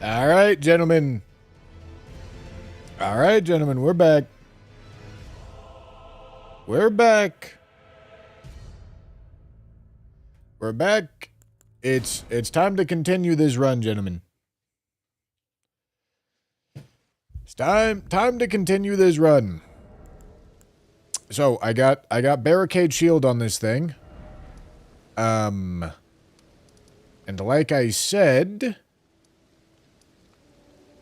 All right, gentlemen. All right, gentlemen, we're back. We're back. We're back. It's time to continue this run, gentlemen. It's time to continue this run. So I got barricade shield on this thing. And like I said,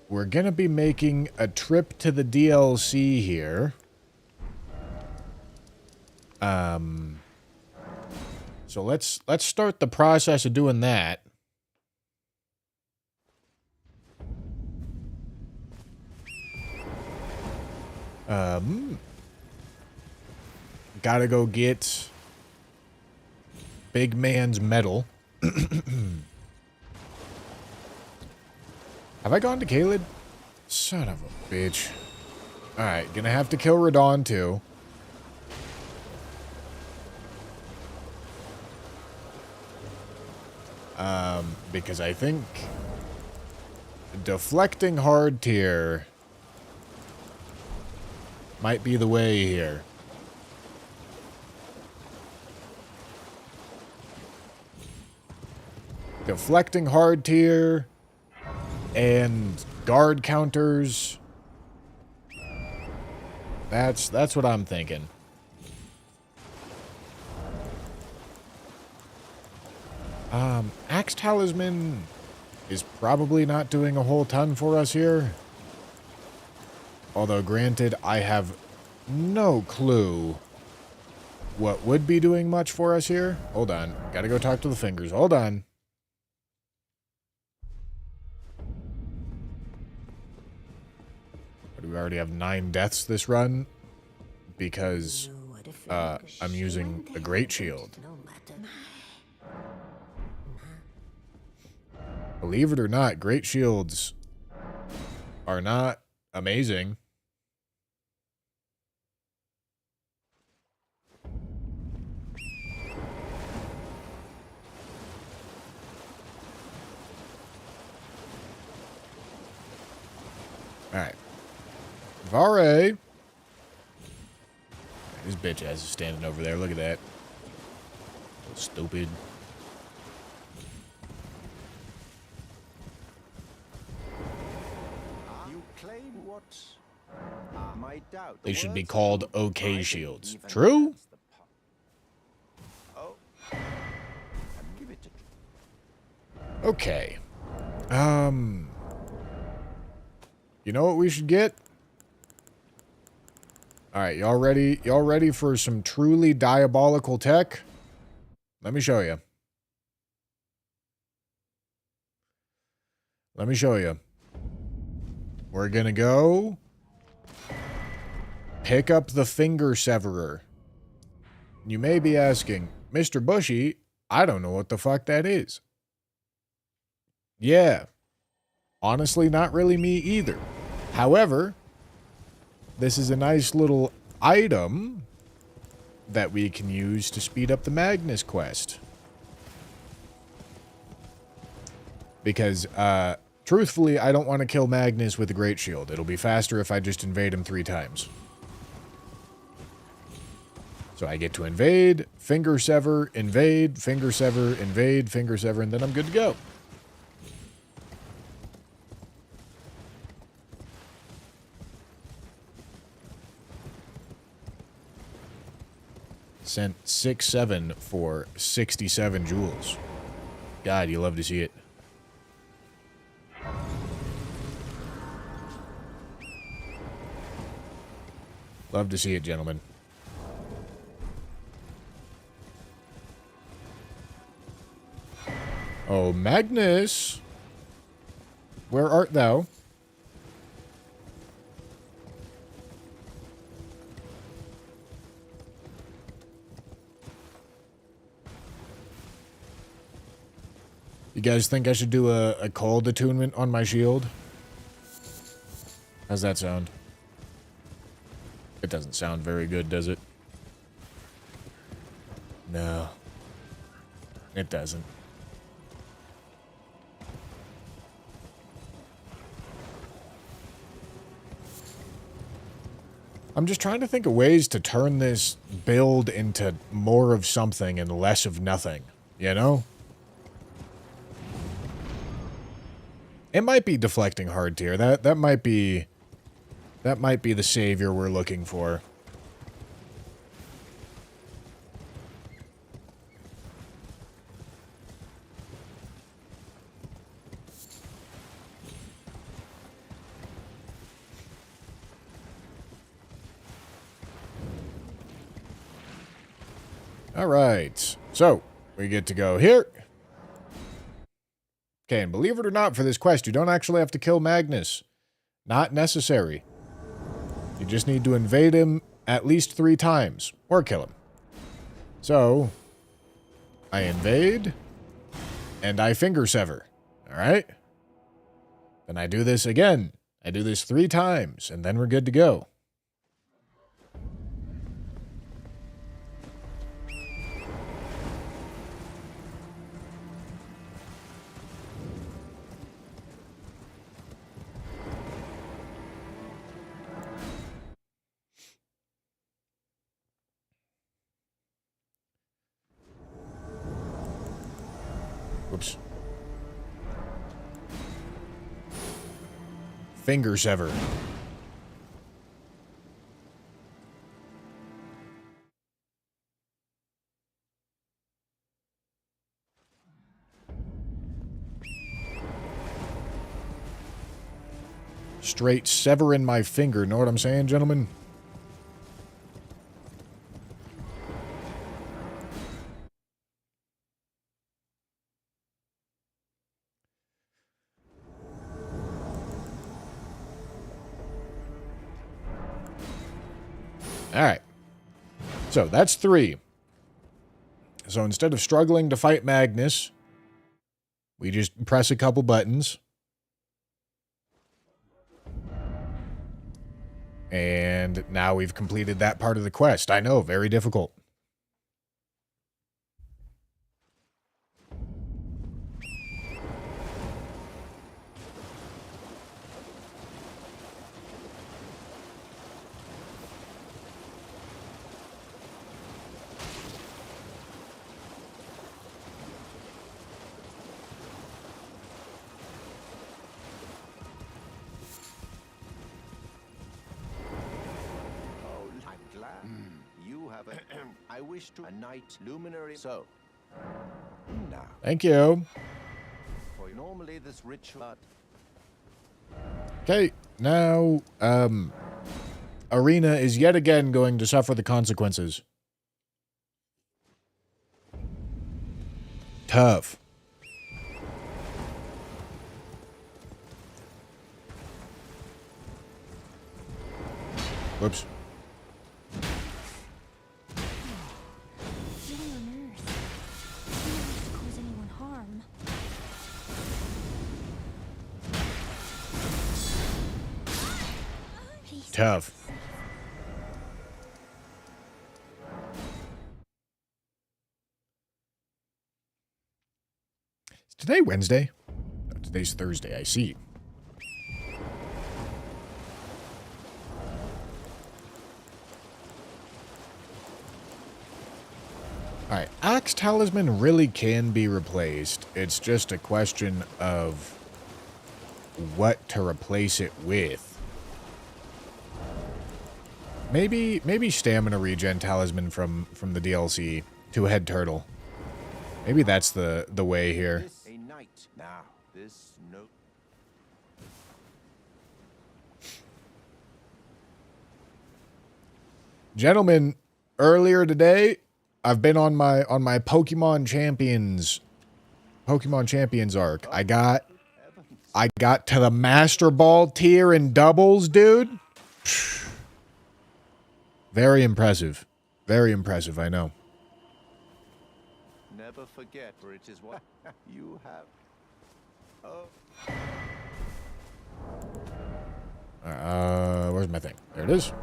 we're gonna be making a trip to the DLC here. So let's start the process of doing that. Gotta go get Big Man's medal. Have I gone to Caled? Son of a bitch. Alright, gonna have to kill Radon too. Because I think deflecting hard tier might be the way here. Deflecting hard tier and guard counters. That's what I'm thinking. Axe Talisman is probably not doing a whole ton for us here. Although, granted, I have no clue what would be doing much for us here. Hold on. Gotta go talk to the fingers. Hold on. Do we already have 9 deaths this run? Because I'm using a great shield. Believe it or not, great shields are not amazing. Alright. Vare. This bitch ass is standing over there. Look at that. Stupid. They should be called OK shields. True? Okay. You know what we should get? Alright, y'all ready? Y'all ready for some truly diabolical tech? Let me show you. Let me show you. We're gonna go pick up the finger severer. You may be asking, Mr. Bushy, I don't know what the fuck that is. Yeah. Honestly, not really me either. However, this is a nice little item that we can use to speed up the Magnus quest. Because, truthfully, I don't want to kill Magnus with a Great Shield. It'll be faster if I just invade him 3 times. So I get to invade, finger sever, invade, finger sever, invade, finger sever, and then I'm good to go. Sent 6-7 for 67 jewels. God, you love to see it. Love to see it, gentlemen. Oh, Magnus! Where art thou? You guys think I should do a cold attunement on my shield? How's that sound? It doesn't sound very good, does it? No. It doesn't. I'm just trying to think of ways to turn this build into more of something and less of nothing, you know? It might be deflecting hard tier. That might be the savior we're looking for. All right, so we get to go here. Okay, and believe it or not, for this quest, you don't actually have to kill Magnus. Not necessary. You just need to invade him at least 3 times, or kill him. So, I invade, and I finger sever. All right? Then I do this again. I do this 3 times, and then we're good to go. Whoops. Finger sever. Straight severing my finger, know what I'm saying, gentlemen? All right. So that's 3. So instead of struggling to fight Magnus, we just press a couple buttons. And now we've completed that part of the quest. I know, very difficult. I wish to a night luminary. So now, Thank you. for normally this ritual. Okay, now, Arena is yet again going to suffer the consequences. Tough. Whoops. Tough. Is today Wednesday? No, today's Thursday, I see. Alright, Axe Talisman really can be replaced. It's just a question of what to replace it with. Maybe stamina regen talisman from the DLC. Two-head turtle. Maybe that's the way here. This a night now. This no. Gentlemen, earlier today, I've been on my Pokemon Champions arc. I got to the Master Ball tier in doubles, dude. Very impressive. Very impressive, I know. Never forget, for it is what you have. Oh. Where's my thing? There it is.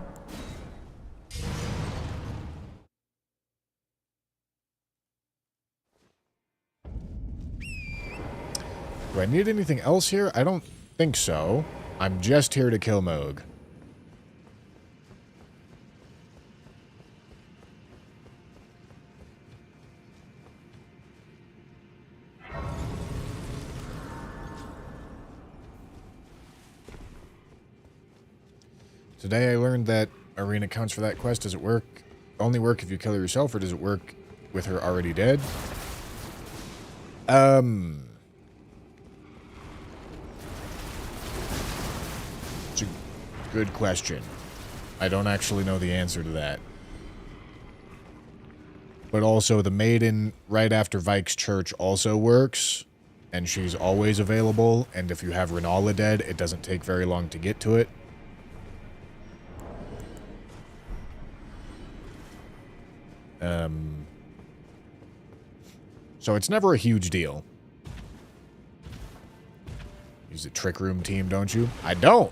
Do I need anything else here? I don't think so. I'm just here to kill Moog. Today I learned that arena counts for that quest. Does it work? Only work if you kill her yourself, or does it work with her already dead? It's a good question. I don't actually know the answer to that. But also, the maiden right after Vike's Church also works, and she's always available, and if you have Renala dead, it doesn't take very long to get to it. So it's never a huge deal. Use the Trick Room team, don't you? I don't!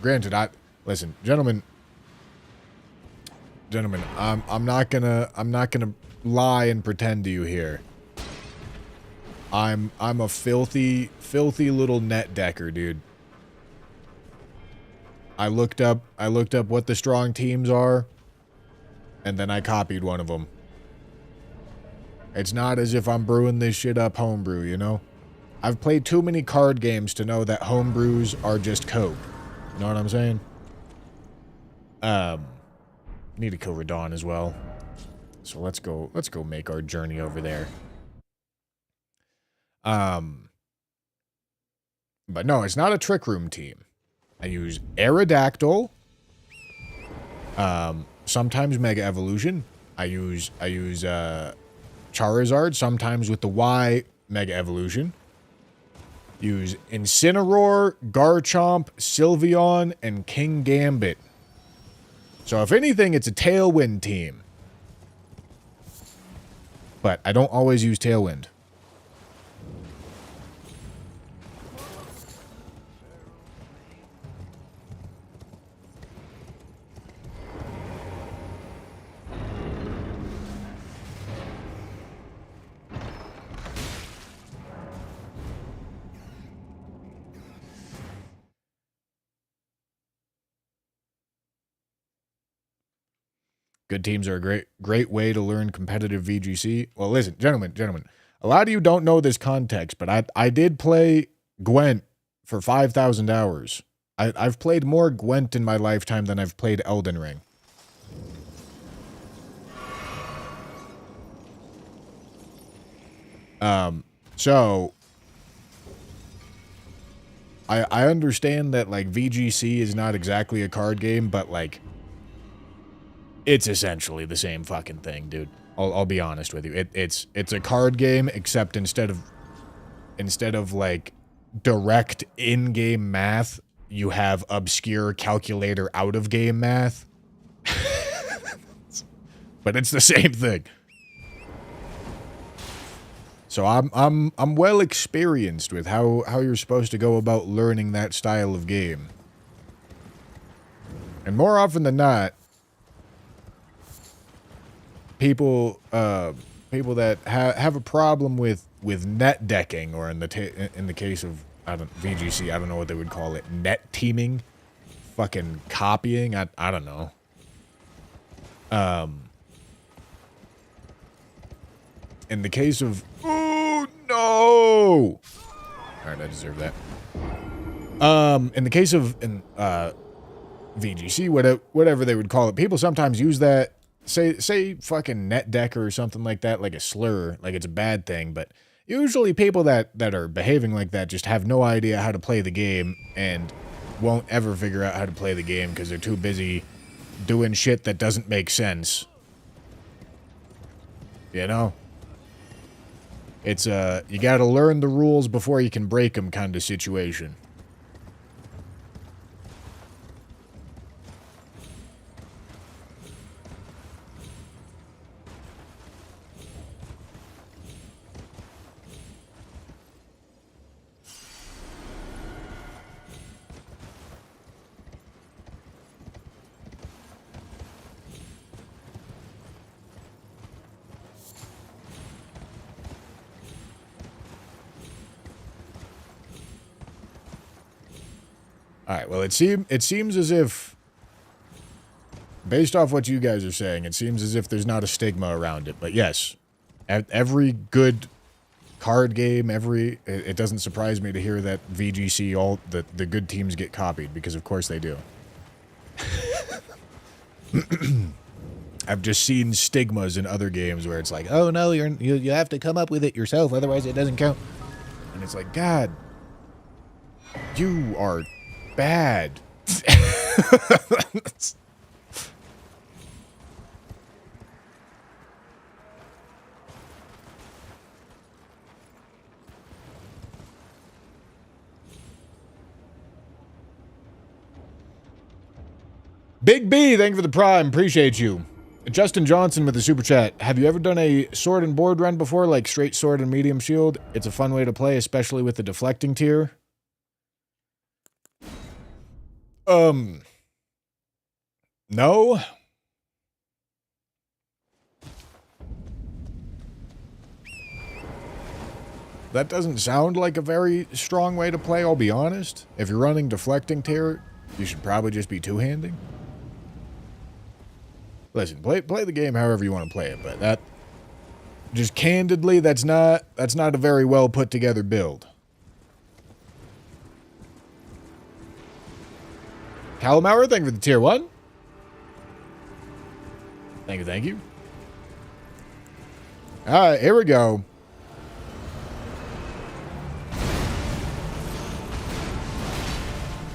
Granted, listen, gentlemen, I'm not gonna lie and pretend to you here. I'm a filthy little net decker, dude. I looked up what the strong teams are, and then I copied one of them. It's not as if I'm brewing this shit up homebrew, you know? I've played too many card games to know that homebrews are just cope. You know what I'm saying? Need to kill Radon as well. So let's go make our journey over there. But no, it's not a Trick Room team. I use Aerodactyl. Sometimes Mega Evolution. I use Charizard, sometimes with the Y Mega Evolution. Use Incineroar, Garchomp, Sylveon, and King Gambit. So if anything, it's a Tailwind team. But I don't always use Tailwind. Good teams are a great way to learn competitive VGC. Well, listen, gentlemen, a lot of you don't know this context, but I did play Gwent for 5,000 hours. I've played more Gwent in my lifetime than I've played Elden Ring. So I understand that, like, VGC is not exactly a card game, but, like, it's essentially the same fucking thing, dude. I'll be honest with you. It's a card game, except instead of like direct in-game math, you have obscure calculator out-of-game math. But it's the same thing. So I'm well experienced with how you're supposed to go about learning that style of game. And more often than not, people that have a problem with net decking, or in the case of VGC, I don't know what they would call it, net teaming, fucking copying, I don't know. In the case of, oh no, all right, I deserve that. In the case of VGC, whatever they would call it, people sometimes use that. Say fucking net decker or something like that, like a slur, like it's a bad thing, but usually people that are behaving like that just have no idea how to play the game and won't ever figure out how to play the game because they're too busy doing shit that doesn't make sense. You know? It's you gotta learn the rules before you can break them kind of situation. Alright, well, it seems as if, based off what you guys are saying, it seems as if there's not a stigma around it. But yes, every good card game, it doesn't surprise me to hear that VGC, all the good teams get copied, because of course they do. I've just seen stigmas in other games where it's like, oh no, you have to come up with it yourself, otherwise it doesn't count. And it's like, God, you are bad. Big B, thank you for the prime. Appreciate you. Justin Johnson with the super chat. Have you ever done a sword and board run before, like straight sword and medium shield? It's a fun way to play, especially with the deflecting tier. No. That doesn't sound like a very strong way to play, I'll be honest. If you're running deflecting tier, you should probably just be two-handing. Listen, play the game however you want to play it, but that, just candidly, that's not a very well put together build. Calamauer, thank you for the tier 1. Thank you. Alright, here we go.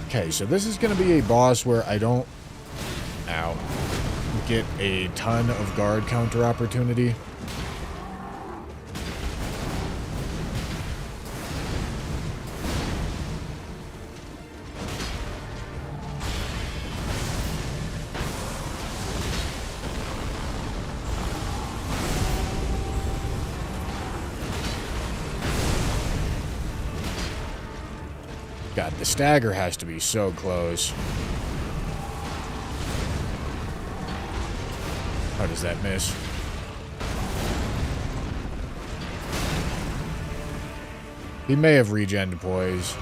Okay, so this is going to be a boss where I don't get a ton of guard counter opportunity. God, the stagger has to be so close. How does that miss? He may have regened poise.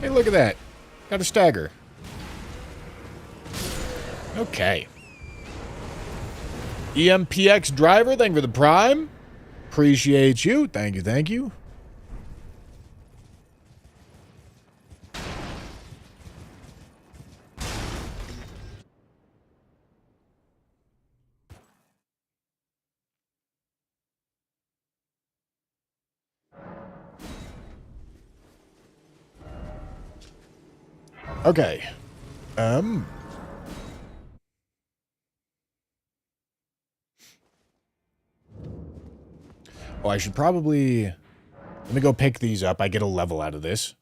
Hey, look at that. Got a stagger. Okay. EMPX driver, thank you for the prime. Appreciate you. Thank you. Okay. Oh, I should probably... Let me go pick these up. I get a level out of this.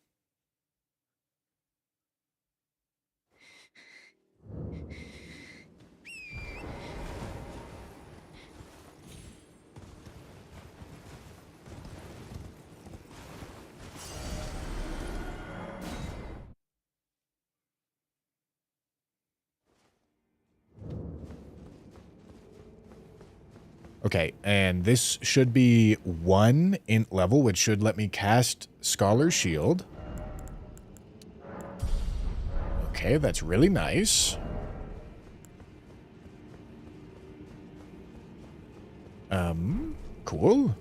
Okay, and this should be 1 int level, which should let me cast Scholar's Shield. Okay, that's really nice. Cool.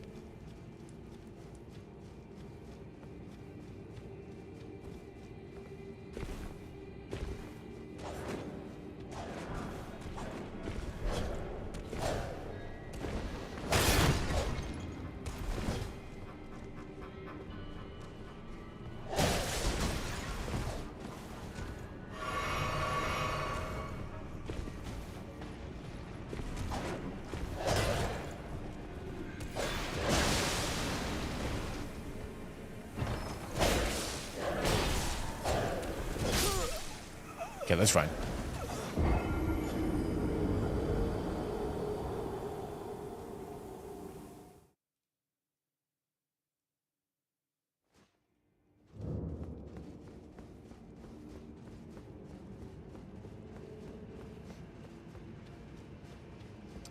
Okay, that's fine.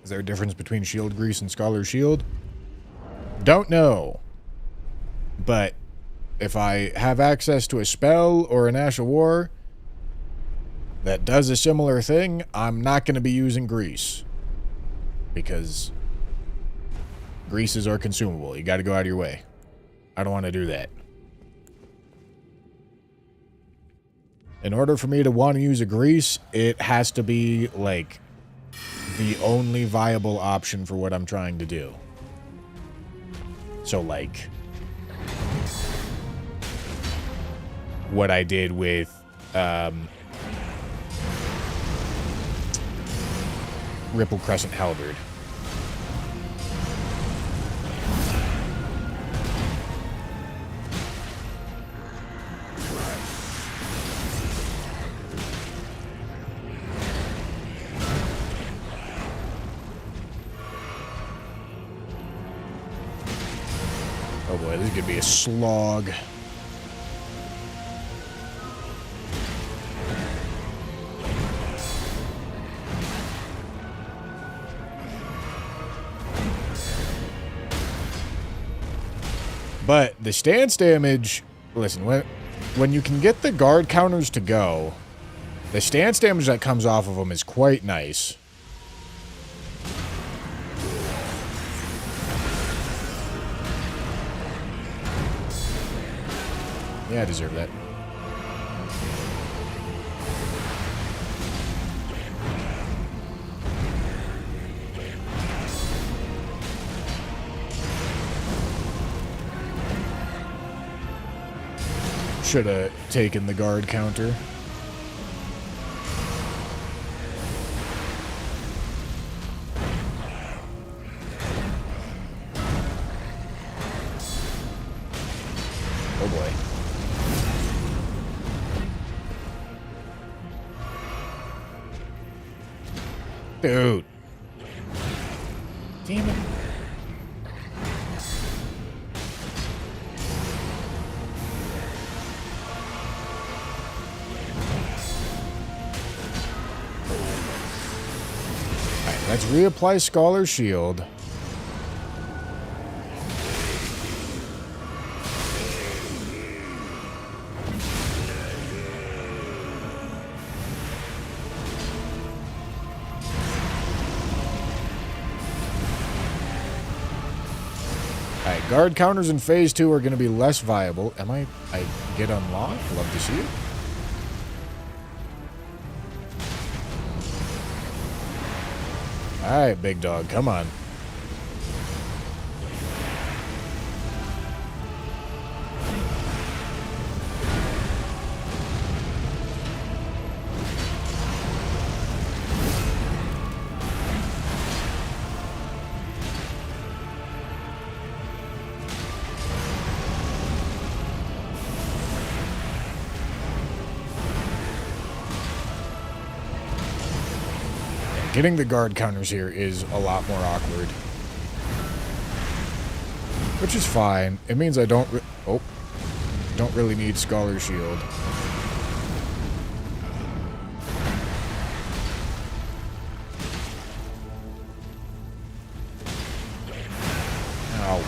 Is there a difference between shield grease and scholar shield? Don't know. But if I have access to a spell or an Ash of War that does a similar thing, I'm not going to be using grease. Because greases are consumable. You got to go out of your way. I don't want to do that. In order for me to want to use a grease, it has to be, like, the only viable option for what I'm trying to do. So, like, what I did with, Ripple Crescent Halberd. Oh boy, this is gonna be a slog. But the stance damage, listen, when you can get the guard counters to go, the stance damage that comes off of them is quite nice. Yeah, I deserve that. Should have taken the guard counter. Oh boy. Dude. Damn it. Alright, let's reapply Scholar Shield. Alright, guard counters in phase 2 are going to be less viable. I get unlocked? Love to see it. Alright, big dog, come on. Getting the guard counters here is a lot more awkward. Which is fine. It means I don't really need Scholar Shield. Ow.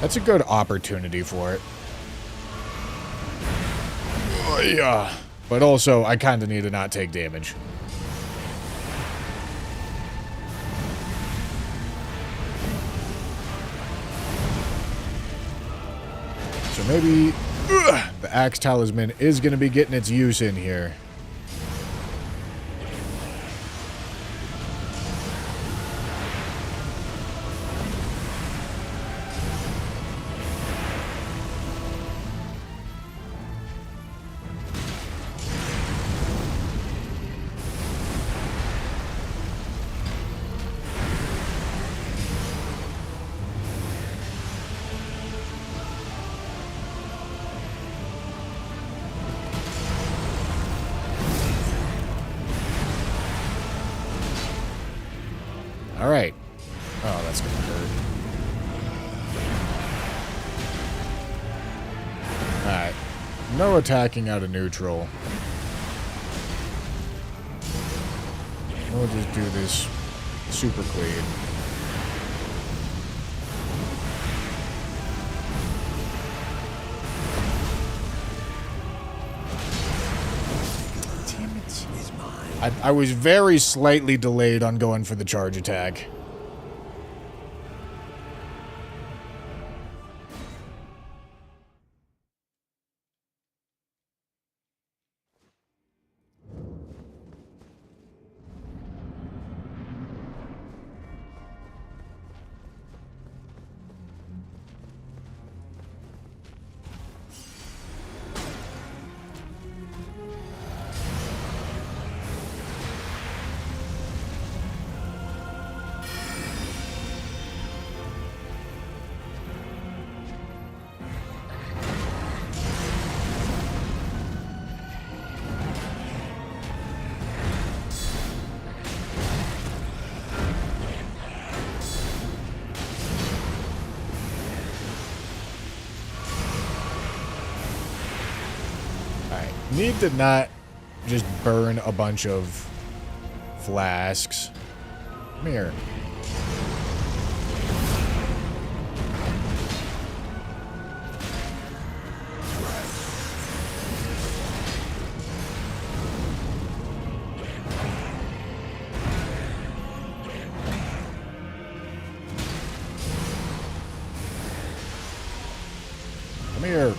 That's a good opportunity for it. Oh, yeah. But also, I kind of need to not take damage. So maybe the Axe Talisman is going to be getting its use in here. Alright. Oh, that's gonna hurt. Alright. No attacking out of neutral. We'll just do this super clean. Damn it is mine. I was very slightly delayed on going for the charge attack. Need to not just burn a bunch of flasks. Come here. Come here.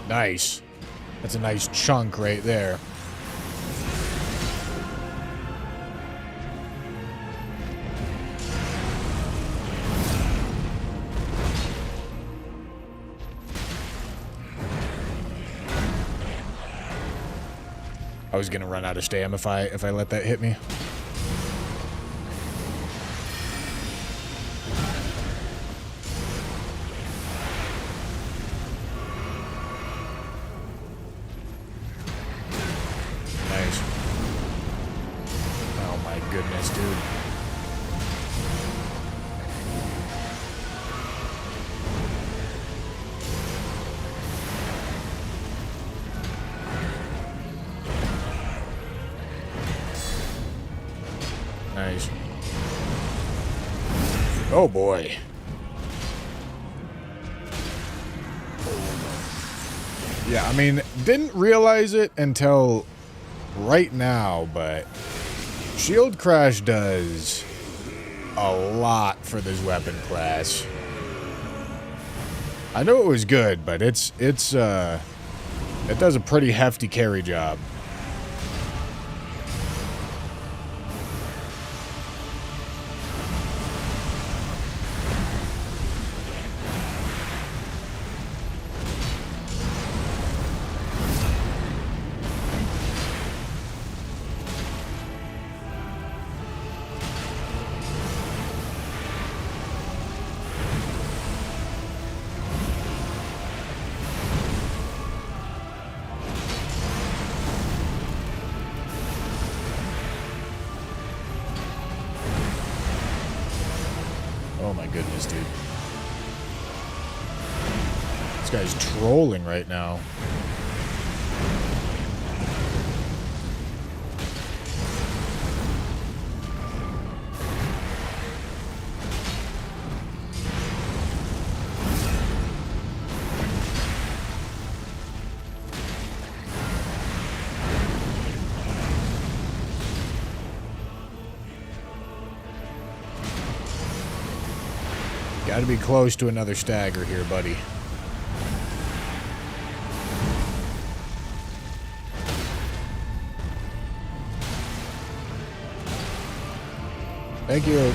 Nice. That's a nice chunk right there. I was gonna run out of stam if I let that hit me. Goodness, dude. Nice. Oh boy. Yeah, I mean, didn't realize it until right now, but Shield Crash does a lot for this weapon class. I know it was good, but it does a pretty hefty carry job. Oh my goodness, dude. This guy's trolling right now. Gotta be close to another stagger here, buddy. Thank you.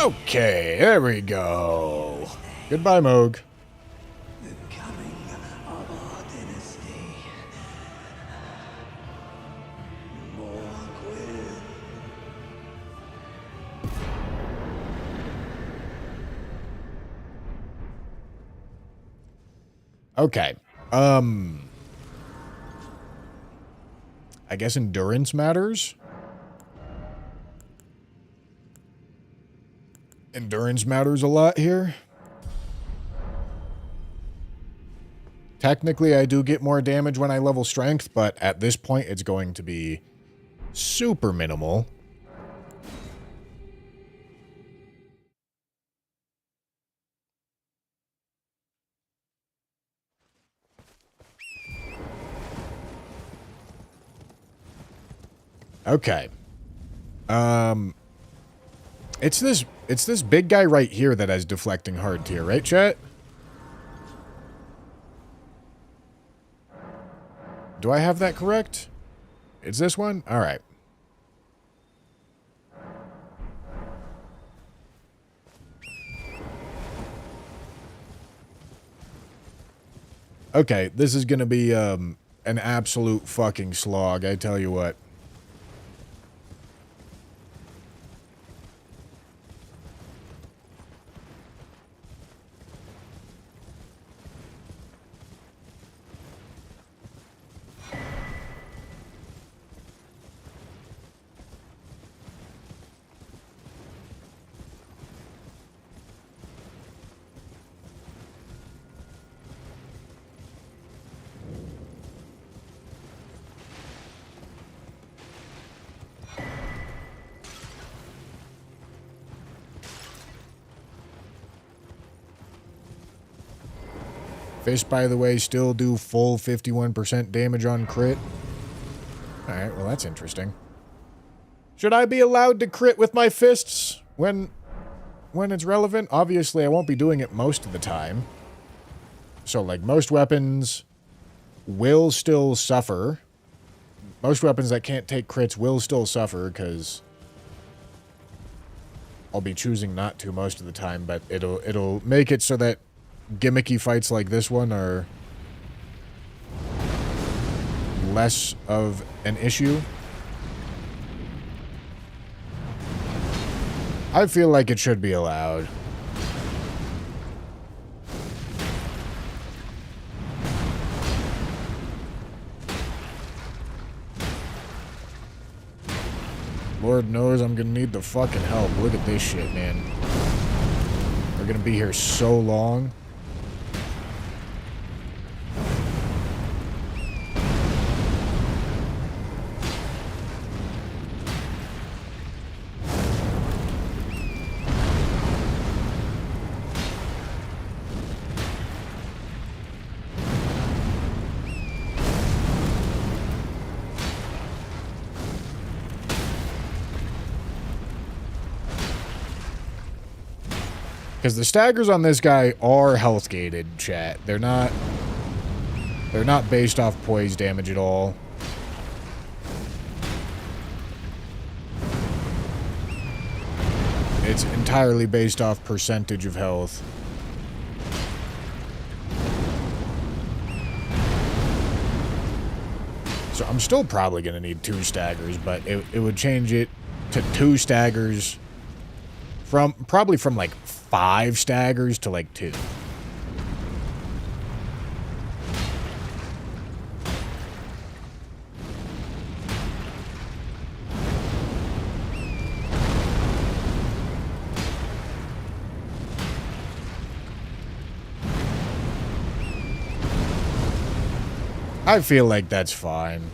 Okay, there we go. Goodbye, Moog. The coming of our dynasty. Morgwyn. Okay. I guess endurance matters. Endurance matters a lot here. Technically, I do get more damage when I level strength, but at this point, it's going to be super minimal. Okay. It's this big guy right here that has deflecting hard tier, right, chat? Do I have that correct? It's this one? All right. Okay, this is going to be an absolute fucking slog, I tell you what. Fists, by the way, still do full 51% damage on crit. Alright, well that's interesting. Should I be allowed to crit with my fists when it's relevant? Obviously, I won't be doing it most of the time. So, like, most weapons will still suffer. Most weapons that can't take crits will still suffer, because I'll be choosing not to most of the time, but it'll make it so that gimmicky fights like this one are less of an issue. I feel like it should be allowed. Lord knows I'm gonna need the fucking help. Look at this shit, man. We're gonna be here so long. Because the staggers on this guy are health gated, chat. They're not based off poise damage at all. It's entirely based off percentage of health. So I'm still probably going to need 2 staggers, but it would change it to 2 staggers probably from like 5 staggers to like 2. I feel like that's fine.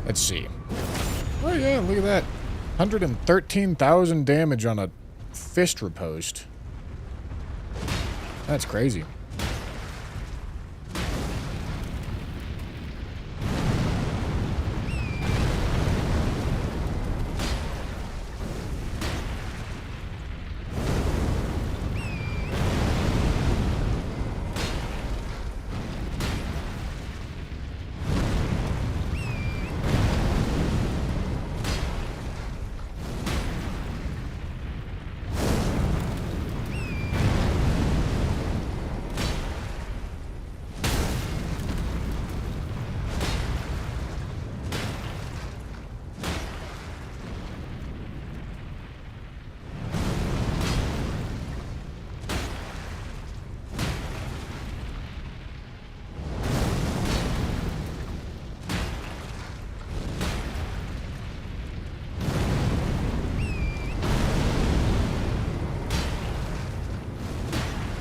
Let's see. Oh yeah, look at that. 113,000 damage on a fist riposte. That's crazy.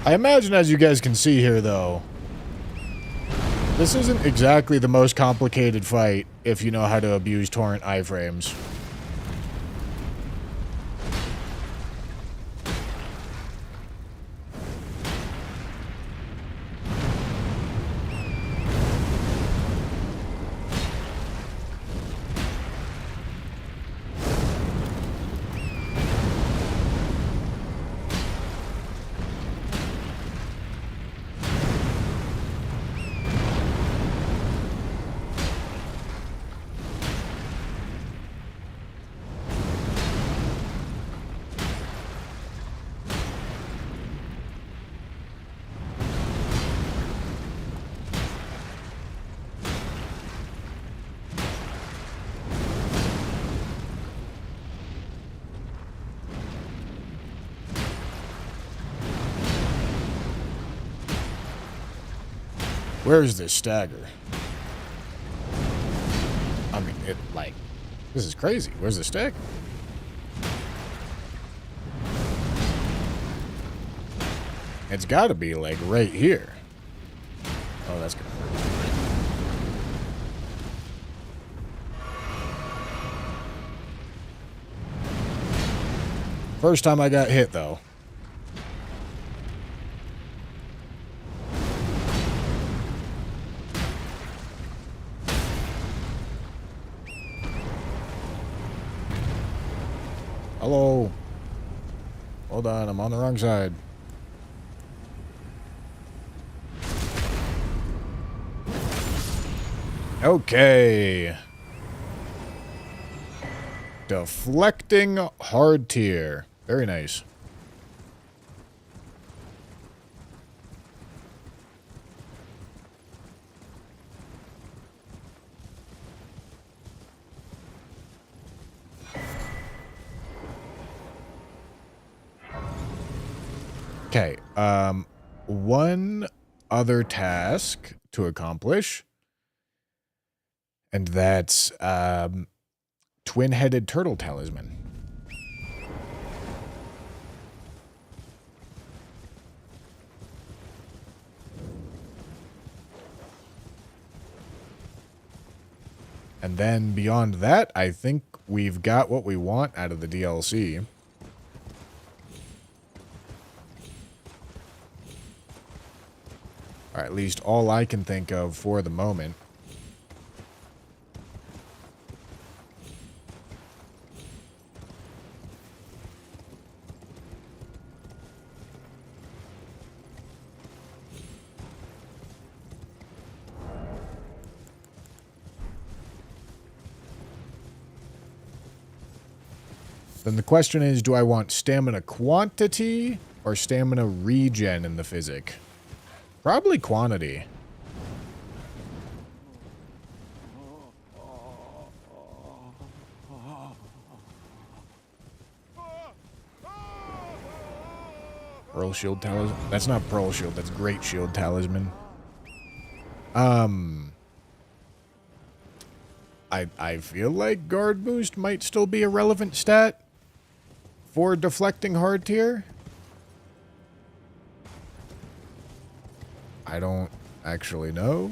I imagine, as you guys can see here, though, this isn't exactly the most complicated fight if you know how to abuse torrent iframes. Where's this stagger? I mean, this is crazy. Where's the stagger? It's gotta be, like, right here. Oh, that's gonna hurt. First time I got hit, though. Hello. Hold on, I'm on the wrong side. Okay. Deflecting hard tier. Very nice. Okay, one other task to accomplish, and that's, twin-headed turtle talisman. And then beyond that, I think we've got what we want out of the DLC. Or at least all I can think of for the moment. Then the question is, do I want stamina quantity or stamina regen in the physic? Probably quantity. Pearl Shield Talisman? That's not Pearl Shield, that's Great Shield Talisman. I feel like Guard Boost might still be a relevant stat for deflecting hard tier. I don't actually know.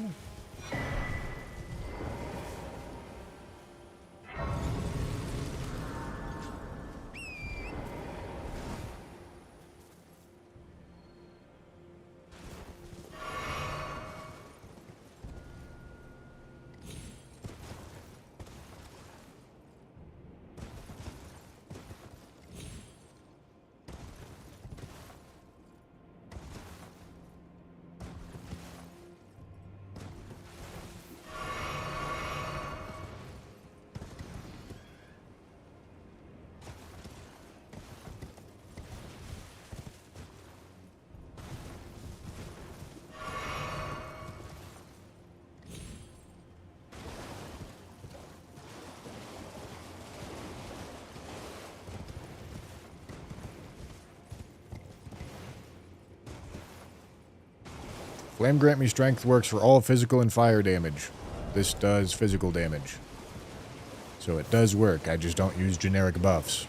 Flame Grant Me Strength works for all physical and fire damage. This does physical damage. So it does work. I just don't use generic buffs.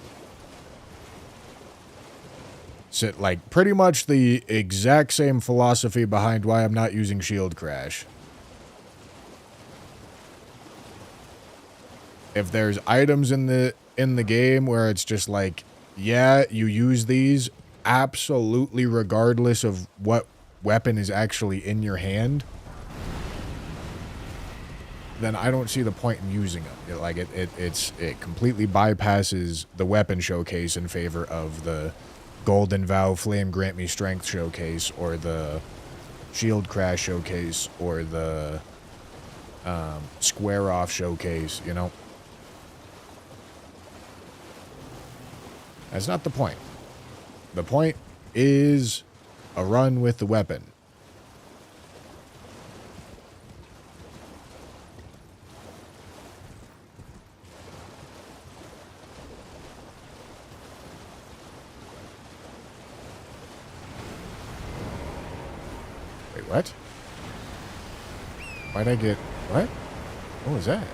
So, like, pretty much the exact same philosophy behind why I'm not using Shield Crash. If there's items in the game where it's just like, yeah, you use these absolutely regardless of what weapon is actually in your hand, then I don't see the point in using them. Like it completely bypasses the weapon showcase in favor of the Golden Vow Flame Grant Me Strength showcase, or the Shield Crash showcase, or the Square Off showcase, you know? That's not the point. The point is a run with the weapon. Wait, what? Why'd I get... What? What was that?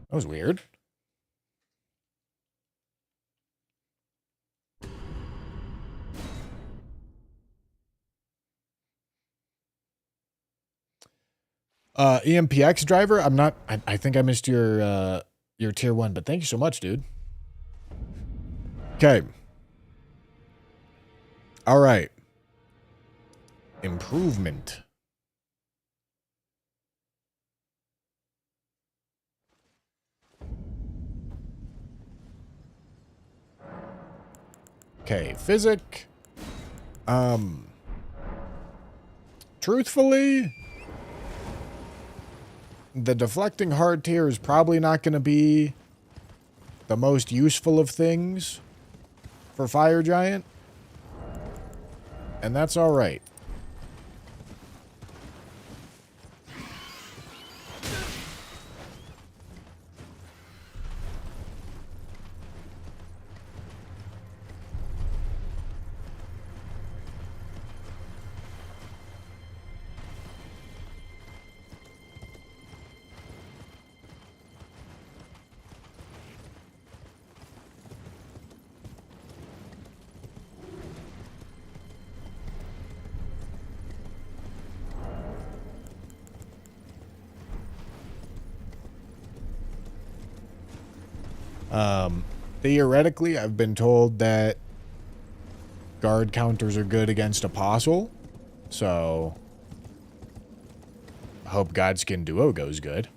That was weird. EMPX driver, I'm not... I think I missed your tier 1, but thank you so much, dude. Okay. All right. Improvement. Okay, physic. Truthfully, the deflecting hard tier is probably not going to be the most useful of things for Fire Giant. And that's all right. Theoretically, I've been told that guard counters are good against Apostle, so I hope Godskin Duo goes good.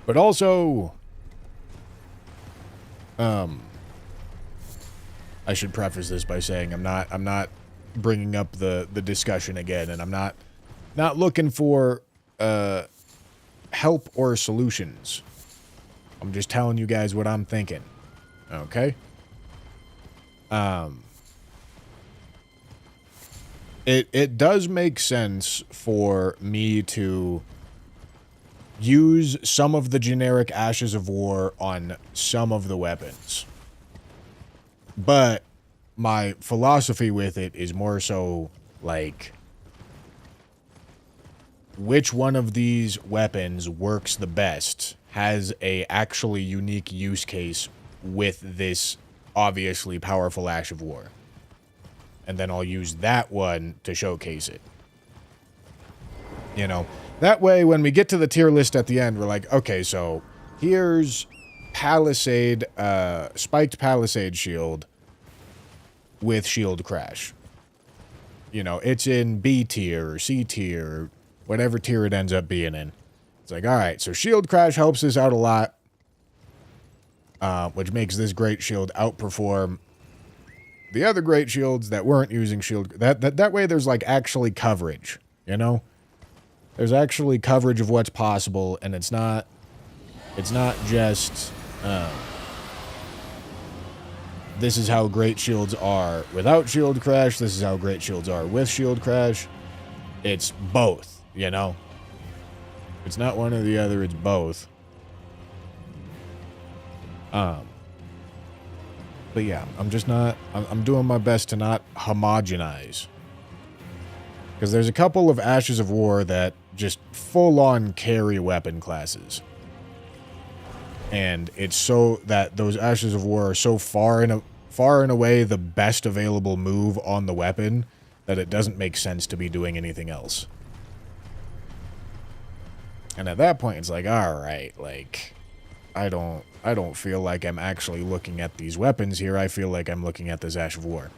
But also, I should preface this by saying I'm not bringing up the discussion again, and I'm not looking for help or solutions. I'm just telling you guys what I'm thinking. Okay? It does make sense for me to use some of the generic Ashes of War on some of the weapons. But my philosophy with it is more so, like, which one of these weapons works the best, has a actually unique use case with this obviously powerful Ash of War. And then I'll use that one to showcase it. You know? That way, when we get to the tier list at the end, we're like, okay, so here's Palisade, Spiked Palisade Shield with Shield Crash. You know, it's in B tier or C tier, or whatever tier it ends up being in. It's like, all right, so Shield Crash helps us out a lot, which makes this great shield outperform the other great shields that weren't using shield, that way there's like actually coverage, you know? There's actually coverage of what's possible, and it's not just, this is how great shields are without shield crash, this is how great shields are with shield crash. It's both, you know? It's not one or the other, it's both. But yeah, I'm doing my best to not homogenize. Because there's a couple of Ashes of War that just full-on carry weapon classes. And it's so that those Ashes of War are so far and away the best available move on the weapon that it doesn't make sense to be doing anything else. And at that point, it's like, alright, like, I don't feel like I'm actually looking at these weapons here. I feel like I'm looking at this Ash of War.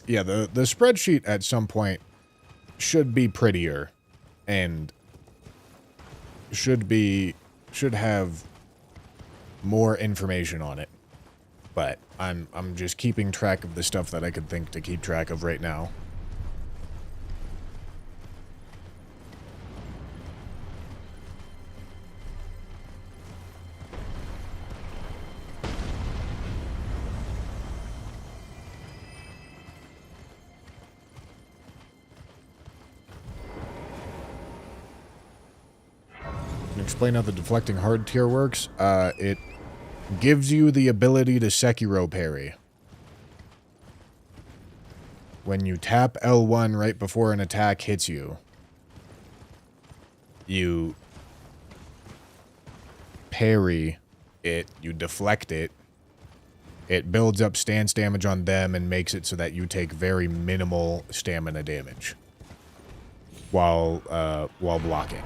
Yeah, the spreadsheet at some point should be prettier and should have more information on it. But I'm just keeping track of the stuff that I could think to keep track of right now. Explain how the deflecting hard tier works. It gives you the ability to Sekiro parry. When you tap L1 right before an attack hits you, you parry it, you deflect it. It builds up stance damage on them and makes it so that you take very minimal stamina damage while blocking.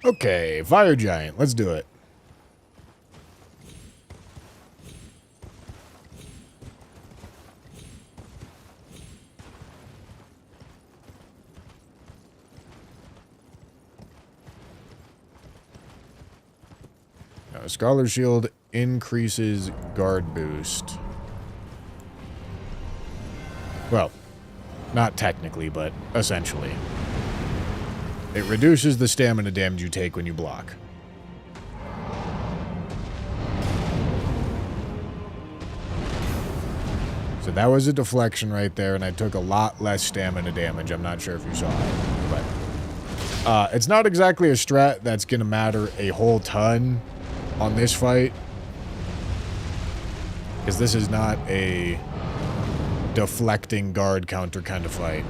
Okay, Fire Giant, let's do it. Now, Scholar Shield increases guard boost. Well, not technically, but essentially. It reduces the stamina damage you take when you block. So that was a deflection right there, and I took a lot less stamina damage. I'm not sure if you saw it, but it's not exactly a strat that's going to matter a whole ton on this fight, because this is not a deflecting guard counter kind of fight.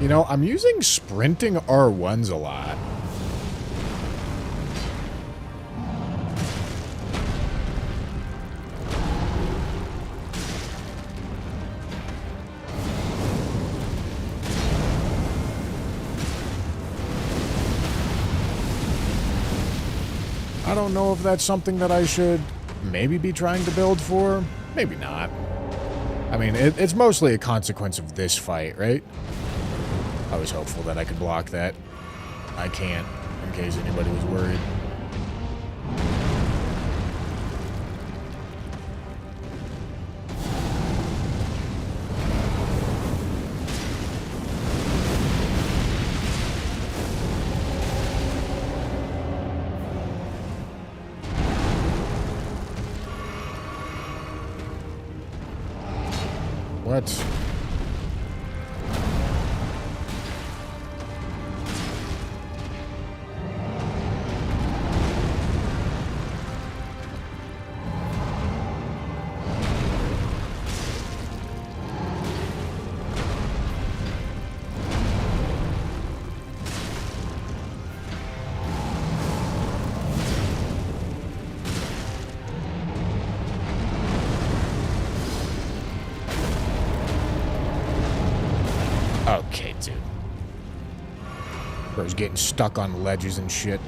You know, I'm using sprinting R1s a lot. I don't know if that's something that I should maybe be trying to build for. Maybe not. I mean, it's mostly a consequence of this fight, right? I was hopeful that I could block that. I can't, in case anybody was worried. What? Okay, dude. Bro's getting stuck on ledges and shit.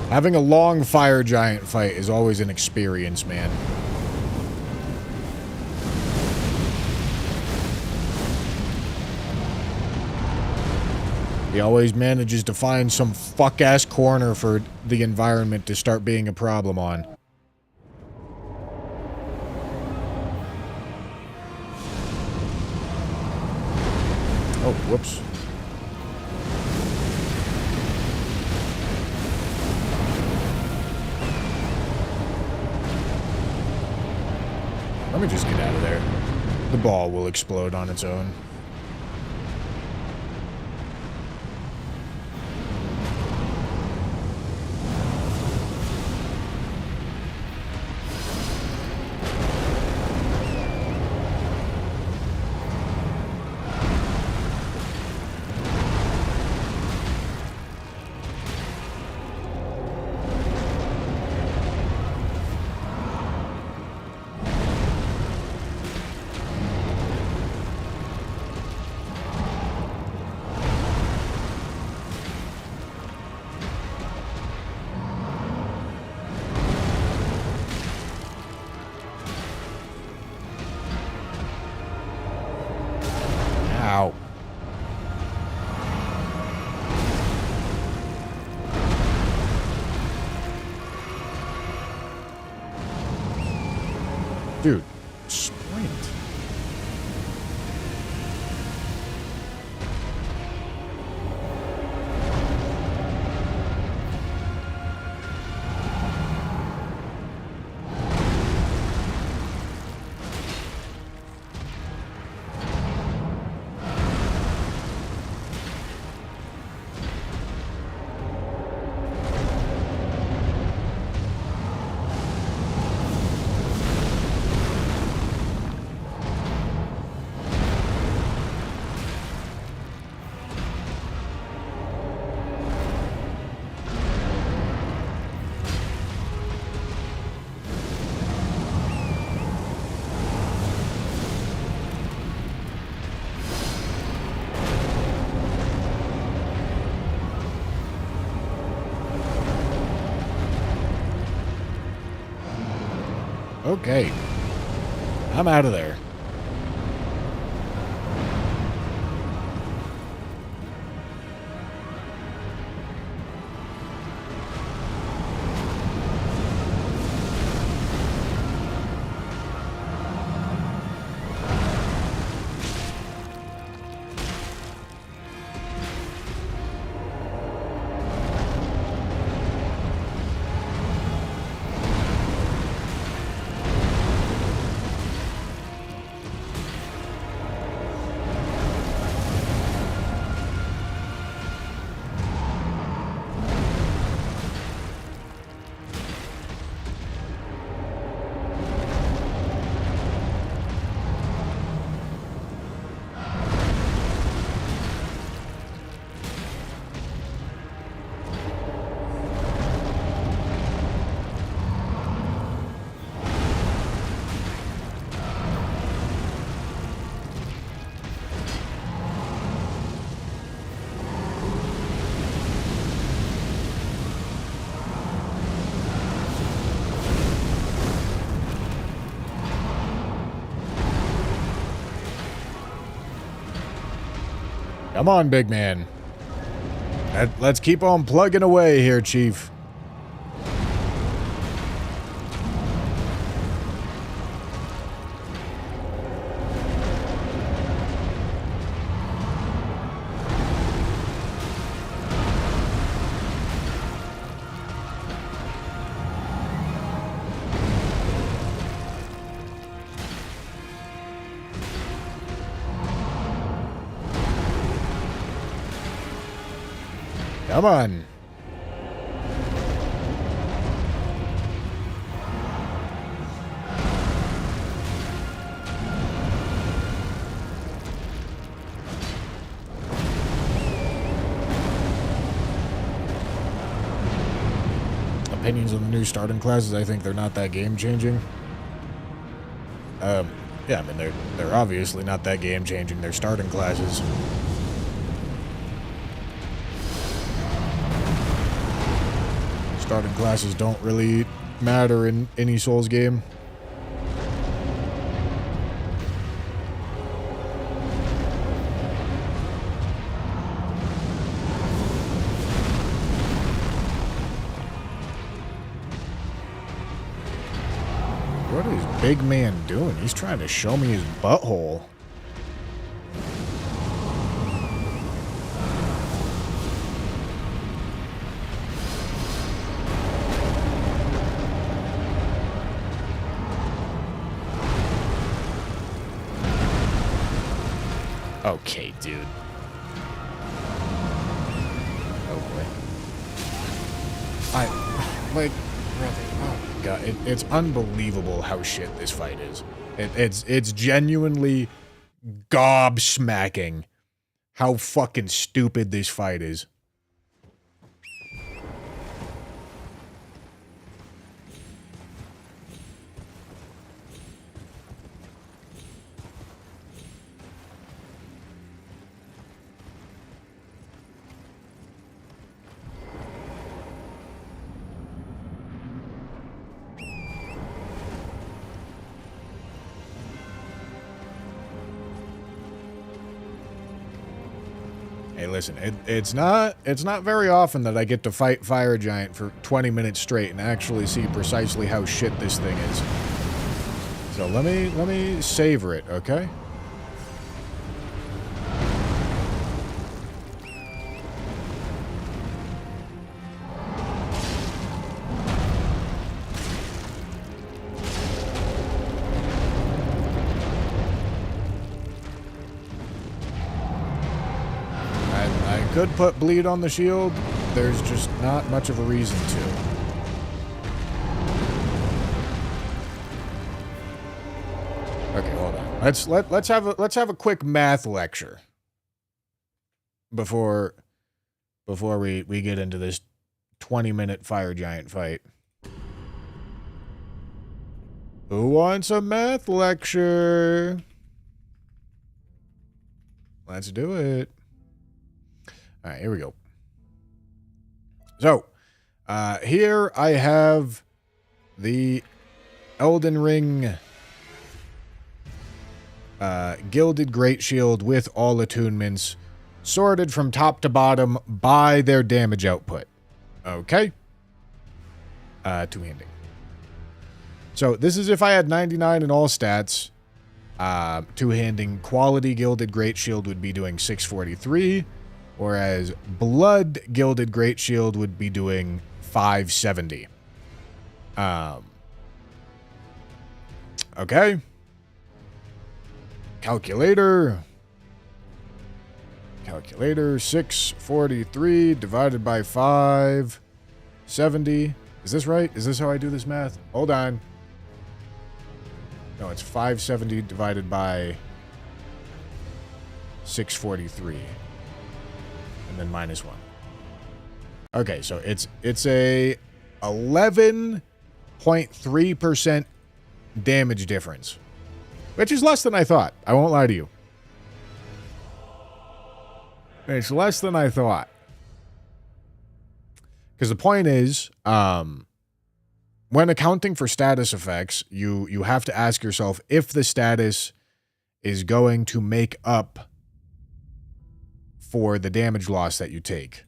Having a long fire giant fight is always an experience, man. He always manages to find some fuck-ass corner for the environment to start being a problem on. Oh, whoops. Let me just get out of there. The ball will explode on its own. Ow. Dude, sprint. Okay. I'm out of there. Come on, big man. Let's keep on plugging away here, Chief. Come on. Opinions on the new starting classes, I think they're not that game-changing. Yeah, I mean, they're obviously not that game-changing. They're starting classes. Starting classes don't really matter in any Souls game. What is big man doing? He's trying to show me his butthole. Okay, dude. Oh boy. Like, really, oh my god, it's unbelievable how shit this fight is. It's genuinely gobsmacking how fucking stupid this fight is. Hey, listen, it's not very often that I get to fight Fire Giant for 20 minutes straight and actually see precisely how shit this thing is. So let me savor it, okay? Could put bleed on the shield. There's just not much of a reason to. Okay, hold on. Let's have a quick math lecture before we get into this 20-minute Fire Giant fight. Who wants a math lecture? Let's do it. All right, here we go. So, here I have the Elden Ring Gilded Great Shield with all attunements, sorted from top to bottom by their damage output. Okay? Two-handing. So, this is if I had 99 in all stats. Two-handing quality Gilded Great Shield would be doing 643. Whereas Blood Gilded Great Shield would be doing 570. Okay. Calculator. 643 divided by 570. Is this right? Is this how I do this math? Hold on. No, it's 570 divided by 643. And then -1. Okay, so it's a 11.3% damage difference, which is less than I thought. I won't lie to you. It's less than I thought. Because the point is, when accounting for status effects, you have to ask yourself if the status is going to make up for the damage loss that you take.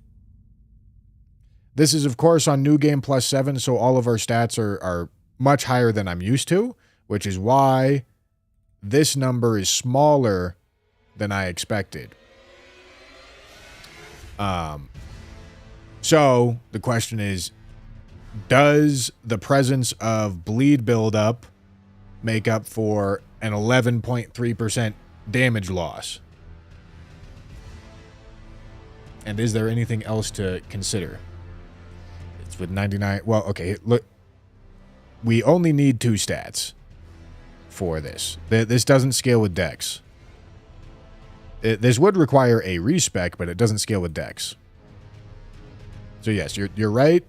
This is, of course, on New Game Plus 7, so all of our stats are much higher than I'm used to, which is why this number is smaller than I expected. So the question is, does the presence of bleed buildup make up for an 11.3% damage loss? And is there anything else to consider? It's with 99. Well, okay, look. We only need 2 stats for this. This doesn't scale with dex. This would require a respec, but it doesn't scale with dex. So yes, you're right.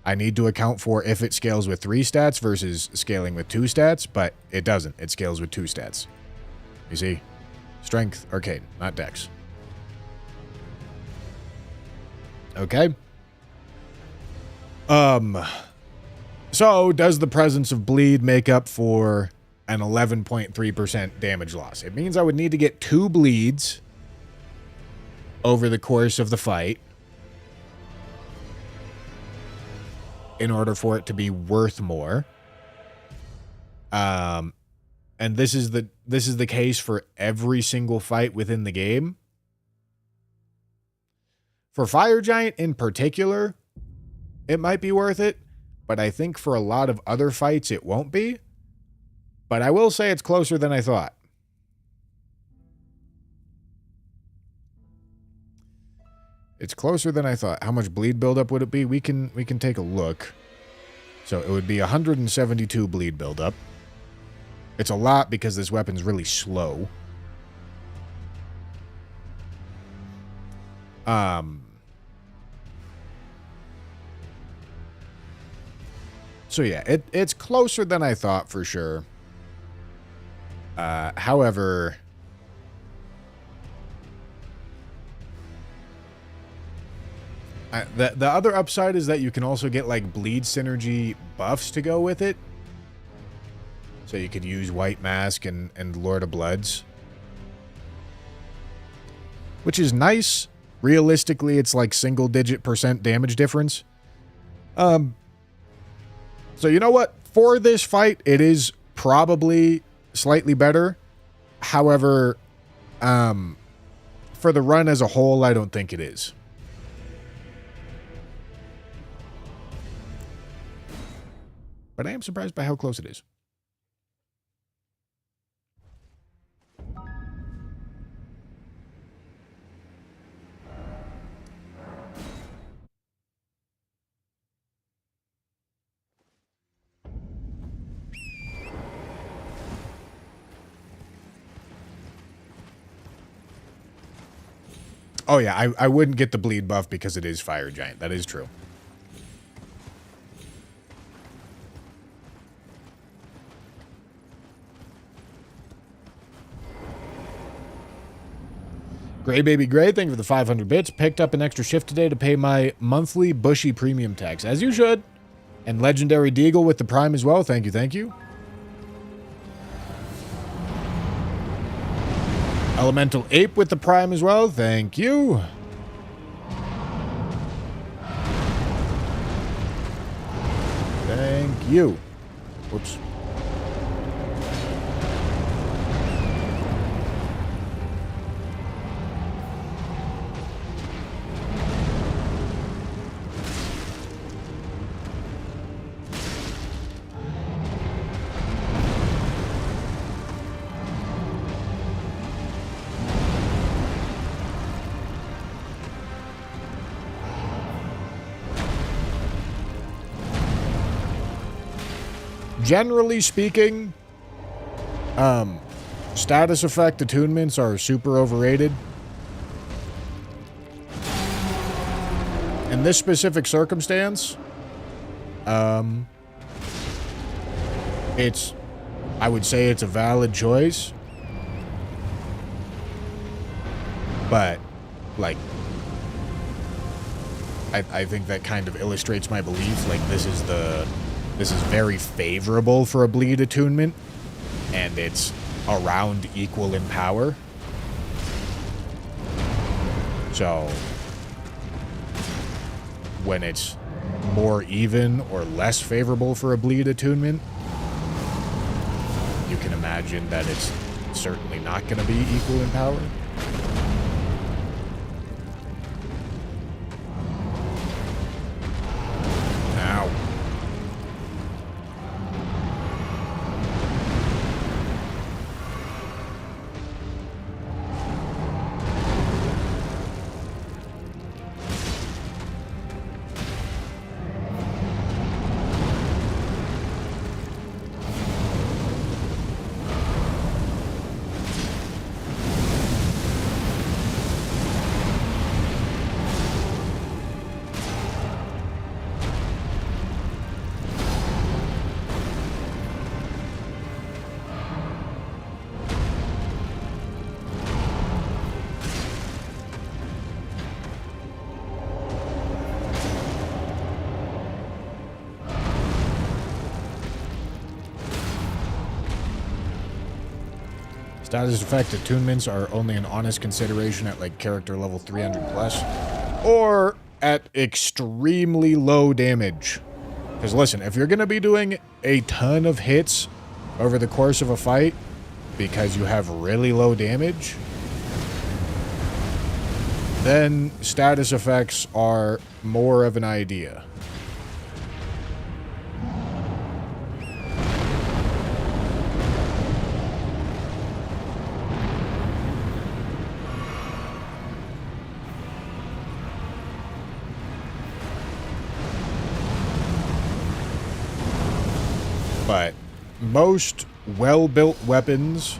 I need to account for if it scales with 3 stats versus scaling with 2 stats, but it doesn't. It scales with 2 stats. You see? Strength, arcane, not dex. Okay. So does the presence of bleed make up for an 11.3% damage loss? It means I would need to get 2 bleeds over the course of the fight in order for it to be worth more. And this is the case for every single fight within the game. For Fire Giant in particular, it might be worth it, but I think for a lot of other fights it won't be. But I will say it's closer than I thought. It's closer than I thought. How much bleed buildup would it be? We can take a look. So it would be 172 bleed buildup. It's a lot because this weapon's really slow. So yeah, it's closer than I thought for sure. However, the other upside is that you can also get like bleed synergy buffs to go with it. So you could use White Mask and Lord of Bloods, which is nice. Realistically, it's like single-digit % damage difference. So you know what? For this fight, it is probably slightly better. However, for the run as a whole, I don't think it is. But I am surprised by how close it is. Oh yeah, I wouldn't get the bleed buff because it is Fire Giant. That is true. Gray Baby Gray, thank you for the 500 bits. Picked up an extra shift today to pay my monthly Bushy premium tax, as you should. And Legendary Deagle with the Prime as well. Thank you, thank you. Elemental Ape with the Prime as well. Thank you. Thank you. Whoops. Generally speaking, status effect attunements are super overrated. In this specific circumstance, I would say it's a valid choice. But, like, I think that kind of illustrates my belief. Like, this is very favorable for a bleed attunement, and it's around equal in power. So when it's more even or less favorable for a bleed attunement, you can imagine that it's certainly not going to be equal in power. Ow. Status effect attunements are only an honest consideration at like character level 300 plus, or at extremely low damage. Because listen, if you're going to be doing a ton of hits over the course of a fight because you have really low damage, then status effects are more of an idea. But most well-built weapons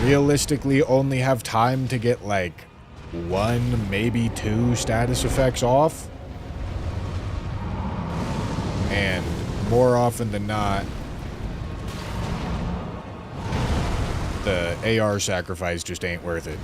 realistically only have time to get like 1, maybe 2 status effects off. And more often than not, the AR sacrifice just ain't worth it.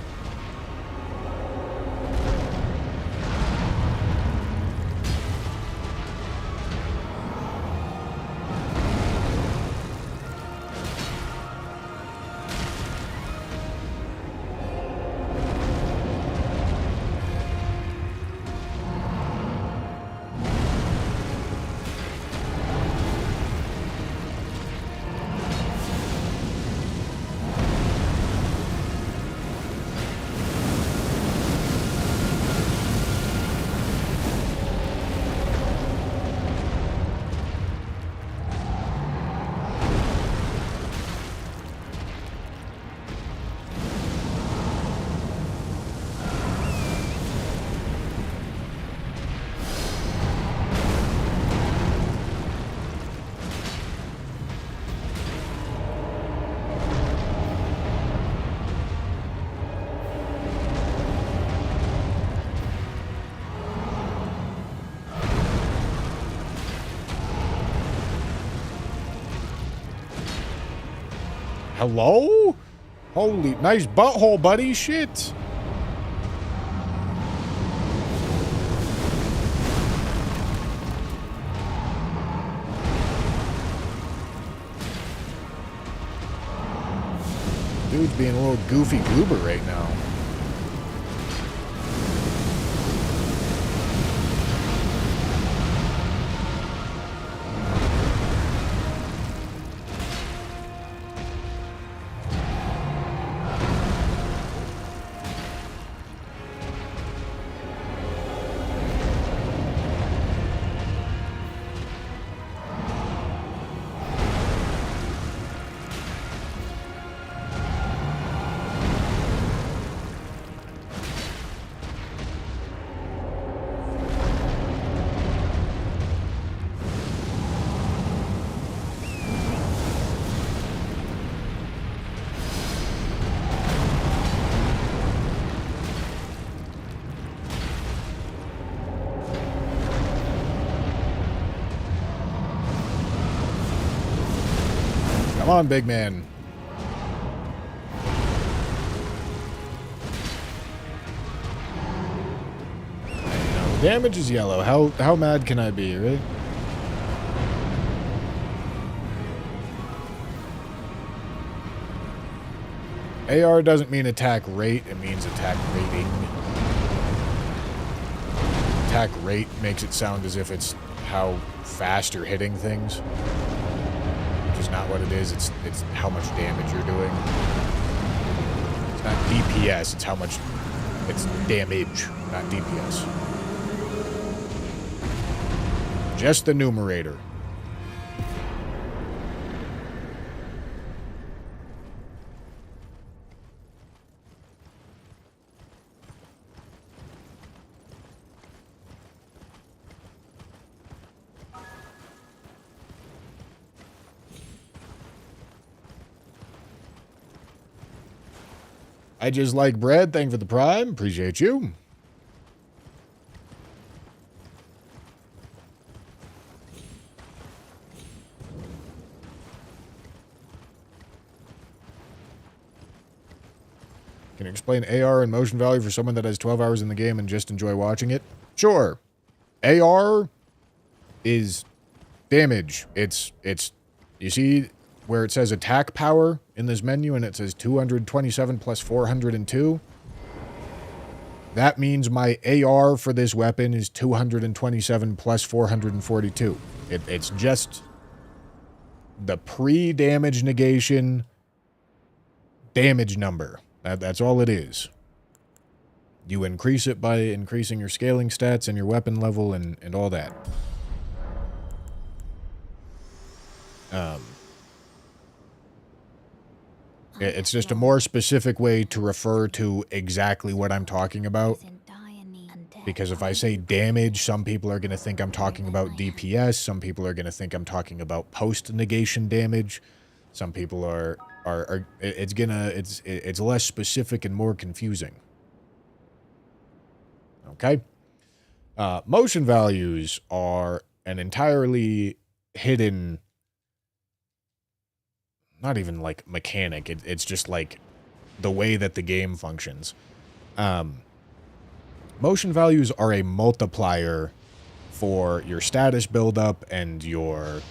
Hello? Holy, nice butthole, buddy. Shit. Dude's being a little goofy goober right now. Come on, big man. Damage is yellow. How mad can I be, right? AR doesn't mean attack rate, it means attack rating. attack rate makes it sound as if it's how fast you're hitting things, which is not what it is. It's how much damage you're doing. It's not DPS, it's how much, it's damage, not DPS. Just the numerator. I just like bread. Thank you for the prime. Appreciate you. Can you explain AR and motion value for someone that has 12 hours in the game and just enjoy watching it? Sure. AR is damage. It's you see where it says attack power in this menu and it says 227 plus 402? That means my AR for this weapon is 227 plus 442. It's just the pre-damage negation damage number. That's all it is. You increase it by increasing your scaling stats and your weapon level and all that. It's just a more specific way to refer to exactly what I'm talking about. Because if I say damage, some people are going to think I'm talking about DPS. Some people are going to think I'm talking about post-negation damage. Some people are it's less specific and more confusing. Okay? Motion values are an entirely hidden, not even like mechanic. It's just like the way that the game functions. Motion values are a multiplier for your status buildup and your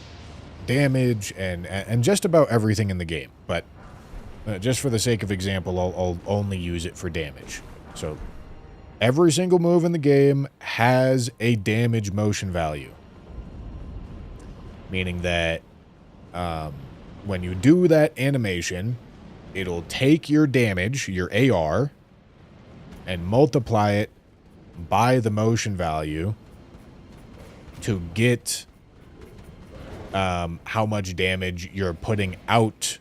damage and just about everything in the game. But just for the sake of example, I'll only use it for damage. So every single move in the game has a damage motion value. Meaning that when you do that animation, it'll take your damage, your AR, and multiply it by the motion value to get how much damage you're putting out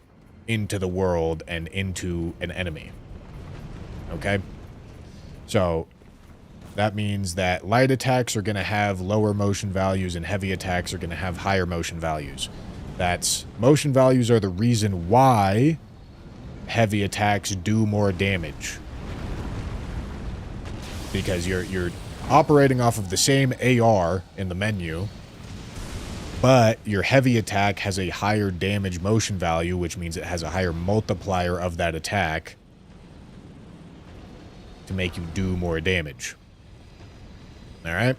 into the world and into an enemy. Okay? So that means that light attacks are going to have lower motion values and heavy attacks are going to have higher motion values. Motion values are the reason why heavy attacks do more damage. Because you're operating off of the same AR in the menu, but your heavy attack has a higher damage motion value, which means it has a higher multiplier of that attack to make you do more damage. All right?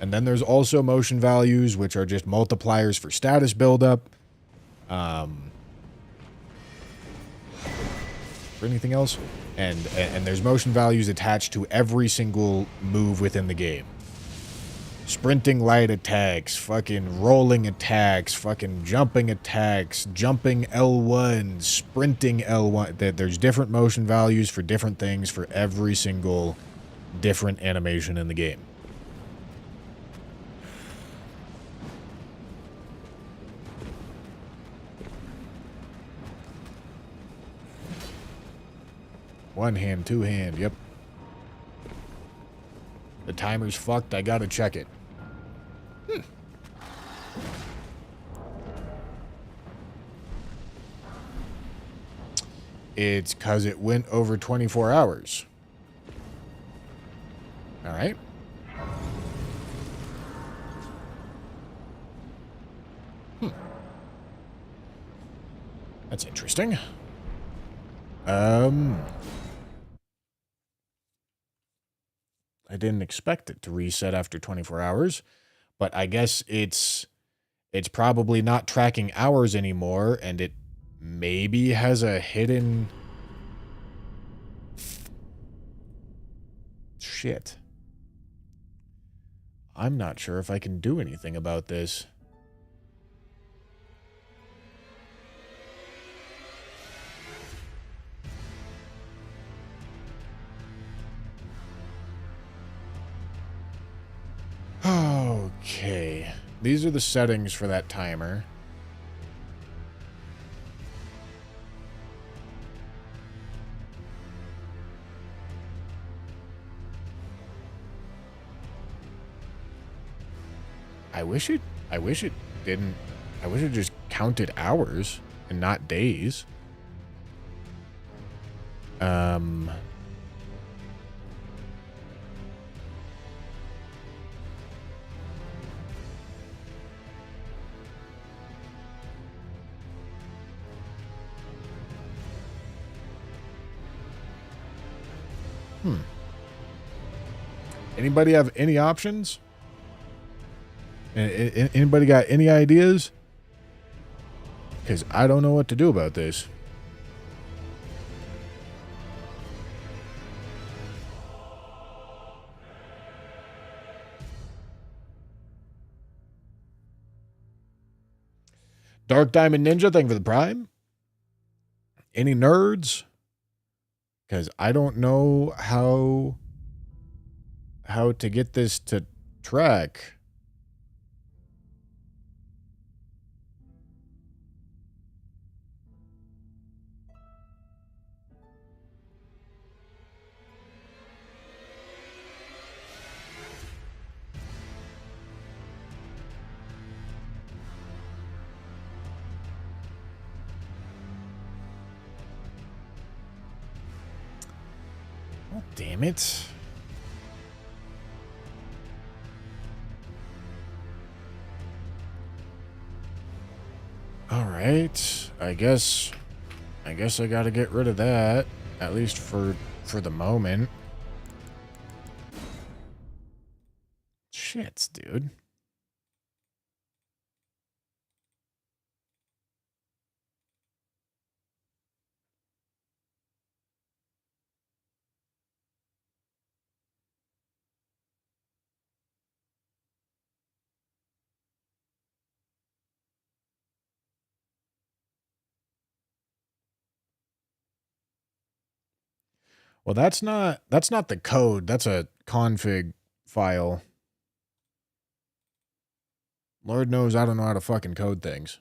And then there's also motion values, which are just multipliers for status buildup. For anything else? And there's motion values attached to every single move within the game. Sprinting light attacks, fucking rolling attacks, fucking jumping attacks, jumping L1, sprinting L1. There's different motion values for different things for every single different animation in the game. One hand, two hand, yep. The timer's fucked, I gotta check it. It's because it went over 24 hours. Alright. That's interesting. I didn't expect it to reset after 24 hours, but I guess it's probably not tracking hours anymore, and it maybe has a hidden Shit. I'm not sure if I can do anything about this. Okay. These are the settings for that timer. I wish it didn't. I wish it just counted hours and not days. Anybody have any options? Anybody got any ideas? Because I don't know what to do about this. Dark Diamond Ninja, thank you for the prime. Any nerds? Because I don't know how to get this to track. Oh, damn it. All right. I guess I gotta get rid of that, at least for the moment. Shit, dude. Well, that's not the code. That's a config file. Lord knows I don't know how to fucking code things.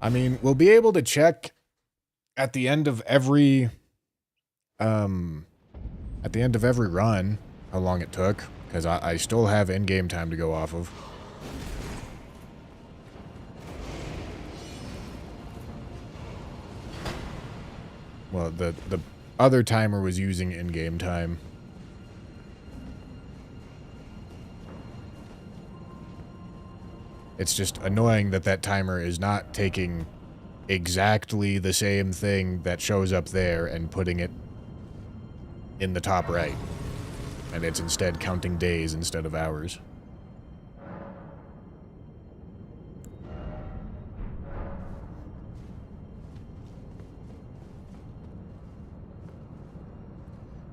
I mean, we'll be able to check at the end of every run how long it took, because I still have in-game time to go off of. Well, the other timer was using in-game time. It's just annoying that timer is not taking exactly the same thing that shows up there and putting it in the top right. And it's instead counting days instead of hours.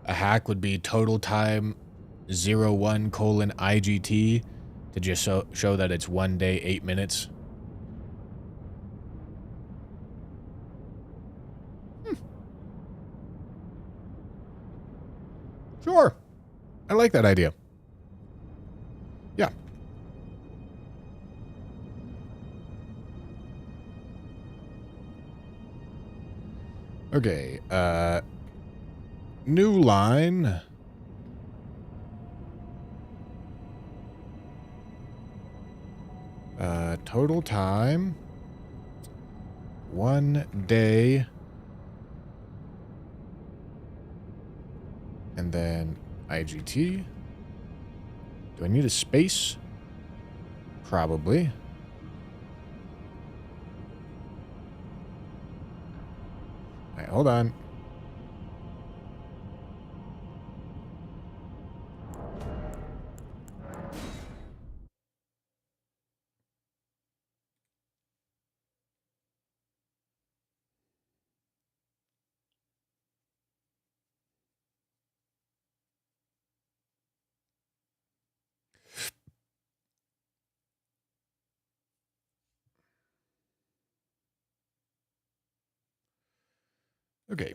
A hack would be total time 01:IGT to just show that it's 1 day, 8 minutes. Sure. I like that idea. Yeah. Okay, new line. Total time 1 day. And then IGT. Do I need a space? Probably. All right, hold on. Okay.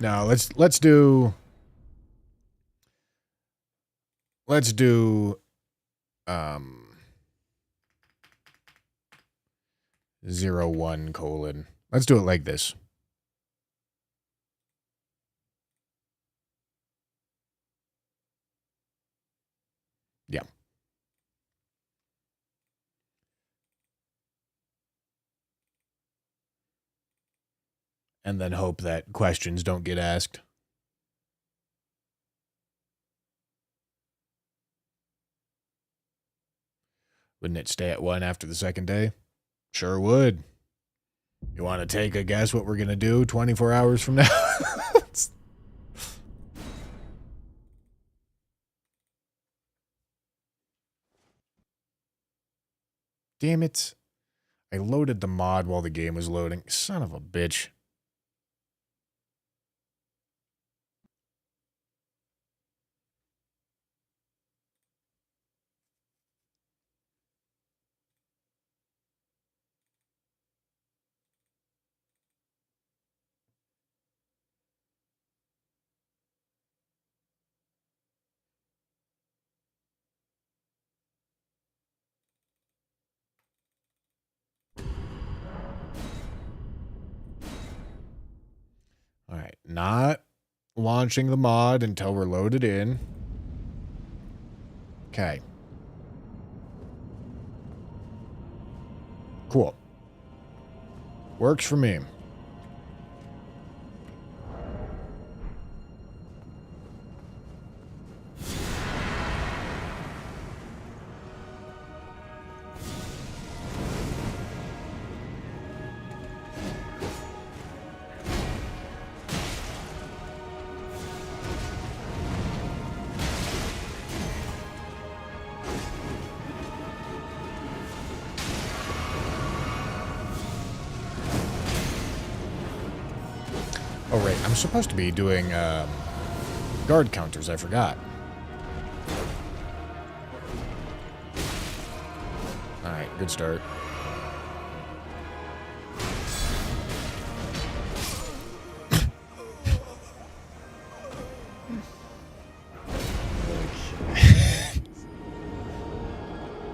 Now let's do 01 colon. Let's do it like this. Yeah. And then hope that questions don't get asked. Wouldn't it stay at 1 after the second day? Sure would. You want to take a guess what we're going to do 24 hours from now? Damn it. I loaded the mod while the game was loading. Son of a bitch. All right, not launching the mod until we're loaded in. Okay. Cool. Works for me. Oh, right. I'm supposed to be doing guard counters. I forgot. All right. Good start.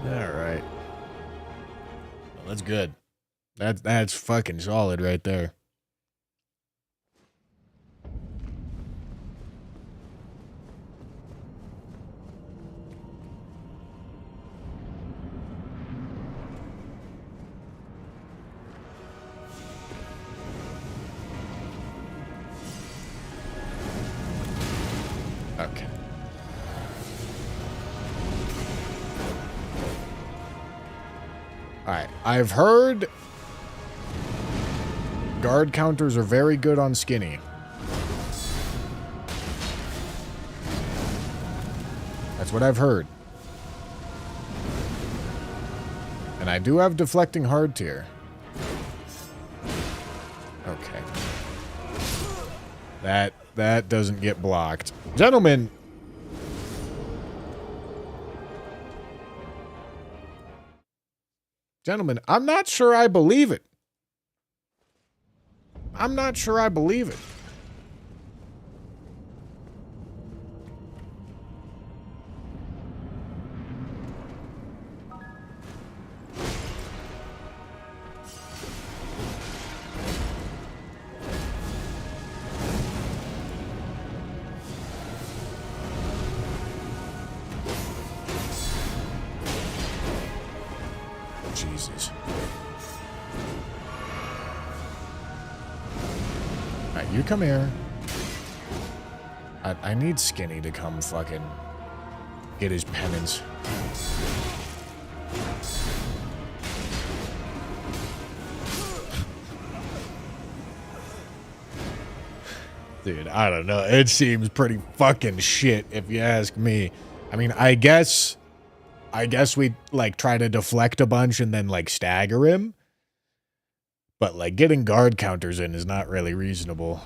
All right. Well, that's good. That's fucking solid right there. Okay. All right. I've heard guard counters are very good on skinny. That's what I've heard. And I do have deflecting hard tier. Okay. That doesn't get blocked. Gentlemen. Gentlemen, I'm not sure I believe it. I'm not sure I believe it. Jesus. Alright, you come here. I need Skinny to come fucking get his penance. Dude, I don't know. It seems pretty fucking shit if you ask me. I mean, I guess we like try to deflect a bunch and then like stagger him. But like getting guard counters in is not really reasonable.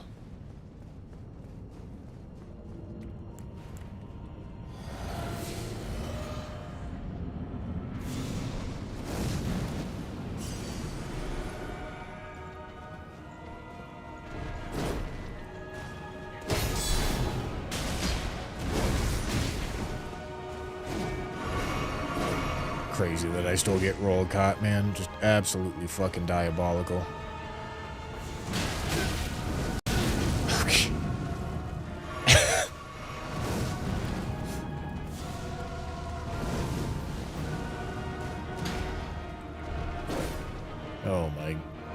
Crazy that I still get roll caught, man. Just absolutely fucking diabolical. Okay.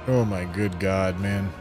Oh my good God, man.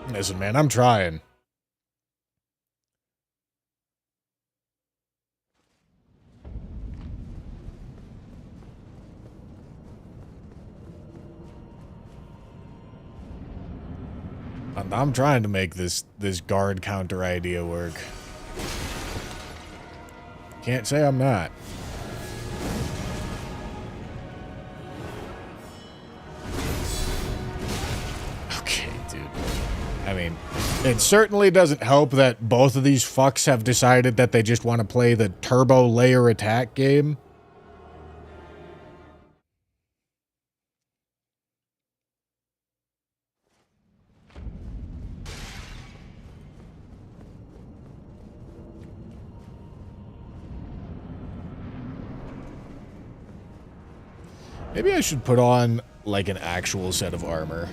Listen, man, I'm trying. I'm trying to make this guard counter idea work. Can't say I'm not. Okay, dude. I mean, it certainly doesn't help that both of these fucks have decided that they just want to play the turbo layer attack game. Maybe I should put on, like, an actual set of armor.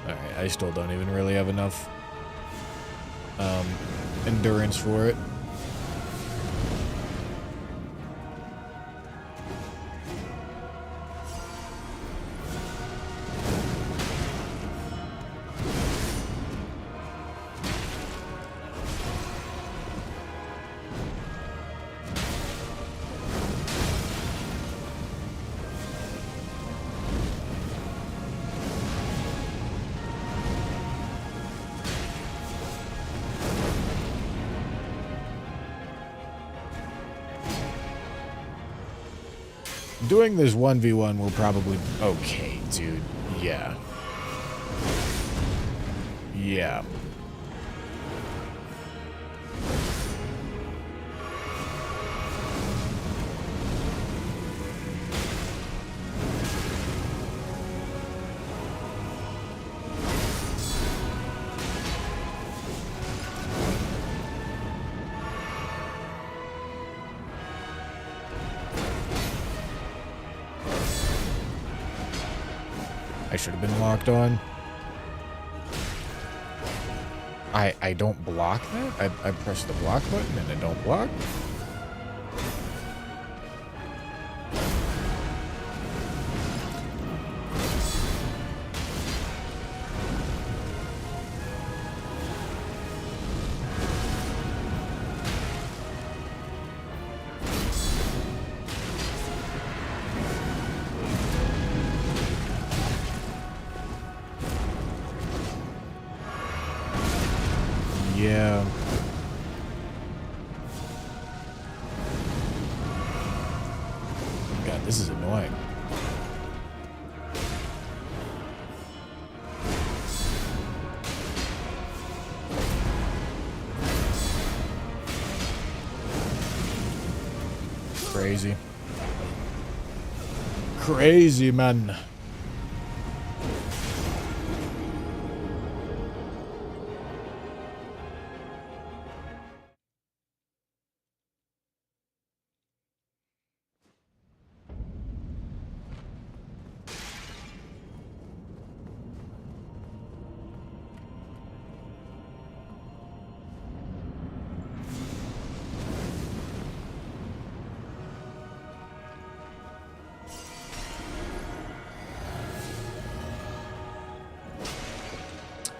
Alright, I still don't even really have enough endurance for it. Doing this 1v1 will probably... Okay, dude. Yeah. Yeah. I should have been locked on. I don't block that? I press the block button and I don't block? Yeah. This is annoying. Crazy. Crazy, man.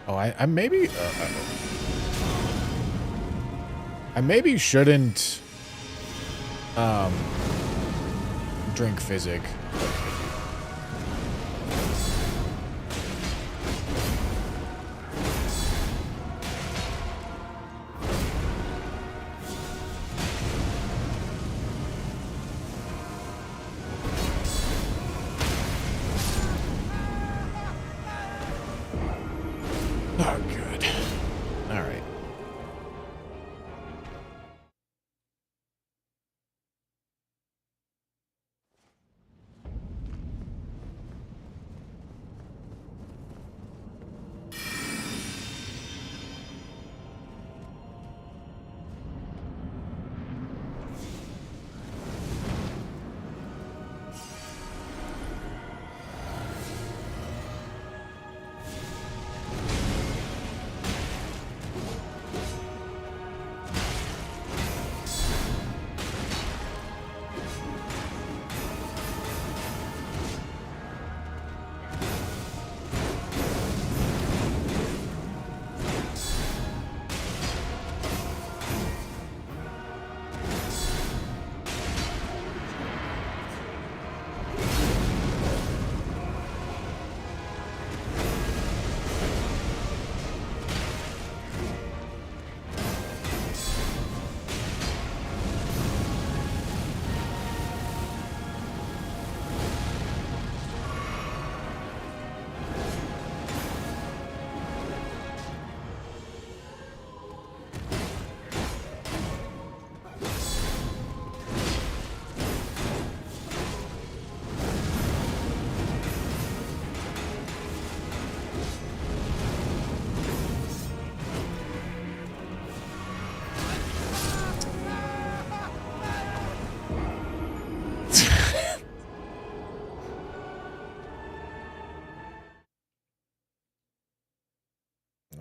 Oh, I maybe I maybe shouldn't drink physic. Oh, good. All right.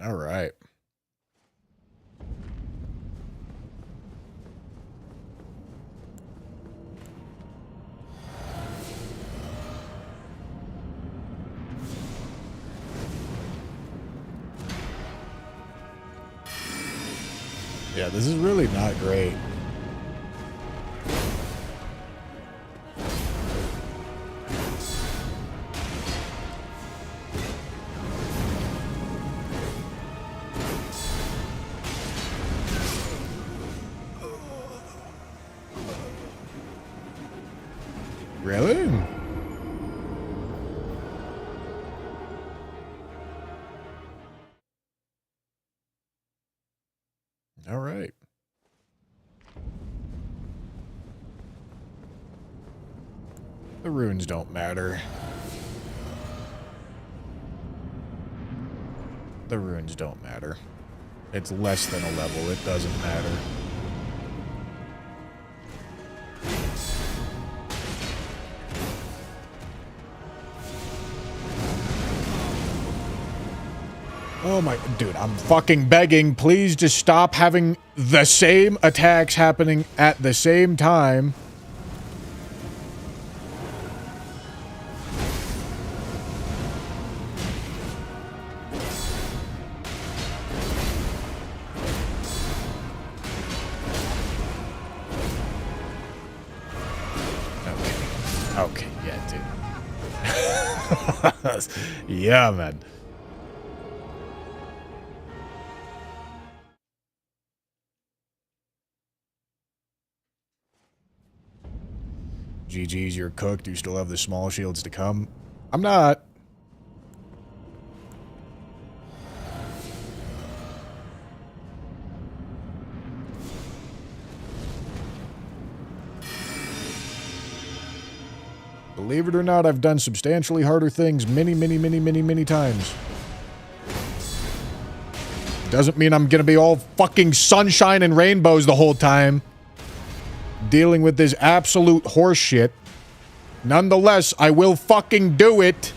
All right. Yeah, this is really not great. Really? All right. The runes don't matter. The runes don't matter. It's less than a level. It doesn't matter. Oh my, dude, I'm fucking begging. Please just stop having the same attacks happening at the same time. Okay, yeah, dude. Yeah, man. GG's, you're cooked. You still have the small shields to come. I'm not. Believe it or not, I've done substantially harder things many times. Doesn't mean I'm gonna be all fucking sunshine and rainbows the whole time, dealing with this absolute horse shit. Nonetheless, I will fucking do it.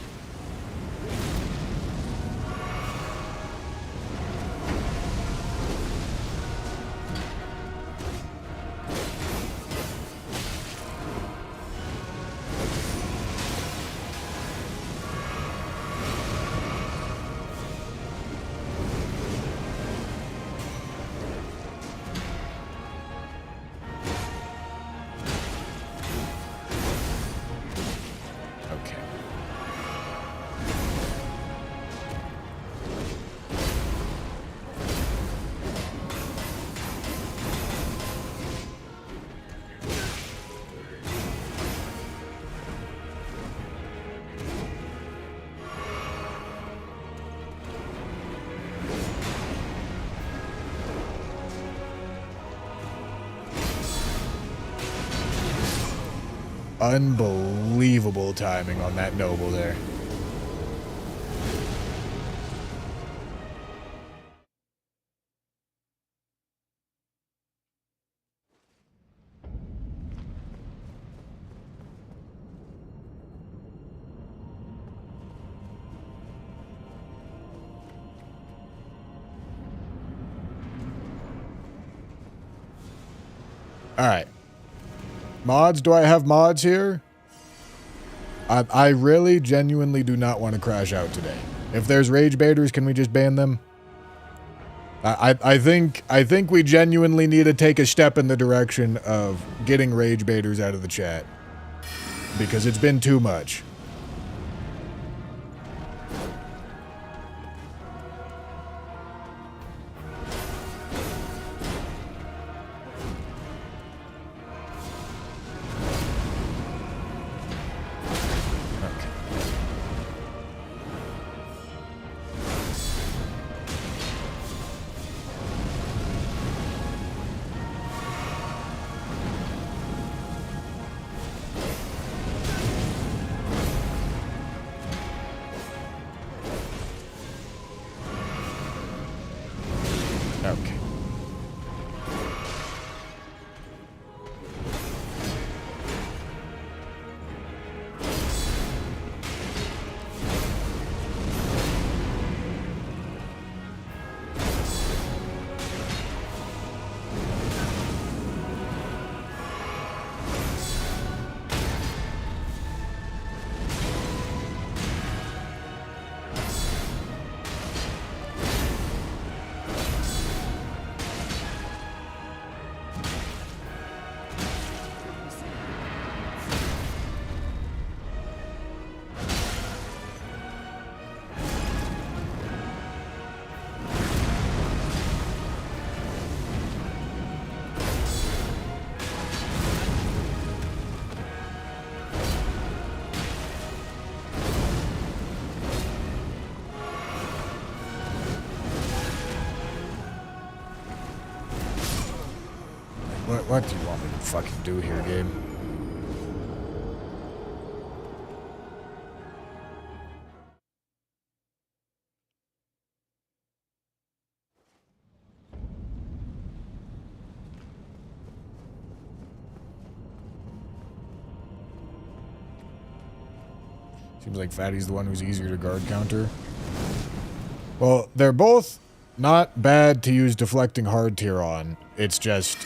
Unbelievable timing on that noble there. All right. Mods, do I have mods here? I really genuinely do not want to crash out today. If there's rage baiters, can we just ban them? I think we genuinely need to take a step in the direction of getting rage baiters out of the chat. Because it's been too much. What do you want me to fucking do here, game? Seems like Fatty's the one who's easier to guard counter. Well, they're both not bad to use deflecting hard tier on. It's just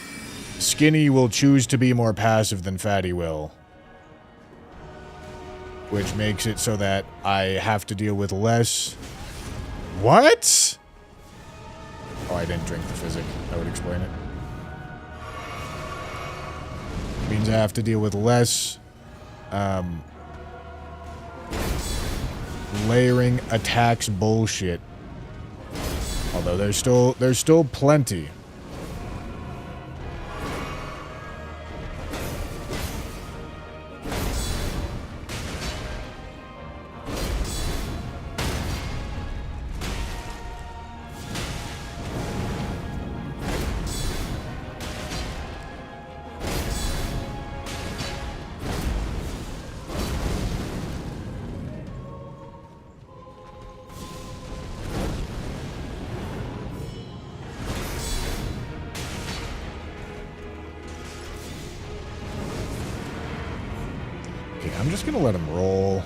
Skinny will choose to be more passive than Fatty will. Which makes it so that I have to deal with less... What? Oh, I didn't drink the physic. That would explain it. Means I have to deal with less... layering attacks bullshit. Although there's still plenty. Okay, I'm just gonna let him roll.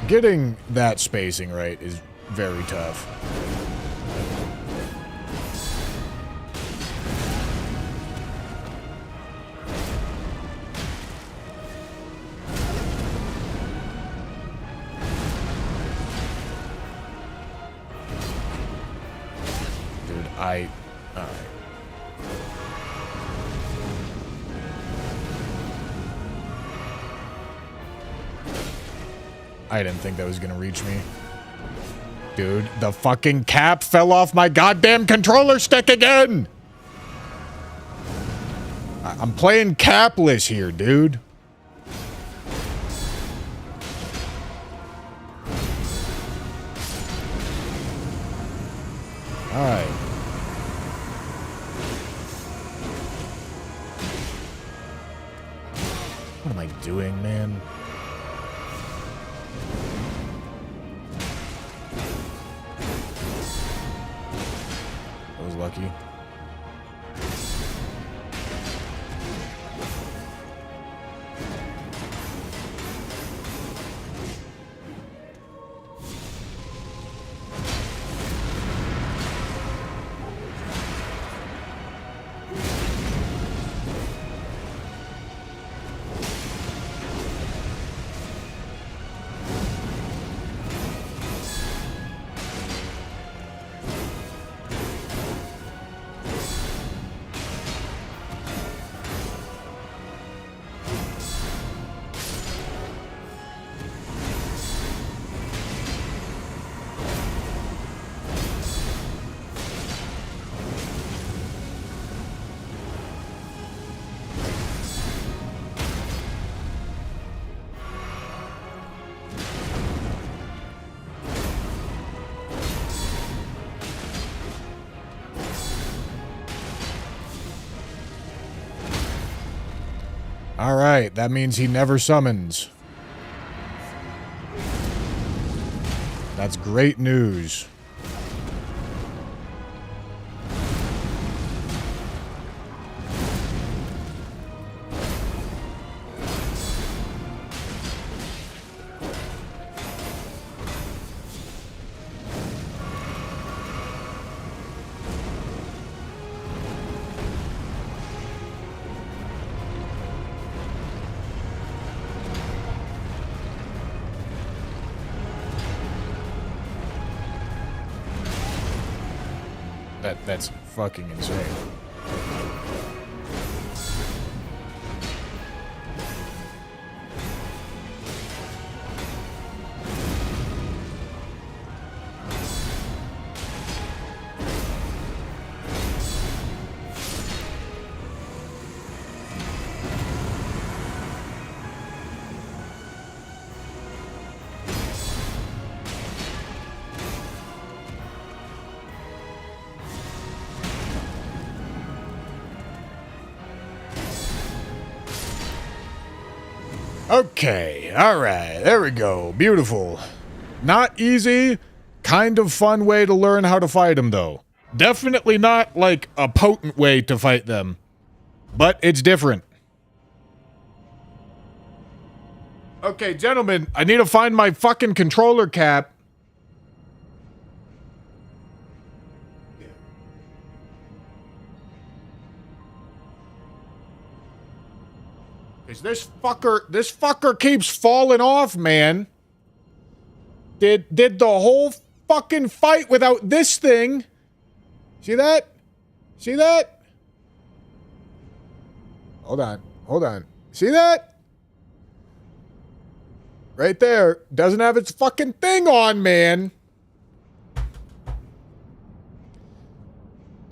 Getting that spacing right is very tough. Dude, alright. I didn't think that was gonna reach me. Dude, the fucking cap fell off my goddamn controller stick again! I'm playing capless here, dude. Alright. What am I doing, man? I was lucky. Alright, that means he never summons. That's great news. That's fucking insane. Okay, alright, there we go. Beautiful. Not easy, kind of fun way to learn how to fight them, though. Definitely not, like, a potent way to fight them. But it's different. Okay, gentlemen, I need to find my fucking controller cap. This fucker keeps falling off, man. Did the whole fucking fight without this thing. See that? See that? Hold on. See that? Right there. Doesn't have its fucking thing on, man.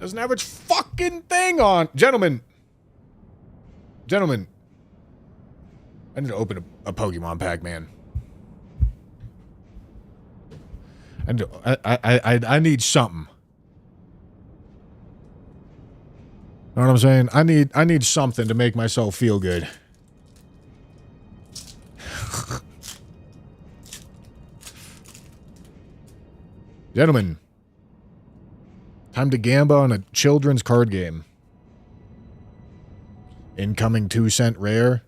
Doesn't have its fucking thing on. Gentlemen. I need to open a Pokemon pack, man. I need something. Know what I'm saying? I need something to make myself feel good. Gentlemen, time to gamble on a children's card game. Incoming 2-cent rare.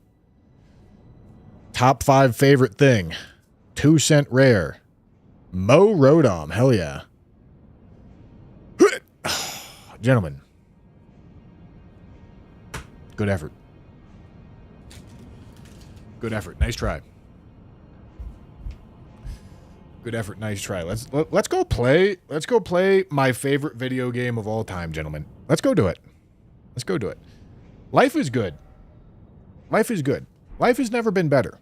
Top 5 favorite thing. 2-cent rare. Mo Rodom. Hell yeah. Gentlemen. Good effort. Good effort. Nice try. Good effort. Nice try. Let's go play. Let's go play my favorite video game of all time, gentlemen. Let's go do it. Let's go do it. Life is good. Life is good. Life has never been better.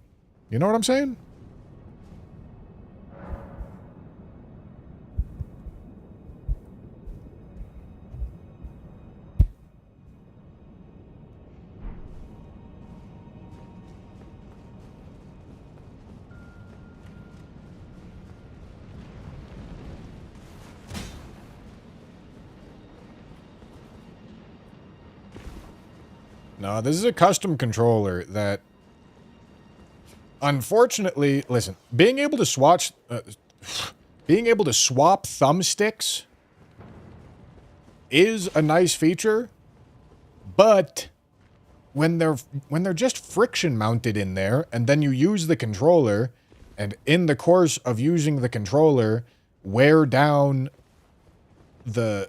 You know what I'm saying? No, this is a custom controller that, unfortunately, listen, being able to swap thumbsticks is a nice feature, but when they're just friction mounted in there, and then you use the controller, and in the course of using the controller, wear down the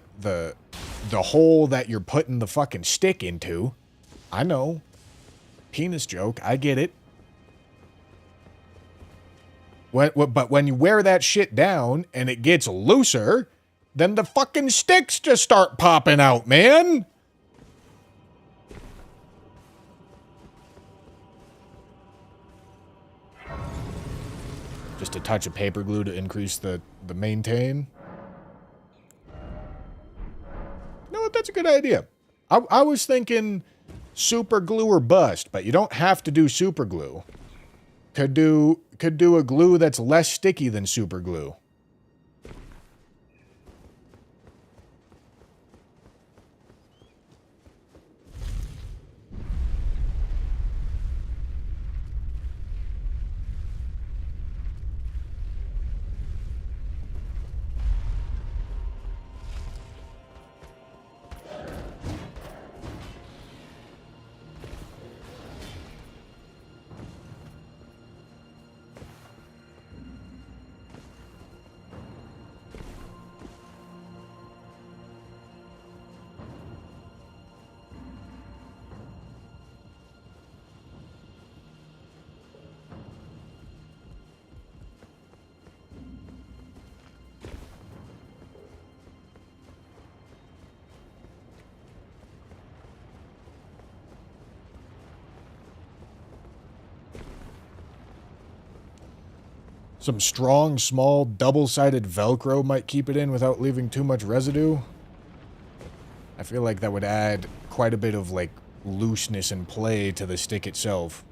hole that you're putting the fucking stick into. I know. Penis joke. I get it. But when you wear that shit down and it gets looser, then the fucking sticks just start popping out, man. Just a touch of paper glue to increase the maintain. You know what? That's a good idea. I was thinking super glue or bust, but you don't have to do super glue. Could do a glue that's less sticky than super glue. Some strong, small, double-sided Velcro might keep it in without leaving too much residue. I feel like that would add quite a bit of, like, looseness and play to the stick itself.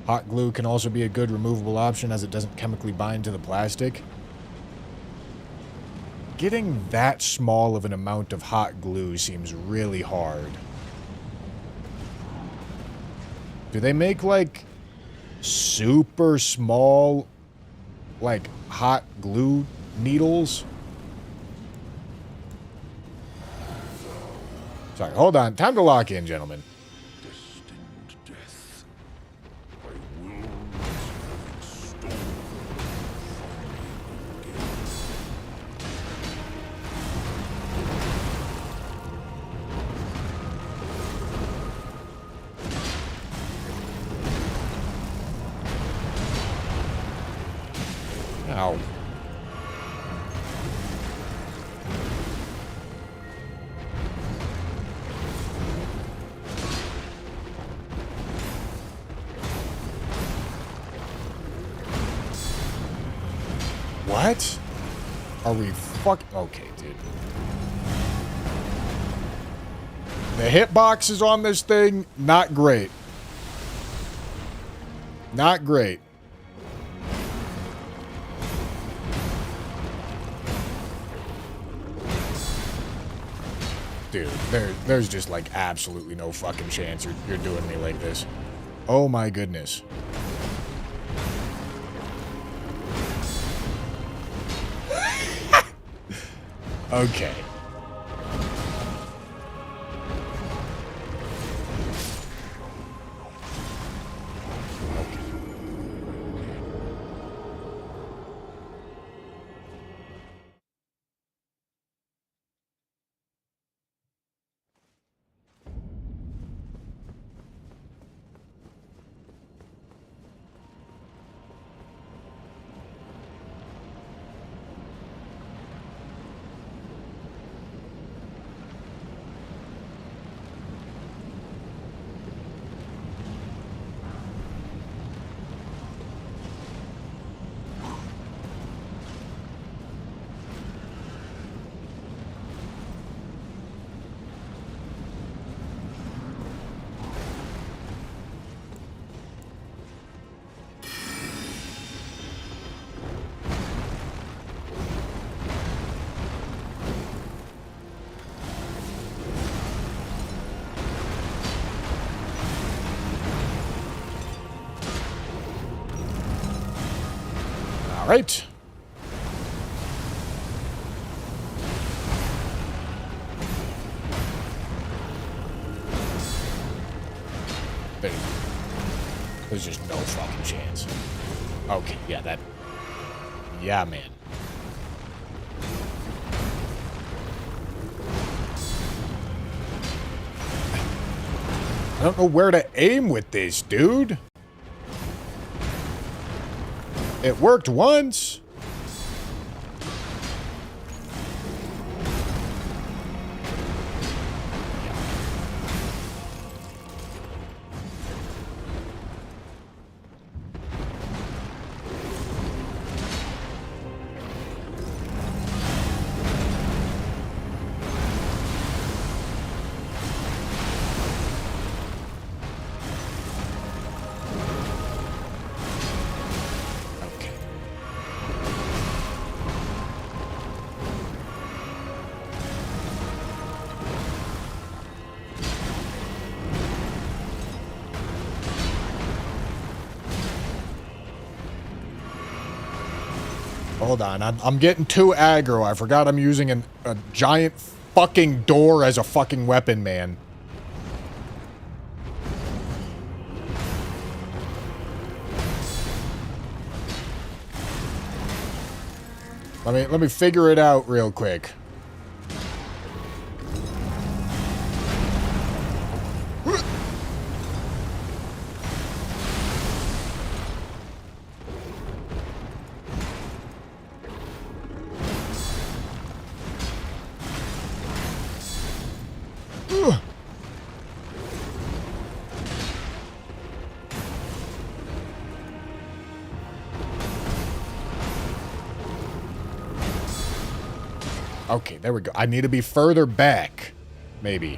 Hot glue can also be a good removable option as it doesn't chemically bind to the plastic. Getting that small of an amount of hot glue seems really hard. Do they make, like, super small, like, hot glue needles? Sorry, hold on. Time to lock in, gentlemen. Ow. What? Are we okay, dude. The hitboxes on this thing, not great. Not great. Dude, there's just like absolutely no fucking chance you're doing me like this. Oh my goodness. Okay. All right. There's just no fucking chance. Okay, yeah, that... Yeah, man. I don't know where to aim with this, dude. It worked once. Hold on, I'm getting too aggro. I forgot I'm using a giant fucking door as a fucking weapon, man. Let me figure it out real quick. Okay, there we go. I need to be further back. Maybe.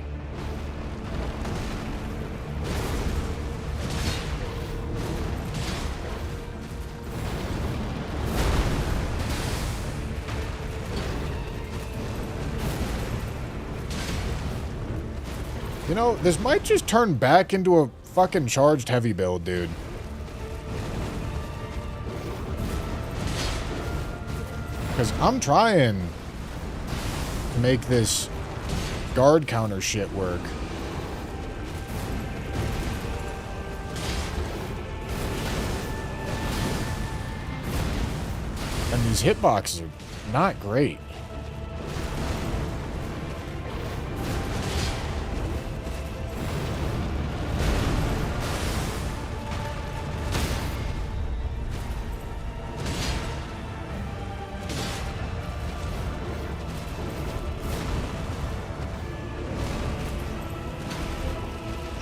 You know, this might just turn back into a fucking charged heavy build, dude. Because I'm trying to make this guard counter shit work. And these hitboxes are not great.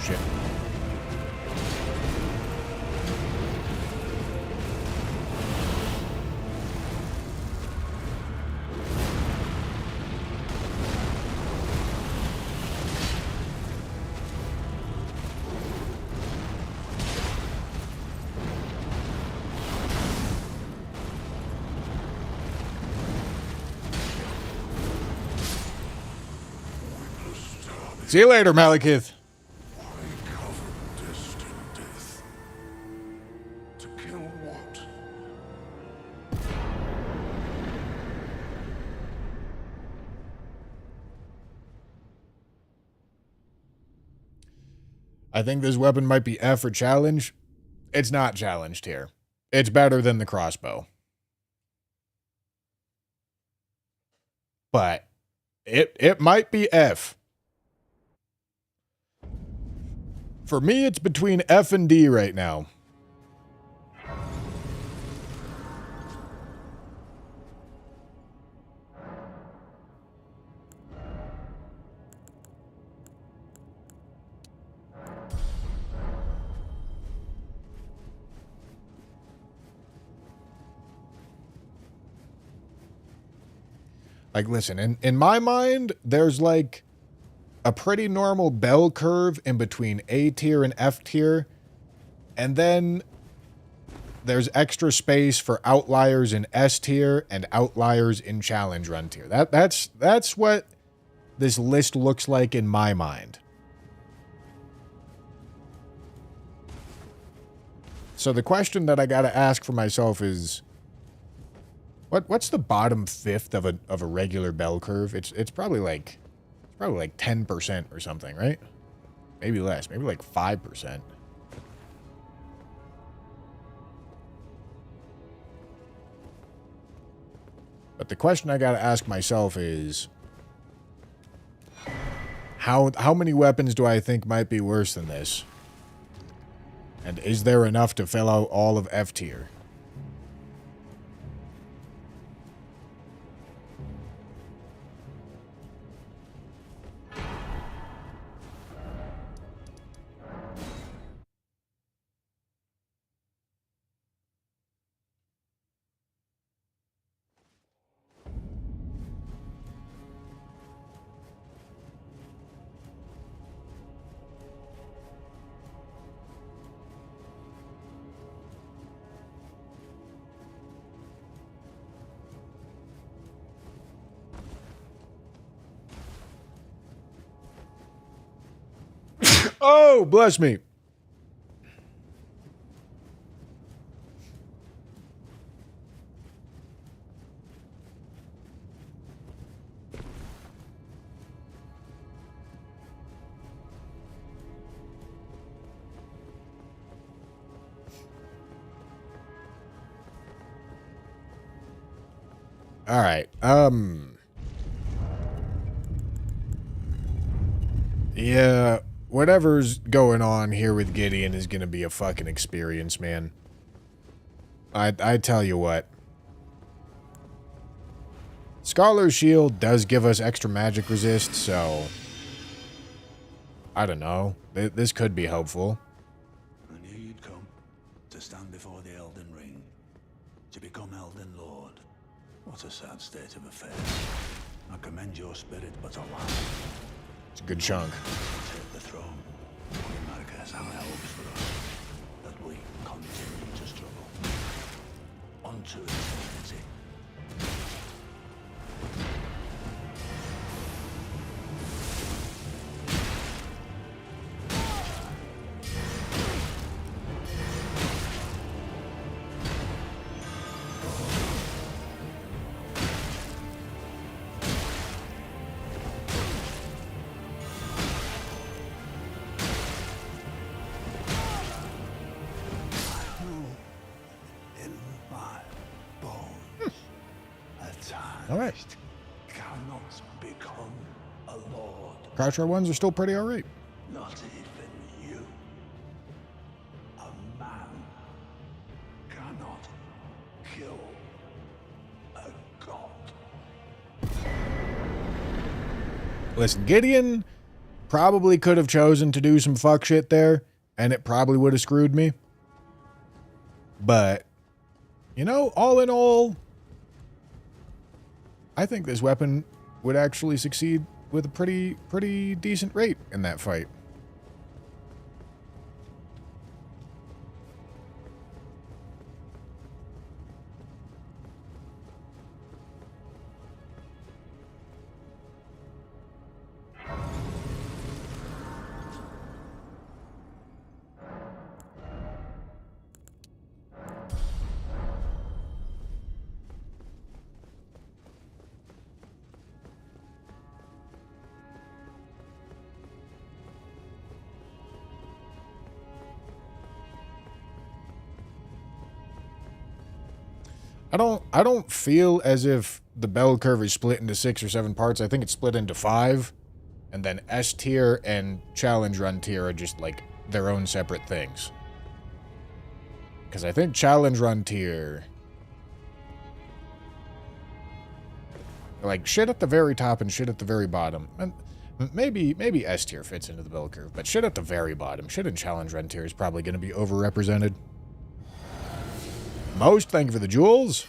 Shit. See you later, Malekith. Why cover destined death? To kill what? I think this weapon might be F for challenge. It's not challenged here. It's better than the crossbow. But it might be F. For me, it's between F and D right now. Like, listen, in my mind, there's like a pretty normal bell curve in between A tier and F tier. And then there's extra space for outliers in S tier and outliers in challenge run tier. That's what this list looks like in my mind. So the question that I got to ask for myself is, what's the bottom fifth of a regular bell curve? It's probably like 10% or something, right? Maybe less, maybe like 5%. But the question I got to ask myself is, how many weapons do I think might be worse than this? And is there enough to fill out all of F tier? Oh, bless me. All right. Yeah, whatever's going on here with Gideon is going to be a fucking experience, man. I tell you what. Scholar's Shield does give us extra magic resist, so I don't know. This could be helpful. I knew you'd come to stand before the Elden Ring, to become Elden Lord. What a sad state of affairs. I commend your spirit, but alas, It's a good chunk. take the throne. We mark as high hopes for us, that we continue to struggle. Unto eternity. In my bones, a All right. tyrant cannot become a lord. Croucher ones are still pretty all right. Not even you. A man cannot kill a god. Listen, Gideon probably could have chosen to do some fuck shit there, and it probably would have screwed me. But, you know, all in all, I think this weapon would actually succeed with a pretty decent rate in that fight. I don't feel as if the bell curve is split into 6 or 7 parts. I think it's split into 5. And then S tier and challenge run tier are just like their own separate things. Because I think challenge run tier, like shit at the very top and shit at the very bottom. And maybe S tier fits into the bell curve, but shit at the very bottom, shit in challenge run tier is probably going to be overrepresented. Most, thank you for the jewels.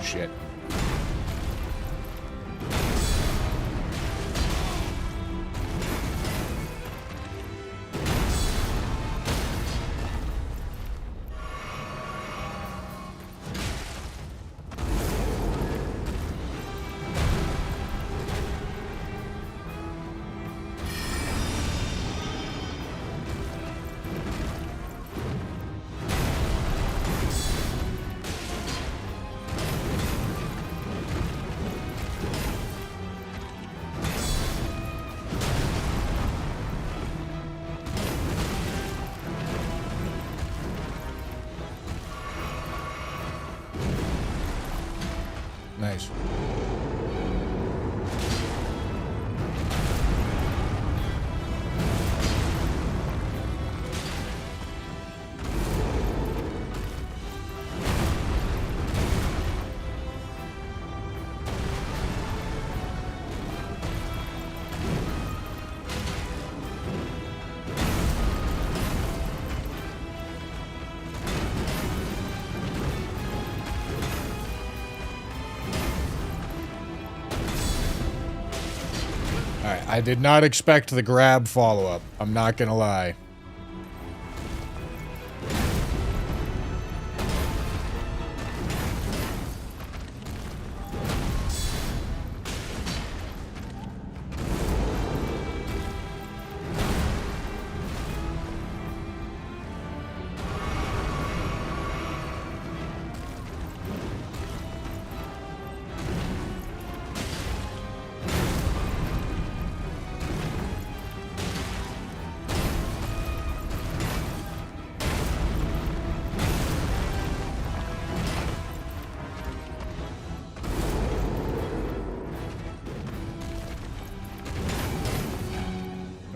Shit. Nice. Alright, I did not expect the grab follow-up. I'm not gonna lie.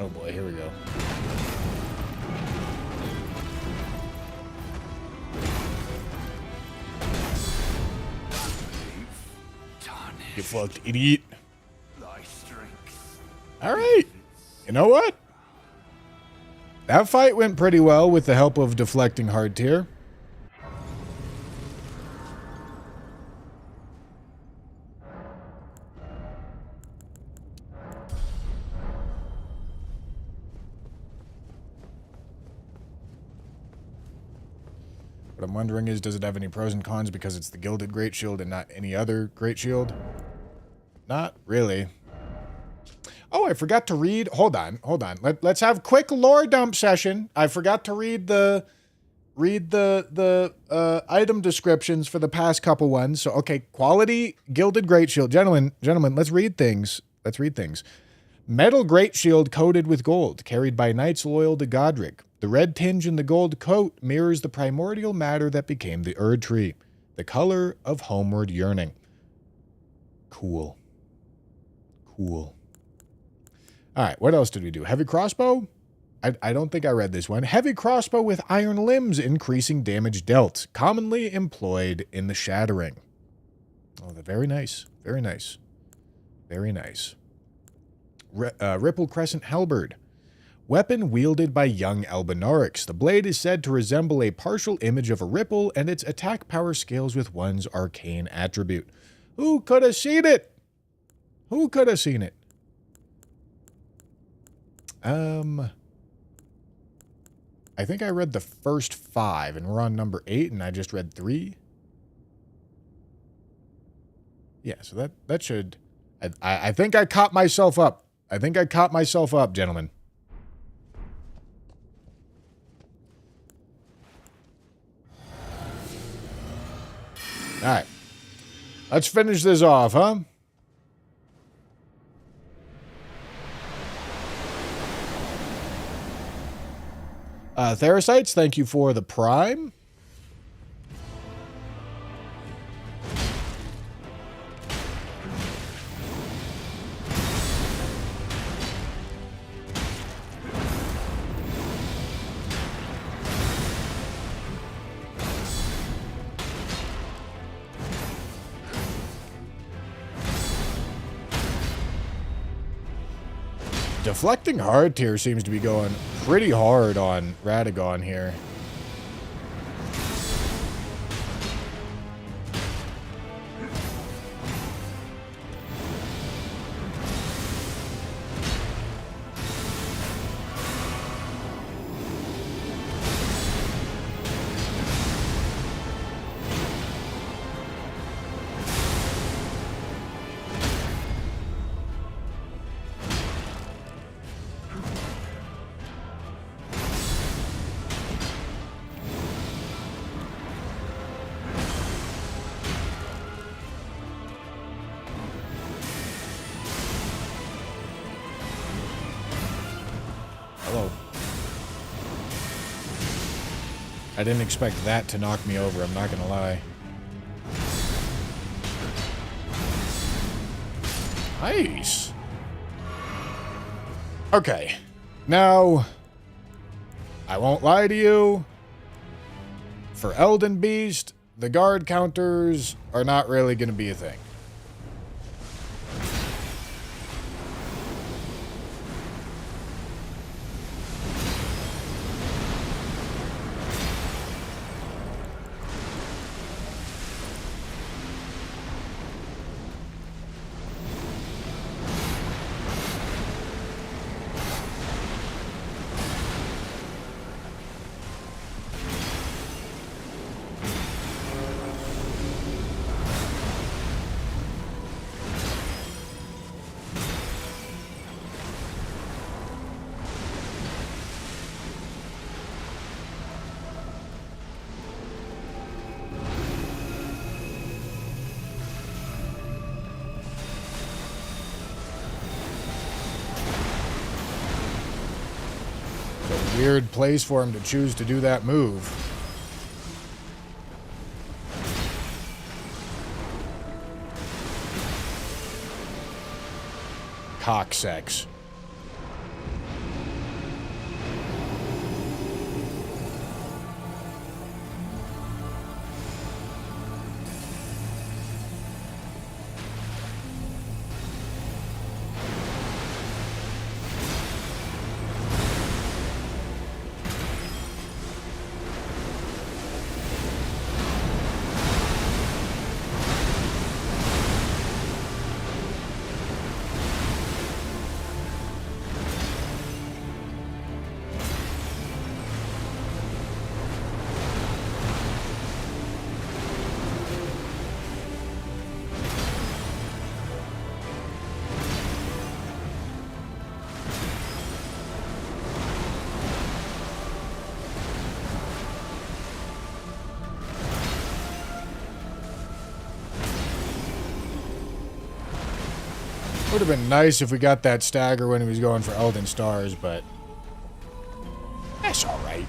Oh boy, here we go. You fucked idiot. Alright. You know what? That fight went pretty well with the help of deflecting hard tier. What I'm wondering is, does it have any pros and cons because it's the Gilded Great Shield and not any other Great Shield? Not really. Oh, I forgot to read. Hold on. Let's have quick lore dump session. I forgot to read the item descriptions for the past couple ones. So, okay, quality Gilded Great Shield. Gentlemen, let's read things. Metal Great Shield coated with gold, carried by knights loyal to Godric. The red tinge in the gold coat mirrors the primordial matter that became the Erd Tree, the color of homeward yearning. Cool. Cool. All right, what else did we do? Heavy crossbow? I don't think I read this one. Heavy crossbow with iron limbs, increasing damage dealt. Commonly employed in the shattering. Oh, very nice. Very nice. Very nice. Ripple Crescent Halberd. Weapon wielded by young Albinaurix. The blade is said to resemble a partial image of a ripple, and its attack power scales with one's arcane attribute. Who could have seen it? Who could have seen it? I think I read the first 5, and we're on number 8, and I just read 3. Yeah, so that should... I think I caught myself up. I think I caught myself up, gentlemen. All right. Let's finish this off, huh? Therasites, thank you for the prime. Deflecting hard tier seems to be going pretty hard on Radagon here. Hello. I didn't expect that to knock me over, I'm not gonna lie. Nice. Okay. Now, I won't lie to you. For Elden Beast, the guard counters are not really gonna be a thing. Weird place for him to choose to do that move. Cocksex. Would have been nice if we got that stagger when he was going for Elden Stars, but that's all right.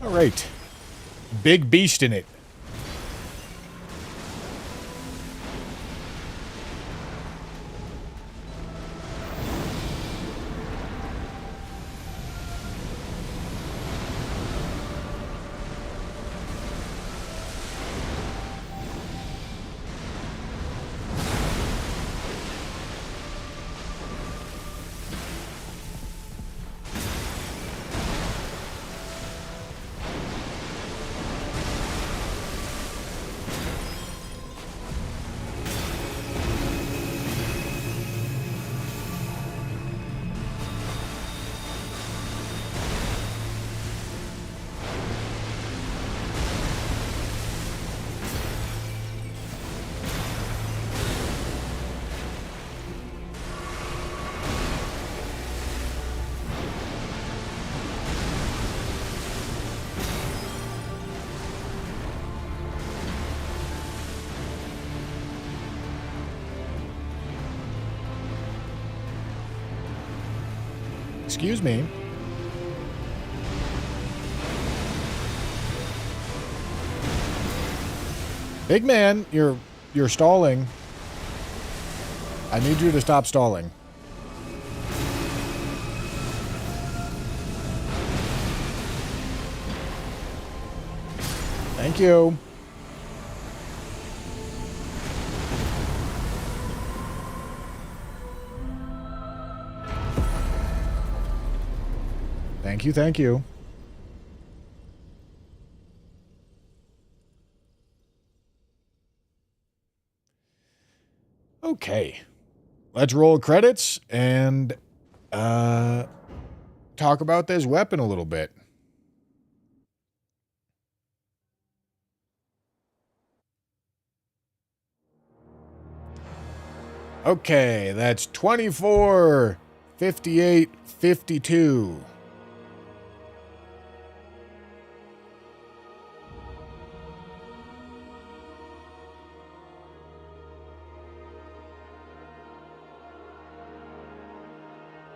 All right. Big beast in it. Excuse me. Big man, you're stalling. I need you to stop stalling. Thank you. Thank you, thank you. Okay. Let's roll credits and talk about this weapon a little bit. Okay, that's 24, 58, 52.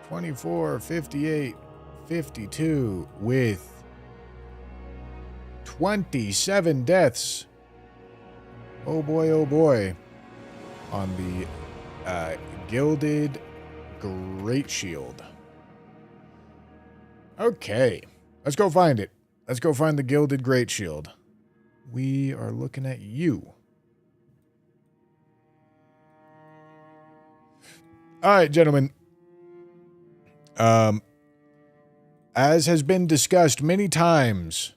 $24, 58, 52 with 27 deaths. Oh boy, on the Gilded Great Shield. Okay, let's go find it. Let's go find the Gilded Great Shield. We are looking at you. All right, gentlemen. As has been discussed many times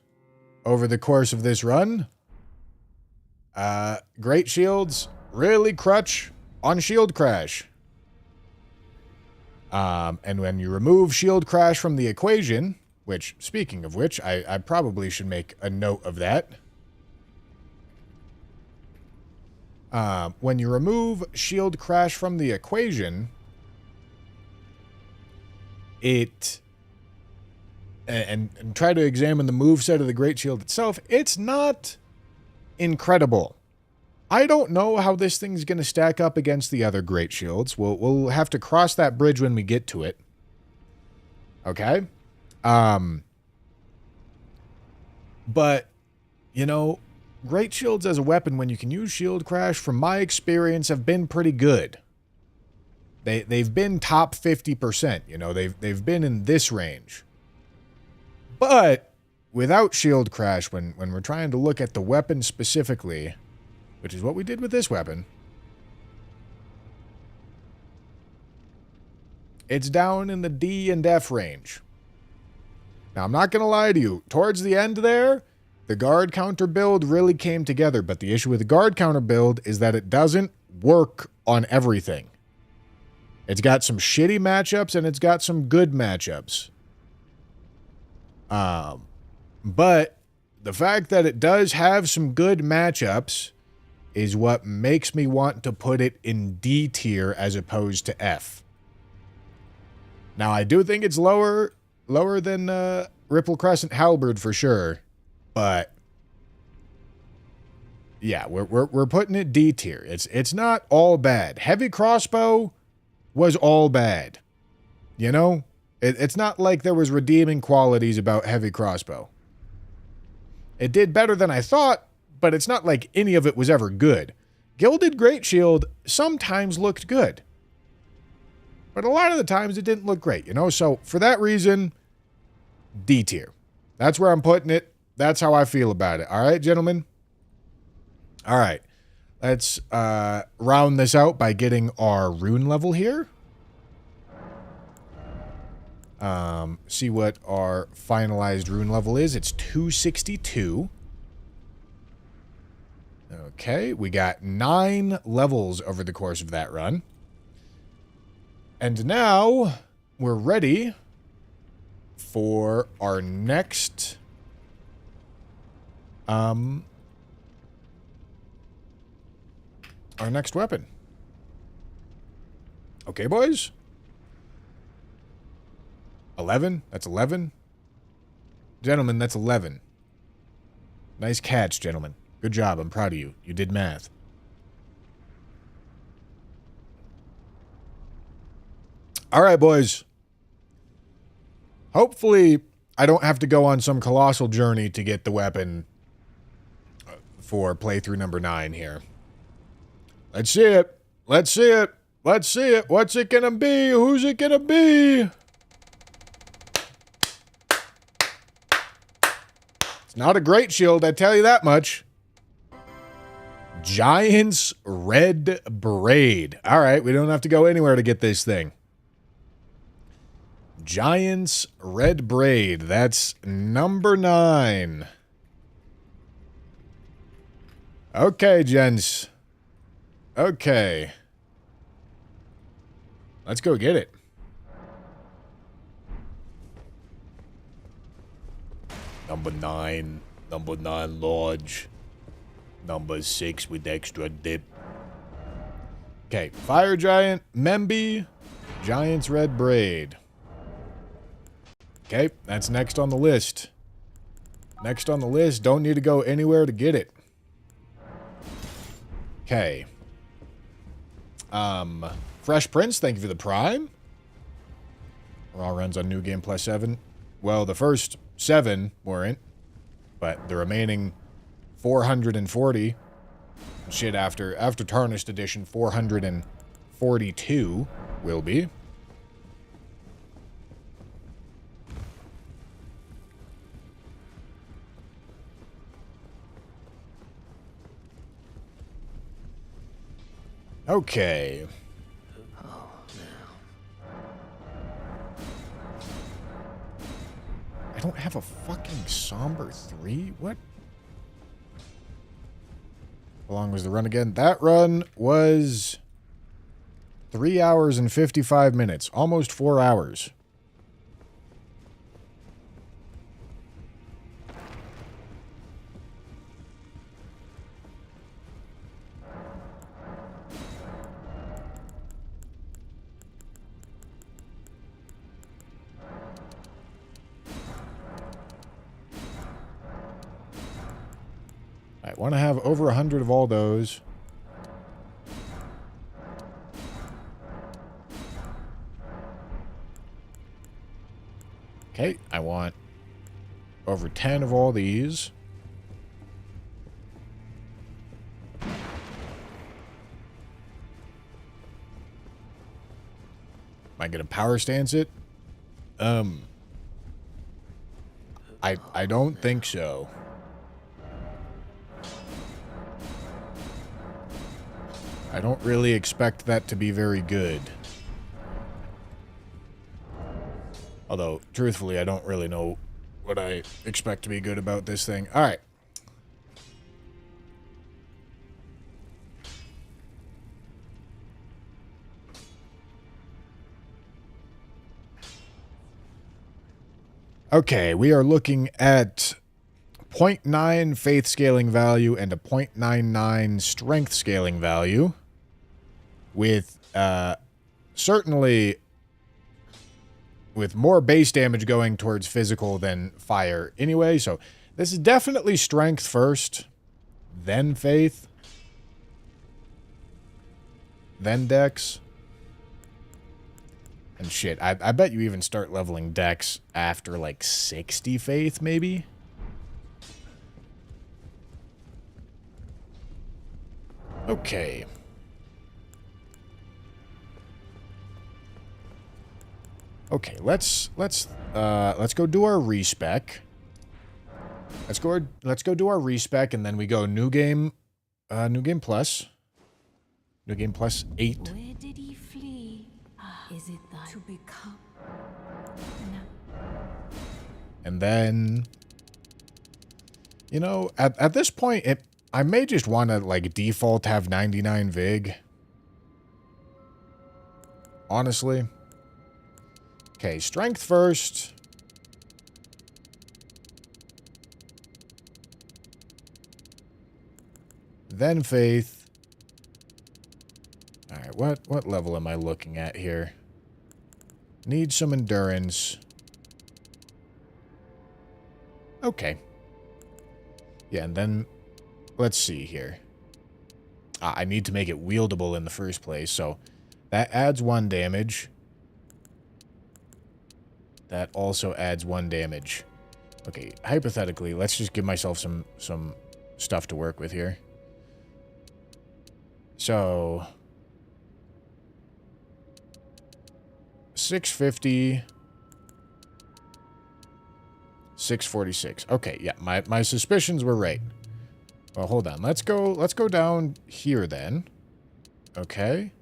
over the course of this run, Great Shields really crutch on shield crash. And when you remove shield crash from the equation, which, speaking of which, I probably should make a note of that. When you remove shield crash from the equation, and try to examine the moveset of the Great Shield itself, it's not incredible. I don't know how this thing's going to stack up against the other Great Shields. We'll have to cross that bridge when we get to it. Okay? But, you know, Great Shields as a weapon, when you can use shield crash, from my experience, have been pretty good. They've been top 50%, you know, they've been in this range. But without shield crash, when we're trying to look at the weapon specifically, which is what we did with this weapon, it's down in the D and F range. Now, I'm not going to lie to you. Towards the end there, the guard counter build really came together, but the issue with the guard counter build is that it doesn't work on everything. It's got some shitty matchups and it's got some good matchups. But the fact that it does have some good matchups is what makes me want to put it in D tier as opposed to F. Now, I do think it's lower than Ripple Crescent Halberd for sure, but yeah, we're putting it D tier. It's not all bad. Heavy Crossbow was all bad. You know? It's not like there was redeeming qualities about Heavy Crossbow. It did better than I thought, but it's not like any of it was ever good. Gilded Great Shield sometimes looked good. But a lot of the times it didn't look great, you know? So for that reason, D tier. That's where I'm putting it. That's how I feel about it. All right, gentlemen? All right. Let's round this out by getting our rune level here. See what our finalized rune level is. It's 262. Okay, we got 9 levels over the course of that run. And now we're ready for our next weapon. Okay, boys. 11? That's 11? Gentlemen, that's 11. Nice catch, gentlemen. Good job. I'm proud of you. You did math. All right, boys. Hopefully, I don't have to go on some colossal journey to get the weapon for playthrough number 9 here. Let's see it. Let's see it. Let's see it. What's it gonna be? Who's it gonna be? It's not a great shield, I tell you that much. Giant's Red Braid. All right, we don't have to go anywhere to get this thing. Giant's Red Braid. That's number 9. Okay, gents. Okay. Let's go get it. Number 9. Number 9 large. Number 6 with extra dip. Okay, Fire Giant, Memby, Giant's Red Braid. Okay, that's next on the list. Next on the list, don't need to go anywhere to get it. Okay. Fresh Prince, thank you for the Prime. Raw runs on New Game Plus 7. Well, the first 7 weren't, but the remaining 440 shit after Tarnished Edition 442 will be. Okay. I don't have a fucking Somber 3? What? How long was the run again? That run was 3 hours and 55 minutes. Almost 4 hours. I want to have over 100 of all those. Okay, I want over 10 of all these. Am I going to power stance it? I don't think so. I don't really expect that to be very good. Although, truthfully, I don't really know what I expect to be good about this thing. All right. Okay, we are looking at 0.9 faith scaling value and a 0.99 strength scaling value. With, certainly, with more base damage going towards physical than fire anyway. So this is definitely strength first, then faith, then dex. And shit, I bet you even start leveling dex after like 60 faith, maybe? Okay. Okay, let's go do our respec. Let's go do our respec, and then we go new game plus. New game plus 8. Where did he flee? Is it that to become? No. And then, you know, at this point, I may just want to, like, default have 99 Vig. Honestly. Okay, strength first. Then faith. Alright, what level am I looking at here? Need some endurance. Okay. Yeah, and then let's see here. I need to make it wieldable in the first place, so that adds 1 damage. That also adds 1 damage. Okay, hypothetically, let's just give myself some stuff to work with here. So 650, 646. Okay, yeah, my suspicions were right. Well, hold on. Let's go down here then. Okay.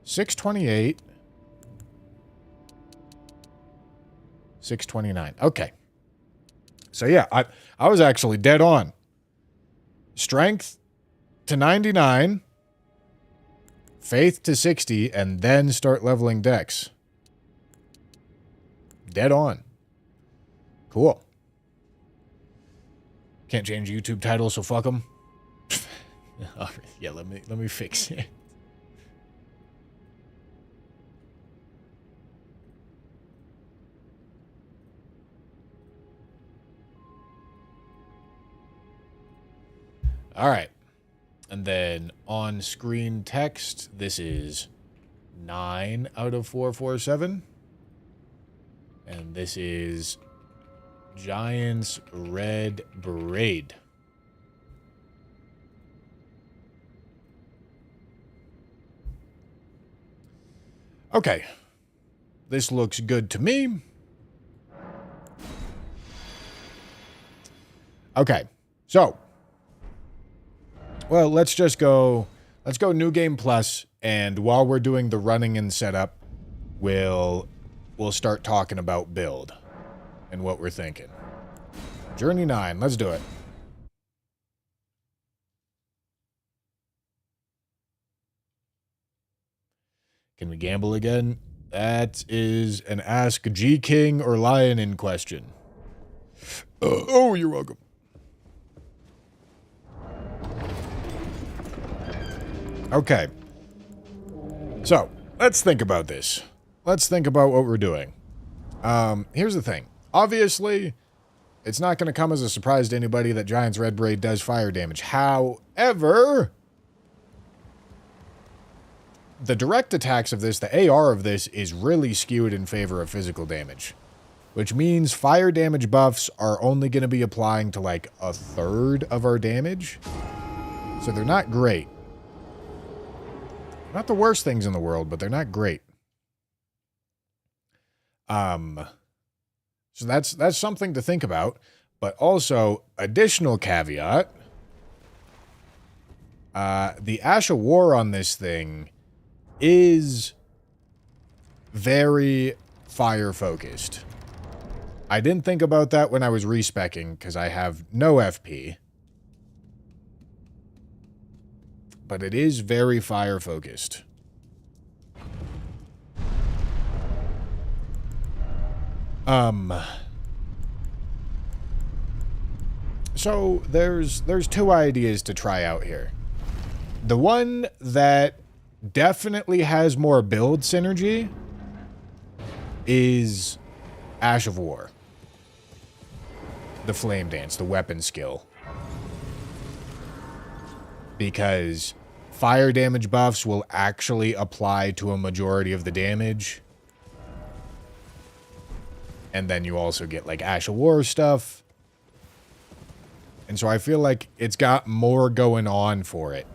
628. 629. Okay. So yeah, I was actually dead on. Strength to 99. Faith to 60, and then start leveling dex. Dead on. Cool. Can't change YouTube title, so fuck them. Yeah, let me fix it. All right. And then on-screen text, this is 9 out of 447. And this is Giant's Red Braid. Okay. This looks good to me. Okay. So, well, let's go new game plus, and while we're doing the running and setup, we'll start talking about build and what we're thinking. Journey 9, let's do it. Can we gamble again? That is an Ask G King or Lion in question. Oh, you're welcome. Okay. So, let's think about this. Let's think about what we're doing. Here's the thing. Obviously, it's not going to come as a surprise to anybody that Giant's Red Braid does fire damage. However, the direct attacks of this, the AR of this, is really skewed in favor of physical damage. Which means fire damage buffs are only going to be applying to like 1/3 of our damage. So they're not great. Not the worst things in the world, but they're not great. So that's something to think about. But also, additional caveat. The Ash of War on this thing is very fire-focused. I didn't think about that when I was respecking, because I have no FP. But it is very fire-focused. So there's 2 ideas to try out here. The one that definitely has more build synergy is Ash of War. The Flame Dance, the weapon skill. Because fire damage buffs will actually apply to a majority of the damage. And then you also get like Ash of War stuff. And so I feel like it's got more going on for it.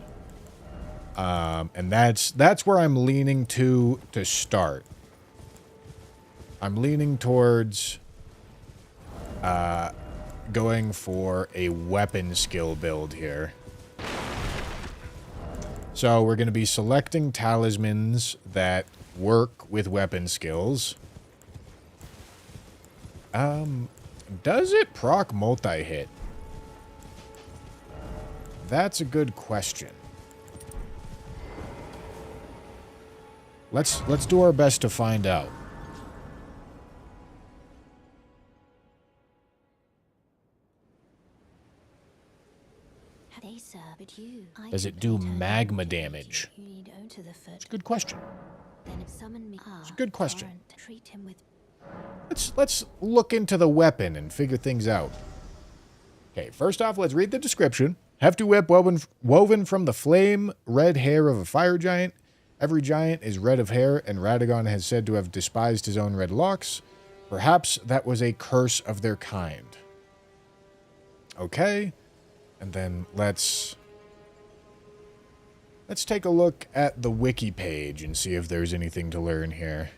And that's where I'm leaning to start. I'm leaning towards going for a weapon skill build here. So we're going to be selecting talismans that work with weapon skills. Does it proc multi-hit? That's a good question. Let's do our best to find out. Does it do magma damage? It's a good question. It's a good question. Let's look into the weapon and figure things out. Okay, first off, let's read the description. Hefty whip woven from the flame red hair of a fire giant. Every giant is red of hair, and Radagon has said to have despised his own red locks. Perhaps that was a curse of their kind. Okay, and then let's take a look at the wiki page and see if there's anything to learn here.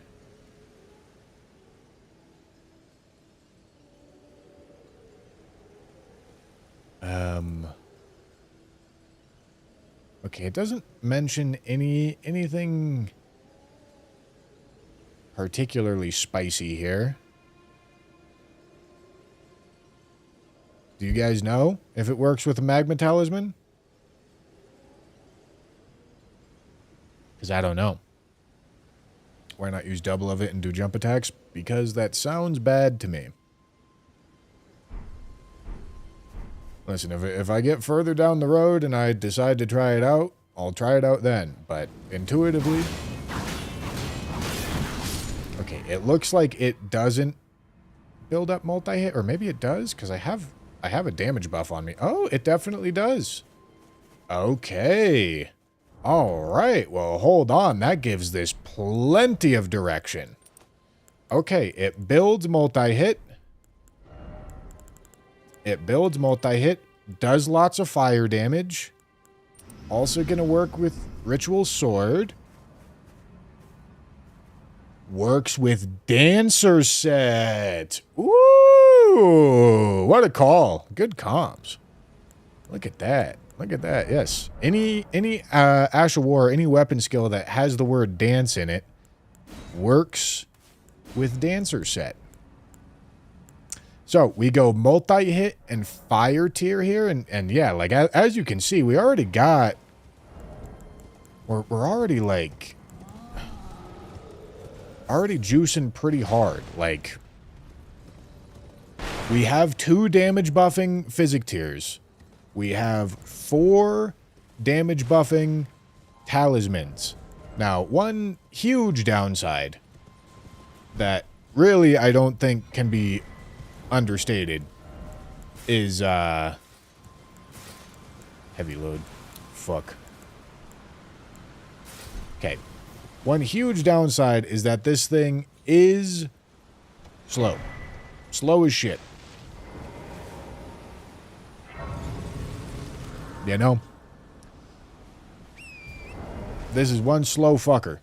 Okay, it doesn't mention anything particularly spicy here. Do you guys know if it works with a magma talisman? Because I don't know. Why not use double of it and do jump attacks? Because that sounds bad to me. Listen, if I get further down the road and I decide to try it out, I'll try it out then. But intuitively... Okay, it looks like it doesn't build up multi-hit. Or maybe it does, because I have a damage buff on me. Oh, it definitely does. Okay. Alright, well, hold on. That gives this plenty of direction. Okay, it builds multi-hit. It builds multi-hit, does lots of fire damage. Also going to work with Ritual Sword. Works with Dancer Set. Ooh, what a call. Good comms. Look at that. Look at that, yes. Any Ash of War, any weapon skill that has the word dance in it works with Dancer Set. So, we go multi-hit and fire tier here, and yeah, like, as you can see, we already got... We're already, like... Already juicing pretty hard, like... We have 2 damage buffing physic tiers. We have 4 damage buffing talismans. Now, one huge downside that really I don't think can be understated is heavy load. Fuck. Okay. One huge downside is that this thing is slow. Slow as shit. You know? This is one slow fucker.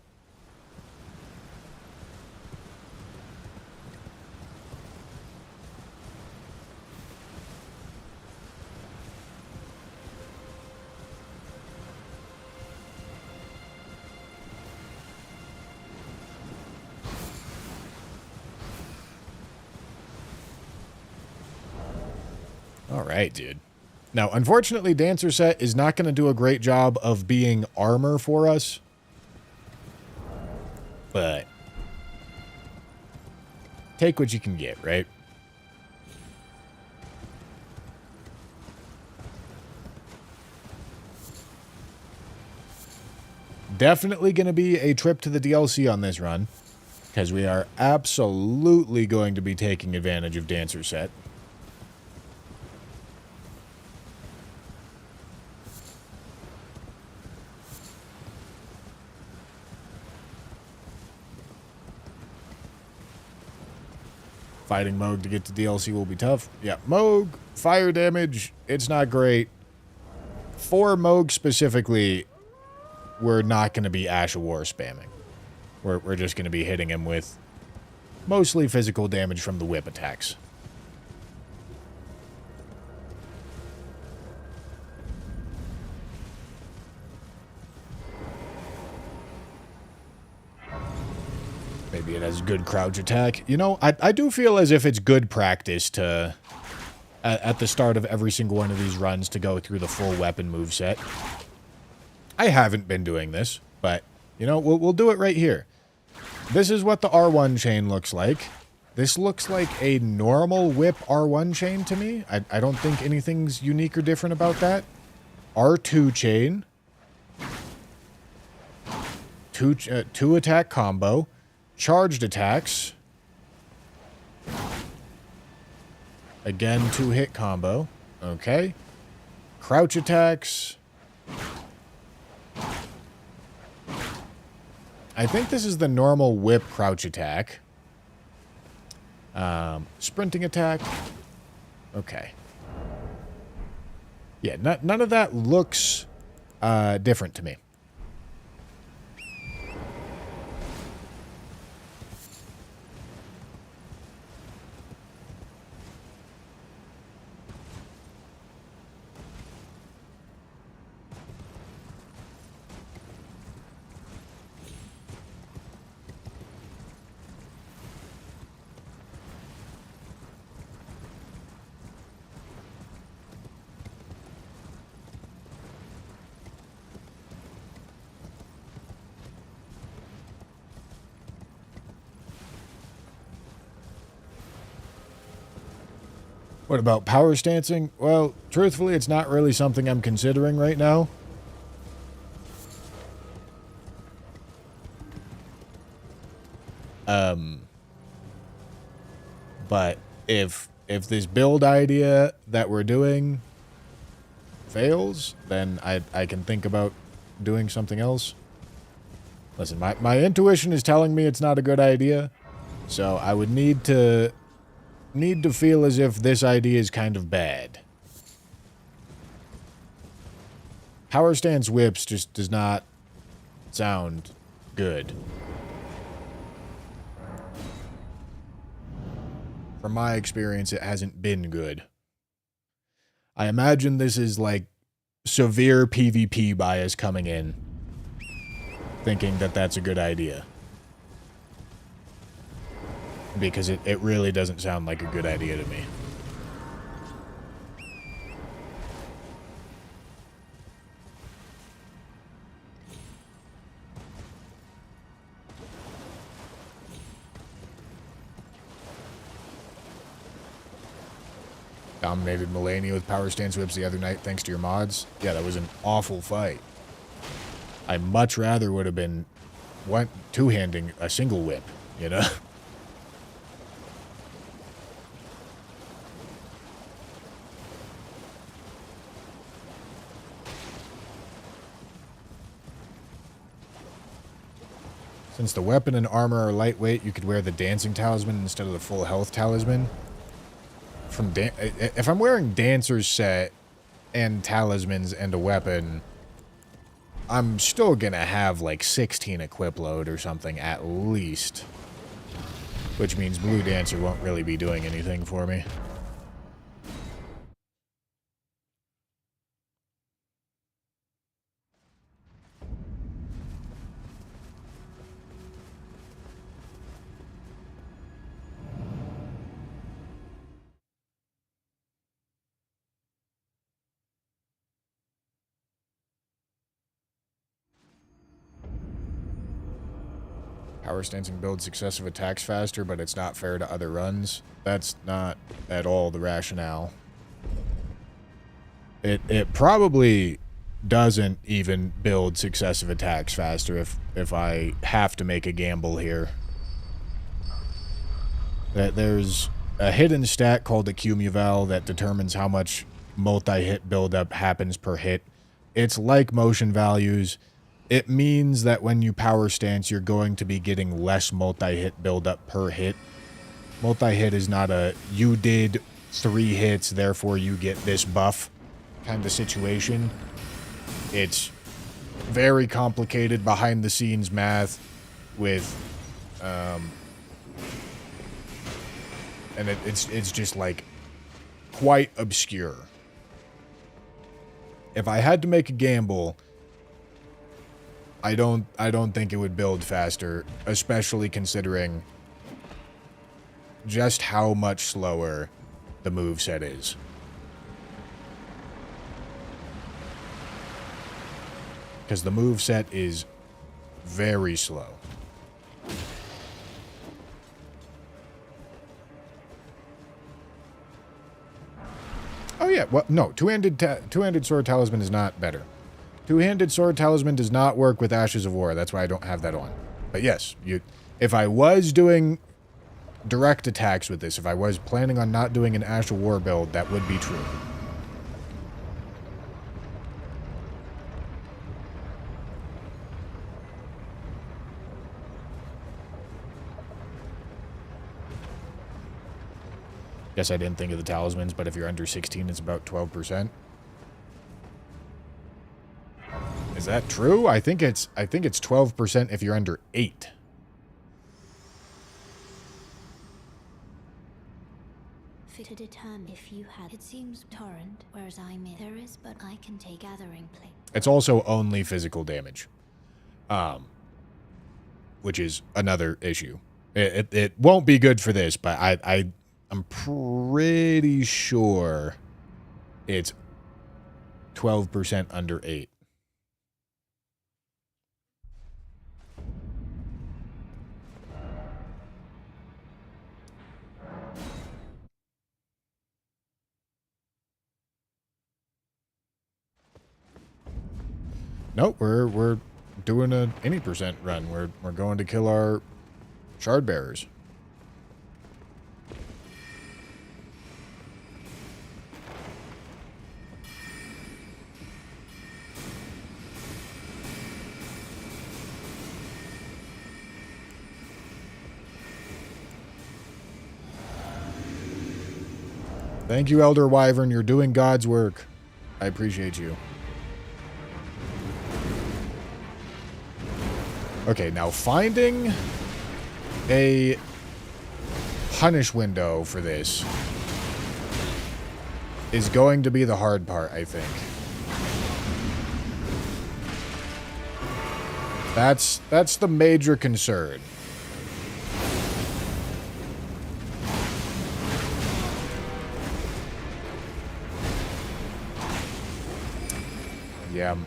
Alright, dude. Now, unfortunately, Dancer Set is not going to do a great job of being armor for us. But take what you can get, right? Definitely going to be a trip to the DLC on this run, because we are absolutely going to be taking advantage of Dancer Set. Fighting Moog to get to DLC will be tough. Yeah, Moog, fire damage, it's not great. For Moog specifically, we're not going to be Ash of War spamming. We're just going to be hitting him with mostly physical damage from the whip attacks. Maybe it has good crouch attack. You know, I do feel as if it's good practice to, at the start of every single one of these runs, to go through the full weapon moveset. I haven't been doing this, but, you know, we'll do it right here. This is what the R1 chain looks like. This looks like a normal whip R1 chain to me. I don't think anything's unique or different about that. R2 chain. Two attack combo. Charged attacks. Again, 2-hit combo. Okay. Crouch attacks. I think this is the normal whip crouch attack. Sprinting attack. Okay. Yeah, none of that looks different to me. What about power stancing? Well, truthfully, it's not really something I'm considering right now. But if this build idea that we're doing fails, then I can think about doing something else. Listen, my intuition is telling me it's not a good idea, so I would need to feel as if this idea is kind of bad. Power stance whips just does not sound good. From my experience, it hasn't been good. I imagine this is like severe PvP bias coming in, thinking that that's a good idea. Because it really doesn't sound like a good idea to me. Dominated Melania with power stance whips the other night thanks to your mods. Yeah, that was an awful fight. I much rather would have been two-handing a single whip, you know? Since the weapon and armor are lightweight, you could wear the dancing talisman instead of the full health talisman. If I'm wearing dancer's set and talismans and a weapon, I'm still gonna have like 16 equip load or something at least. Which means Blue Dancer won't really be doing anything for me. Power stancing builds successive attacks faster, but it's not fair to other runs. That's not at all the rationale. It probably doesn't even build successive attacks faster if I have to make a gamble here. There's a hidden stat called the Cumuval that determines how much multi-hit buildup happens per hit. It's like motion values. It means that when you power stance, you're going to be getting less multi-hit buildup per hit. Multi-hit is not a, you did 3 hits, therefore you get this buff kind of situation. It's, very complicated behind the scenes math with, and it's just like quite obscure. If I had to make a gamble, I don't think it would build faster, especially considering just how much slower the moveset is. Because the moveset is very slow. Oh yeah, well, no, two-handed sword talisman is not better. Two-handed sword talisman does not work with Ashes of War. That's why I don't have that on. But yes, if I was doing direct attacks with this, if I was planning on not doing an Ash of War build, that would be true. Guess I didn't think of the talismans, but if you're under 16, it's about 12%. Is that true? I think it's 12% if you're under 8. To determine if you had, it seems torrent, whereas I'm in. There is, but I can take gathering plate. It's also only physical damage, which is another issue. It won't be good for this, but I'm pretty sure it's 12% under 8. Nope, we're doing a any percent run. We're going to kill our shard bearers. Thank you, Elder Wyvern. You're doing God's work. I appreciate you. Okay, now finding a punish window for this is going to be the hard part, I think. That's the major concern. Yeah.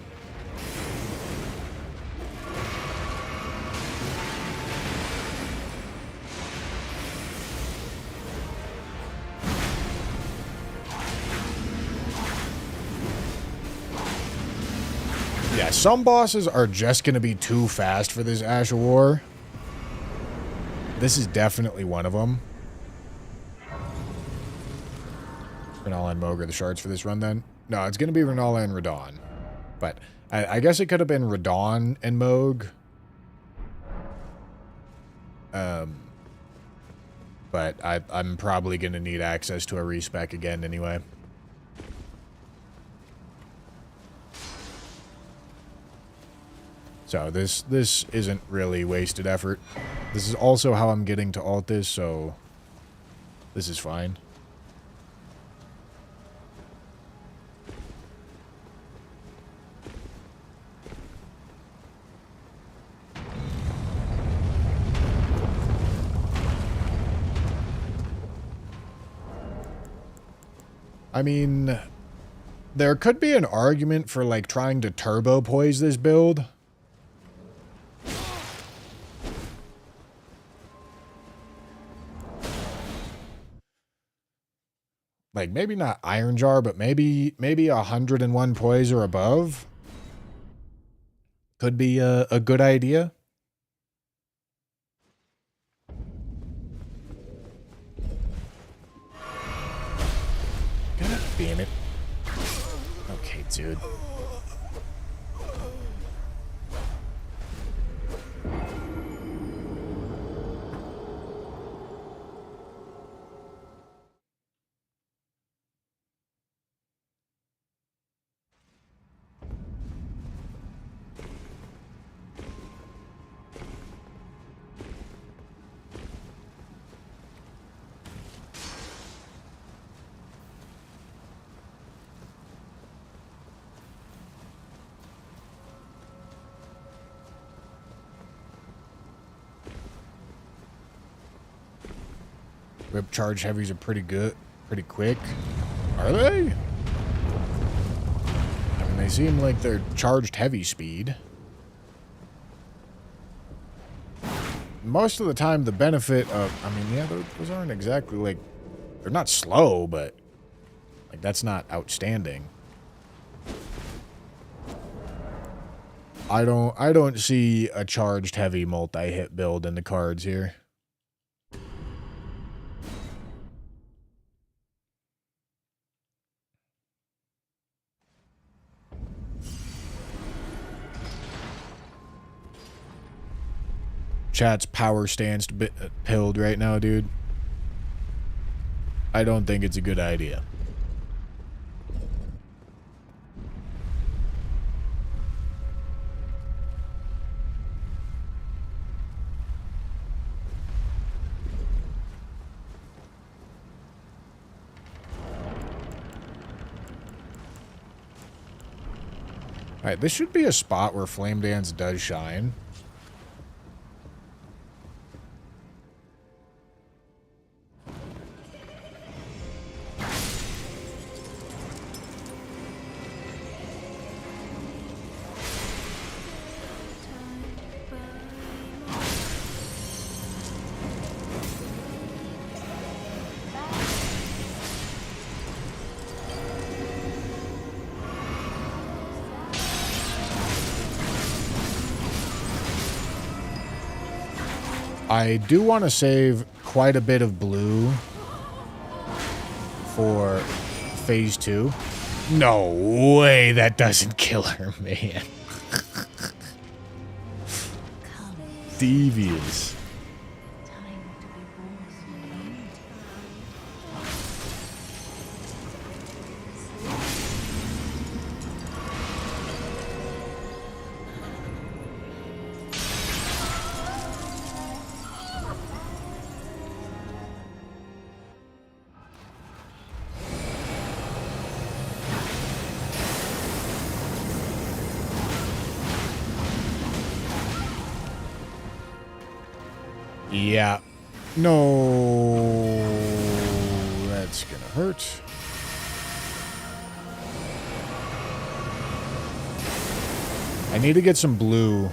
Yeah, some bosses are just going to be too fast for this Ash of War. This is definitely one of them. Renala and Moog are the shards for this run, then? No, it's going to be Renala and Radon. But I guess it could have been Radon and Moog. But I'm probably going to need access to a respec again anyway. So this isn't really wasted effort. This is also how I'm getting to Altis, so this is fine. I mean, there could be an argument for, like, trying to turbo poise this build. Like, maybe not Iron Jar, but maybe 101 poise or above. Could be a good idea. God damn it. Okay, dude. Whip charge heavies are pretty good, pretty quick. Are they? I mean, they seem like they're charged heavy speed. Most of the time, the benefit of, I mean, yeah, those aren't exactly like, they're not slow, but like that's not outstanding. I don't see a charged heavy multi-hit build in the cards here. Chat's power stance pilled right now, dude. I don't think it's a good idea. Alright, this should be a spot where Flame Dance does shine. I do want to save quite a bit of blue for phase 2. No way that doesn't kill her, man. Devious. Yeah. No. That's gonna hurt. I need to get some blue.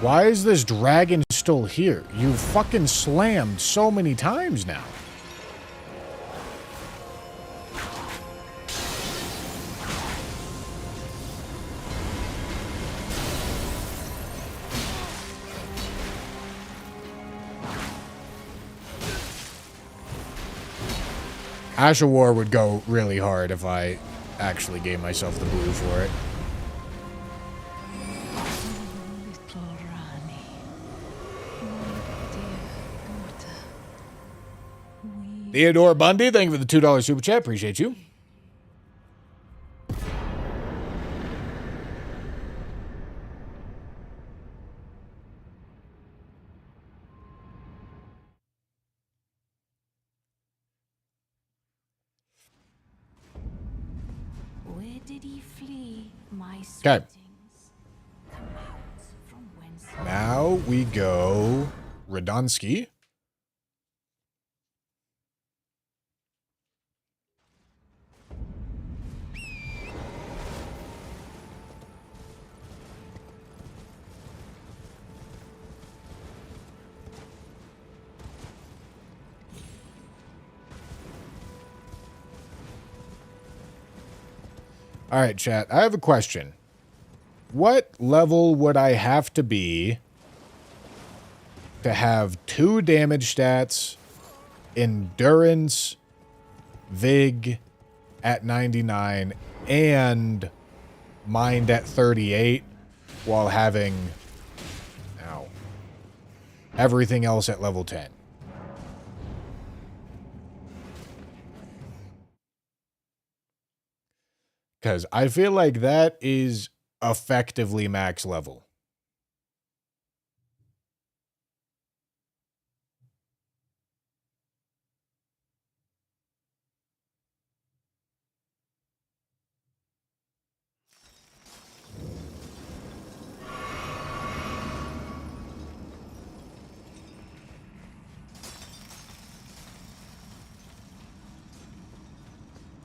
Why is this dragon still here? You fucking slammed so many times now. Ash of War would go really hard if I actually gave myself the blue for it. Theodore Bundy, thank you for the $2 super chat. Appreciate you. Where did he flee? My Okay. Come out from whence. Now we go Radonsky. All right, chat. I have a question. What level would I have to be to have 2 damage stats, endurance, vig at 99, and mind at 38 while having everything else at level 10? Because I feel like that is effectively max level.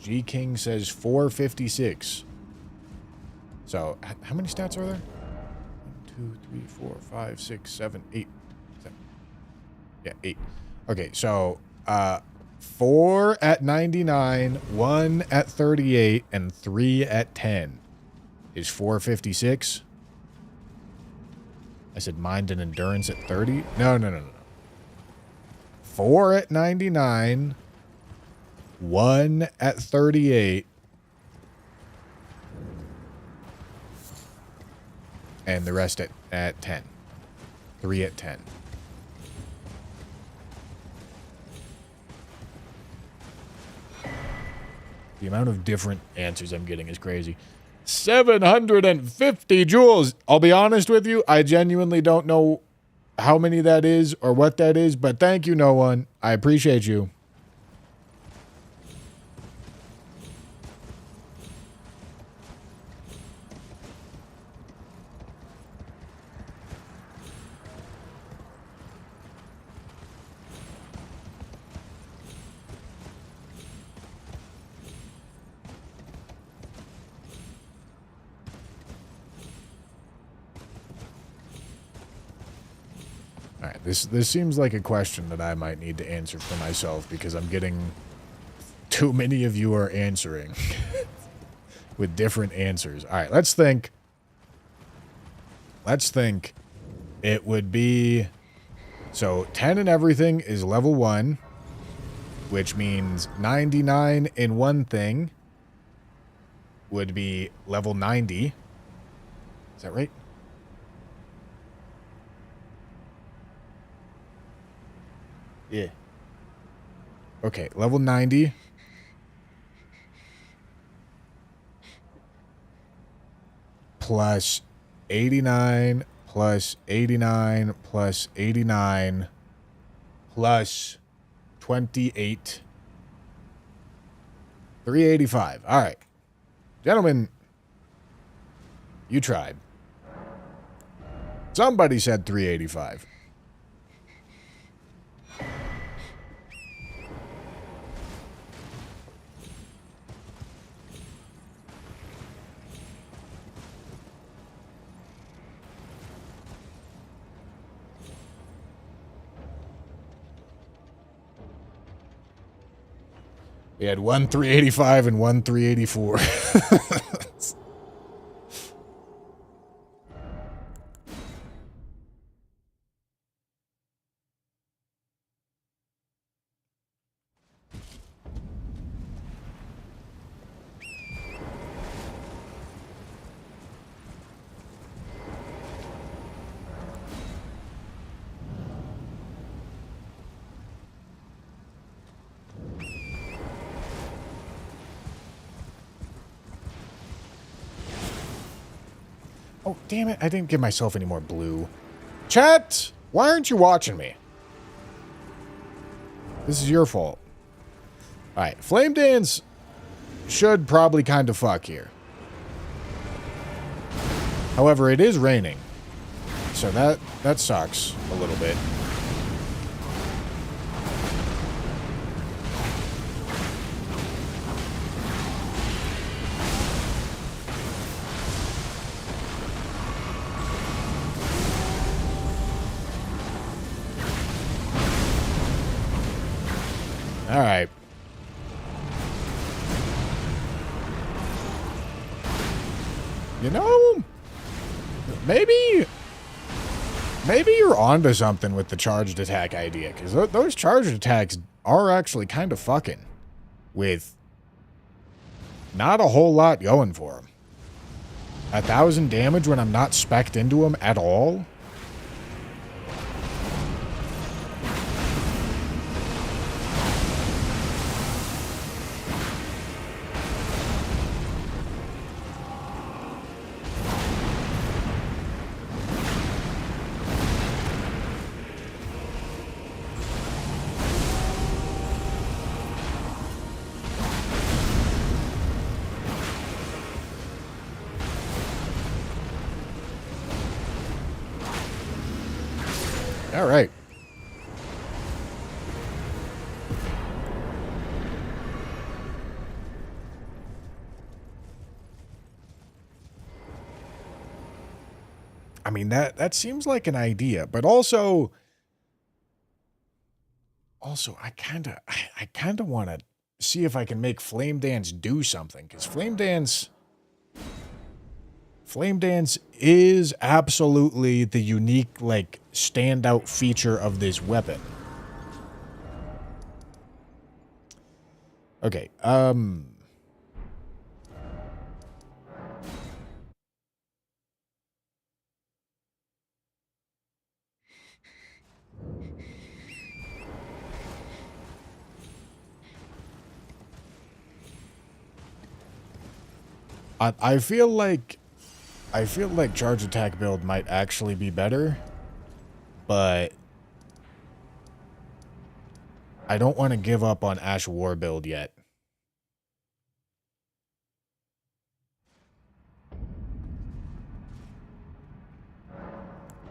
G King says 456. So, how many stats are there? 1, 2, 3, 4, 5, 6, 7, 8. Yeah, 8. Okay, so 4 at 99, 1 at 38, and 3 at 10 is 456. I said mind and endurance at 30. No. 4 at 99, 1 at 38, and the rest at 10. 3 at 10. The amount of different answers I'm getting is crazy. 750 joules. I'll be honest with you, I genuinely don't know how many that is or what that is, but thank you, no one. I appreciate you. All right, this seems like a question that I might need to answer for myself because I'm getting too many of you are answering with different answers. All right, let's think. Let's think. It would be, so 10 and everything is level 1, which means 99 in one thing would be level 90. Is that right? Yeah. Okay, level 90. Plus 89, plus 89, plus 89, plus 28. 385. All right. Gentlemen, you tried. Somebody said 385. We had one 385 and one 384. Oh, damn it. I didn't give myself any more blue. Chat, why aren't you watching me? This is your fault. Alright, Flame Dance should probably kind of fuck here. However, it is raining. So that sucks a little bit. All right. You know, maybe you're onto something with the charged attack idea, because those charged attacks are actually kind of fucking with not a whole lot going for them. 1,000 damage when I'm not spec'd into them at all. All right. I mean, that seems like an idea, but also I kind of want to see if I can make Flame Dance do something, because Flame Dance is absolutely the unique, like, standout feature of this weapon. Okay, I feel like charge attack build might actually be better, but I don't want to give up on Ash War build yet.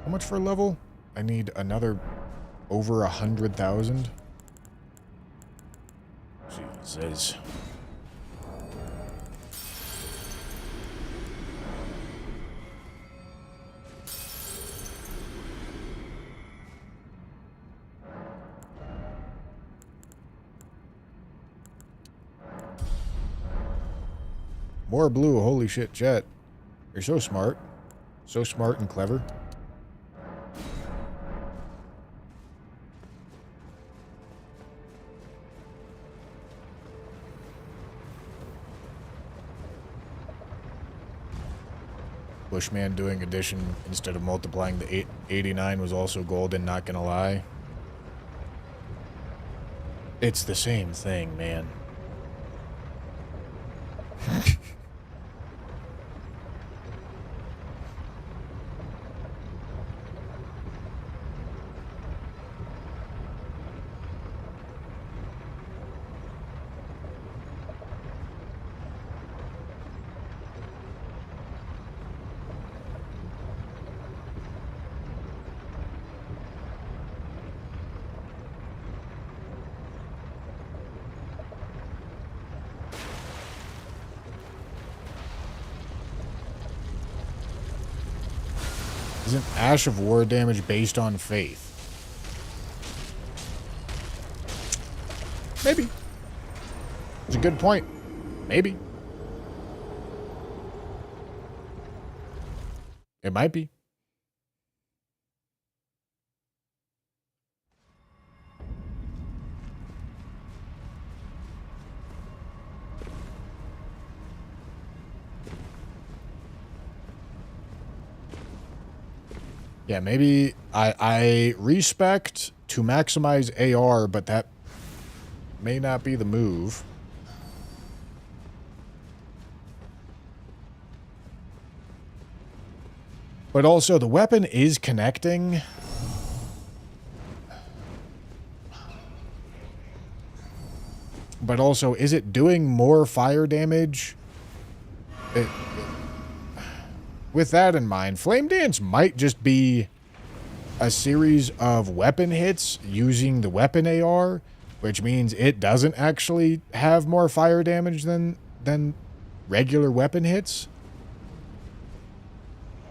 How much for a level? I need another over 100,000. Jesus. More blue, holy shit, Jet. You're so smart. So smart and clever. Bushman doing addition instead of multiplying the 89 was also golden, not gonna lie. It's the same thing, man. Isn't Ash of War damage based on faith? Maybe. It's a good point. Maybe. It might be. Yeah, maybe I respect to maximize AR, but that may not be the move. But also, the weapon is connecting. But also, is it doing more fire damage? With that in mind, Flame Dance might just be a series of weapon hits using the weapon AR, which means it doesn't actually have more fire damage than regular weapon hits.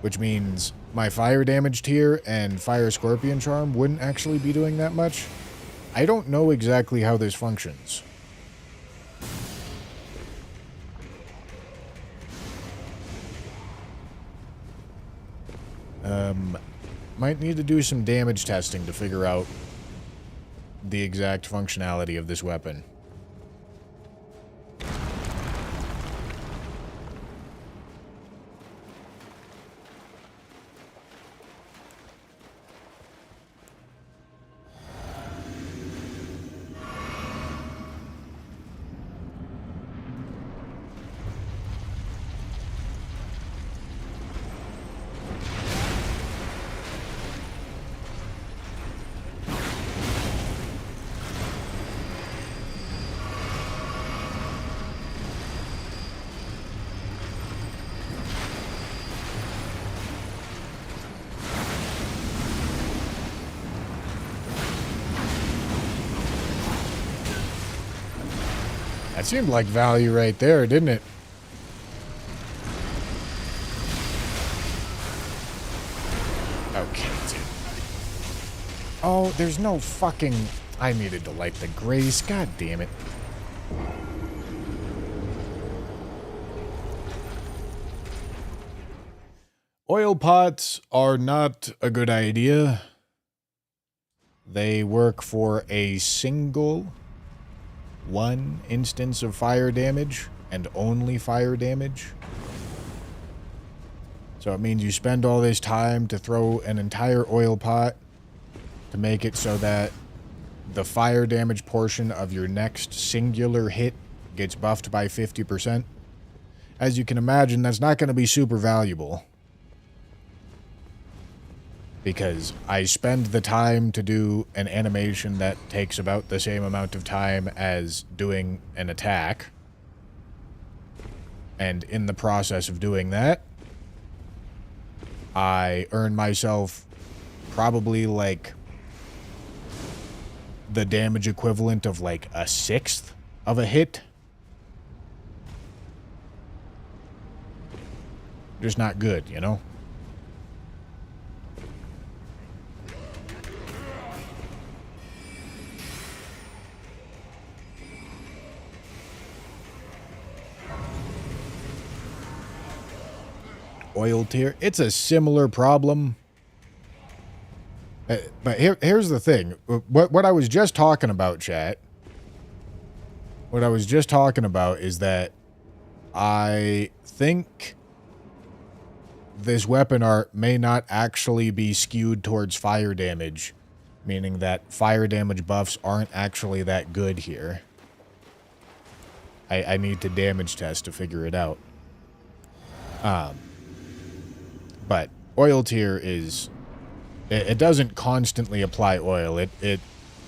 Which means my fire damage tier and fire scorpion charm wouldn't actually be doing that much. I don't know exactly how this functions. Might need to do some damage testing to figure out the exact functionality of this weapon. That seemed like value right there, didn't it? Okay, dude. Oh, there's no fucking... I needed to light the grace. God damn it. Oil pots are not a good idea. They work for a single one instance of fire damage and only fire damage. So it means you spend all this time to throw an entire oil pot to make it so that the fire damage portion of your next singular hit gets buffed by 50%. As you can imagine, that's not going to be super valuable. Because I spend the time to do an animation that takes about the same amount of time as doing an attack. And in the process of doing that, I earn myself probably like the damage equivalent of like a sixth of a hit. Just not good, you know? Oil tier, it's a similar problem. But here's the thing. What I was just talking about, chat. What I was just talking about is that I think this weapon art may not actually be skewed towards fire damage, meaning that fire damage buffs aren't actually that good here. I need to damage test to figure it out. But oil tier is... It doesn't constantly apply oil. It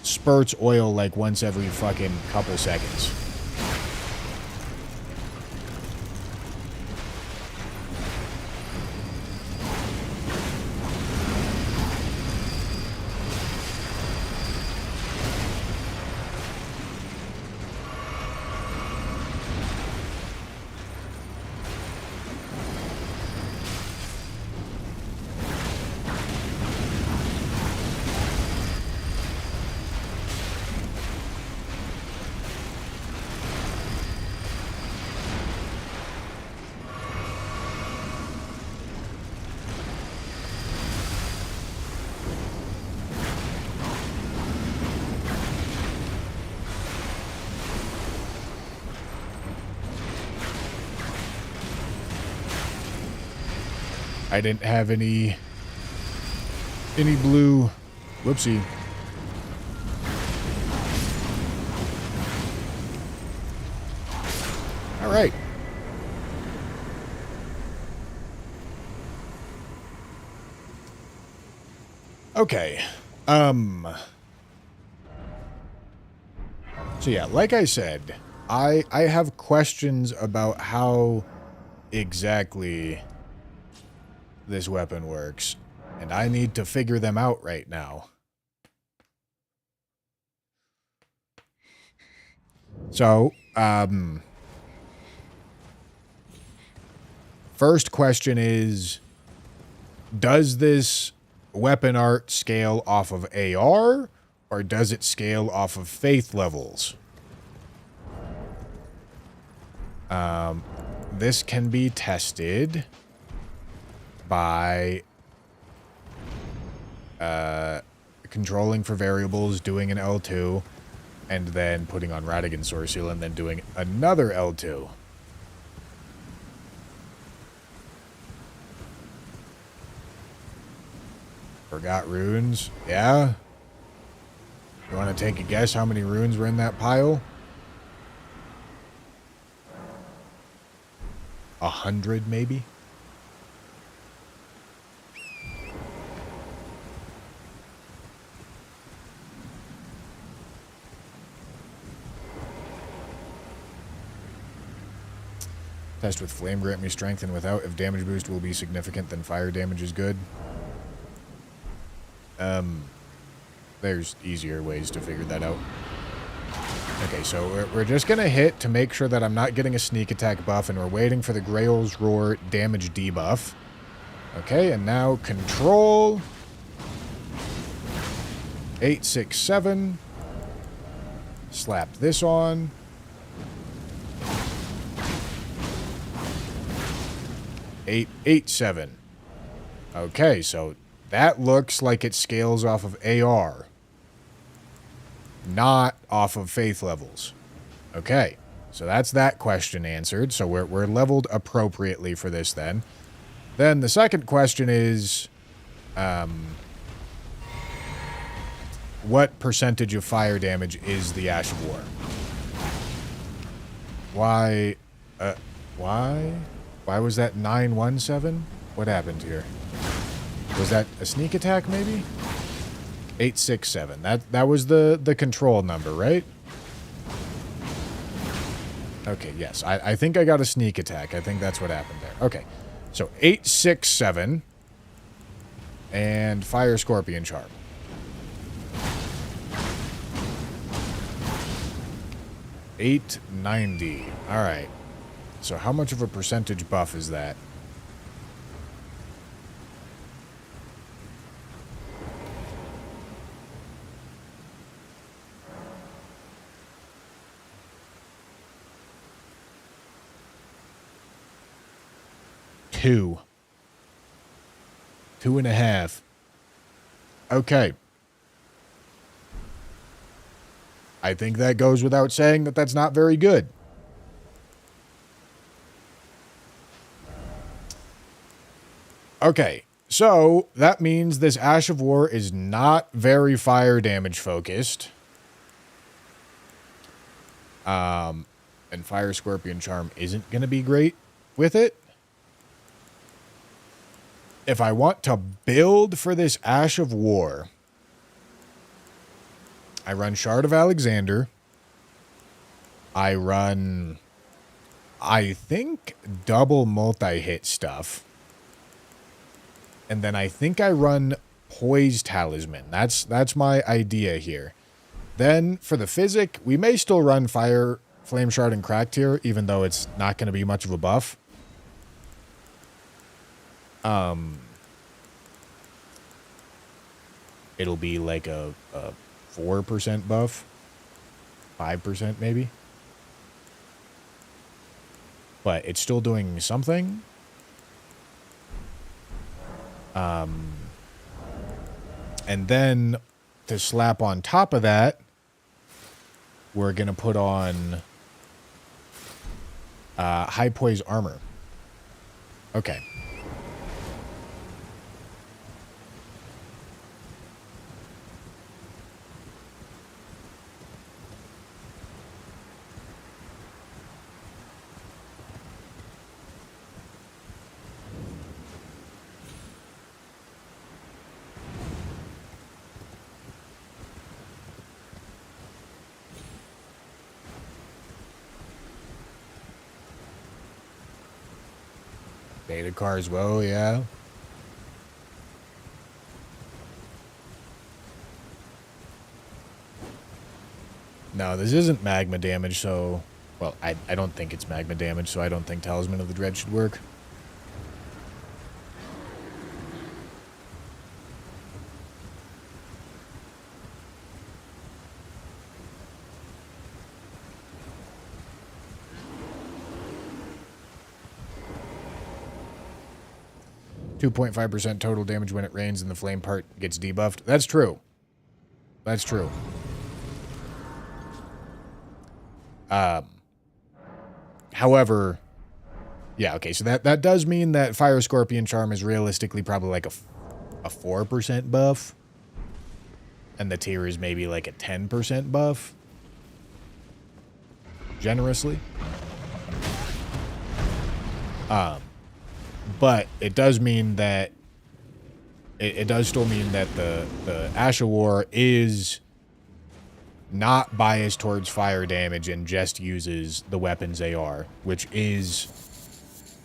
spurts oil like once every fucking couple seconds. I didn't have any blue. Whoopsie. All right. Okay. So yeah, like I said, I have questions about how exactly this weapon works, and I need to figure them out right now. So, first question is, does this weapon art scale off of AR, or does it scale off of faith levels? This can be tested by controlling for variables, doing an L2, and then putting on Radigan Source Seal, and then doing another L2. Forgot runes. Yeah? You want to take a guess how many runes were in that pile? 100, maybe? Test with flame grant me strength, and without, if damage boost will be significant, then fire damage is good. There's easier ways to figure that out. Okay, so we're just going to hit to make sure that I'm not getting a sneak attack buff, and we're waiting for the Grail's Roar damage debuff. Okay, and now control. 867. Slap this on. 887. Okay, so that looks like it scales off of AR, not off of faith levels. Okay, so that's that question answered. So we're leveled appropriately for this then. Then the second question is, what percentage of fire damage is the Ash of War? Why was that 917? What happened here? Was that a sneak attack, maybe? 867. That was the control number, right? Okay, yes. I think I got a sneak attack. I think that's what happened there. Okay. So 867 and Fire Scorpion Charm. $890. All right. So how much of a percentage buff is that? Two. 2.5. Okay. I think that goes without saying that that's not very good. Okay, so that means this Ash of War is not very fire damage focused. And Fire Scorpion Charm isn't going to be great with it. If I want to build for this Ash of War, I run Shard of Alexander. I run, I think, double multi-hit stuff. And then I think I run Poise Talisman. That's my idea here. Then for the Physic, we may still run Fire, Flame Shard, and Cracked here, even though it's not going to be much of a buff. It'll be like a 4% buff. 5% maybe. But it's still doing something. And then to slap on top of that, we're going to put on High Poise Armor. Okay. Beta car as well, yeah. No, this isn't magma damage, so... Well, I don't think it's magma damage, so I don't think Talisman of the Dread should work. .5% total damage when it rains and the flame part gets debuffed. That's true. That's true. However, yeah, okay, so that does mean that Fire Scorpion Charm is realistically probably like a 4% buff. And the tier is maybe like a 10% buff. Generously. But it does mean that it does still mean that the Ash of War is not biased towards fire damage and just uses the weapons AR, which is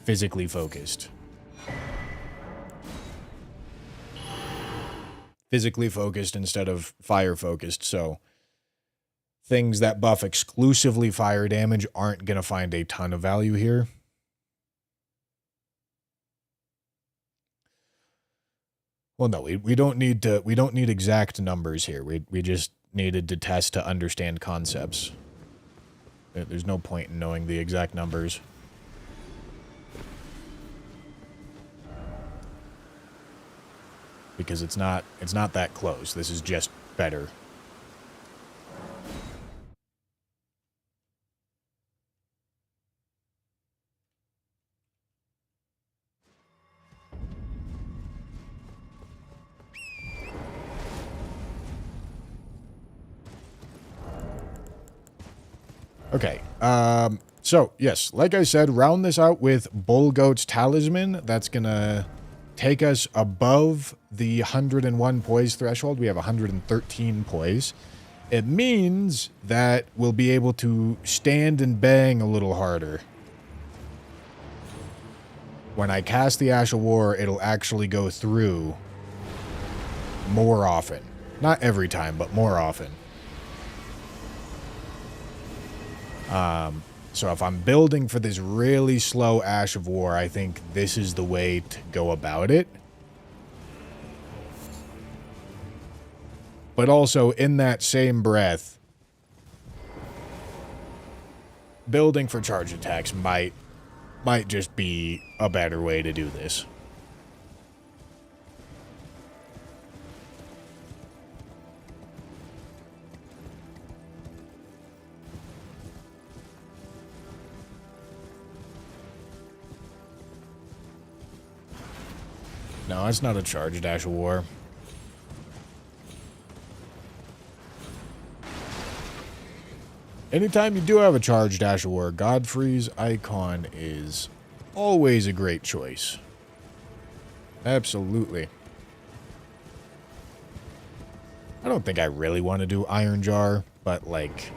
physically focused. Physically focused instead of fire focused, so things that buff exclusively fire damage aren't going to find a ton of value here. Well, no, we don't need exact numbers here. We just needed to test to understand concepts. There's no point in knowing the exact numbers. Because it's not that close. This is just better. Okay, so, yes, like I said, round this out with Bull Goat's Talisman. That's gonna take us above the 101 poise threshold. We have 113 poise. It means that we'll be able to stand and bang a little harder. When I cast the Ash of War, it'll actually go through more often. Not every time, but more often. So if I'm building for this really slow Ash of War, I think this is the way to go about it. But also, in that same breath, building for charge attacks might just be a better way to do this. No, it's not a charged Ash of War. Anytime you do have a charged Ash of War, Godfrey's Icon is always a great choice. Absolutely. I don't think I really want to do Iron Jar, but, like,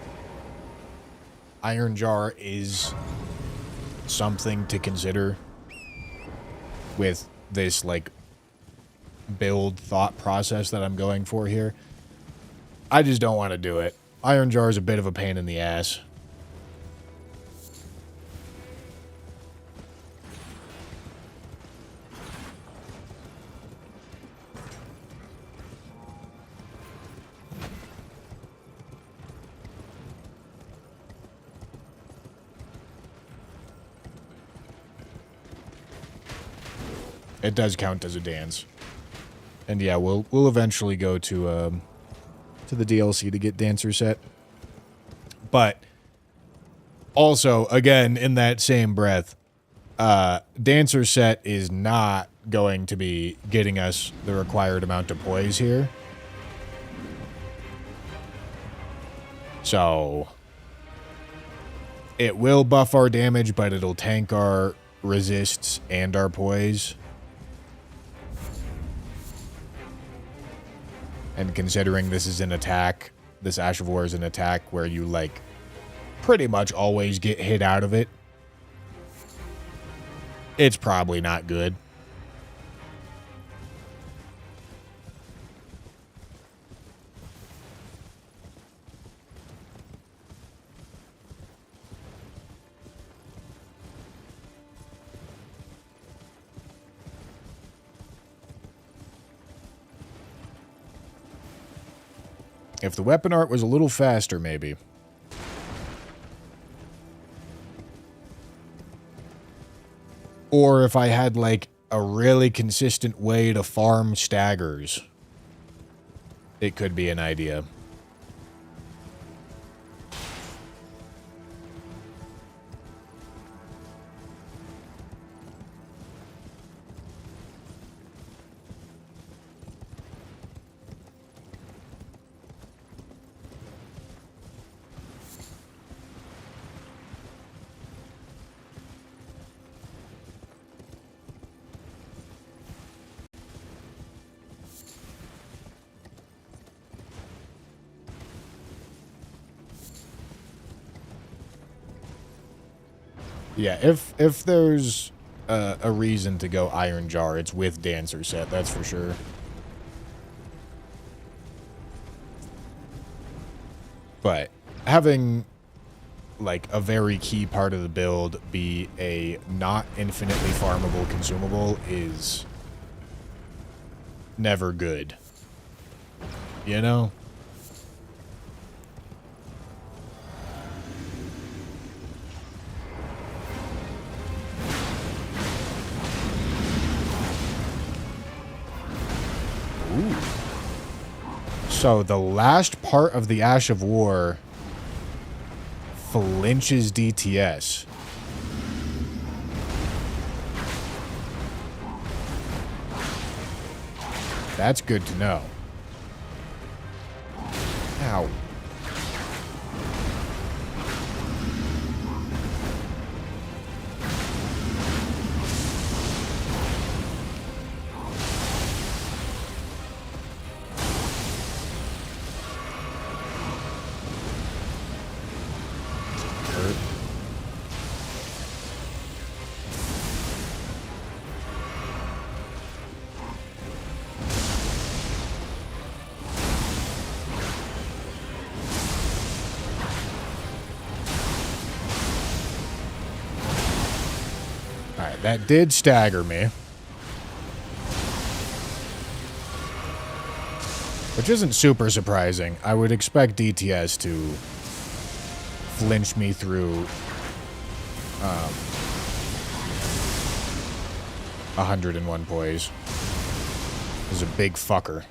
Iron Jar is something to consider with this, like, build thought process that I'm going for here. I just don't want to do it. Iron Jar is a bit of a pain in the ass. It does count as a dance. And yeah, we'll eventually go to the DLC to get Dancer Set. But also, again, in that same breath, Dancer Set is not going to be getting us the required amount of poise here. So it will buff our damage, but it'll tank our resists and our poise. And considering this is an attack, this Ash of War is an attack where you, like, pretty much always get hit out of it, it's probably not good. If the weapon art was a little faster, maybe. Or if I had, like, a really consistent way to farm staggers, it could be an idea. Yeah, if there's a reason to go Iron Jar, it's with Dancer Set, that's for sure. But having like a very key part of the build be a not infinitely farmable consumable is never good. You know? Ooh. So the last part of the Ash of War flinches DTS. That's good to know. Ow. Hurt. Alright, that did stagger me. Which isn't super surprising. I would expect DTS to flinch me through 101 poise. This is a big fucker.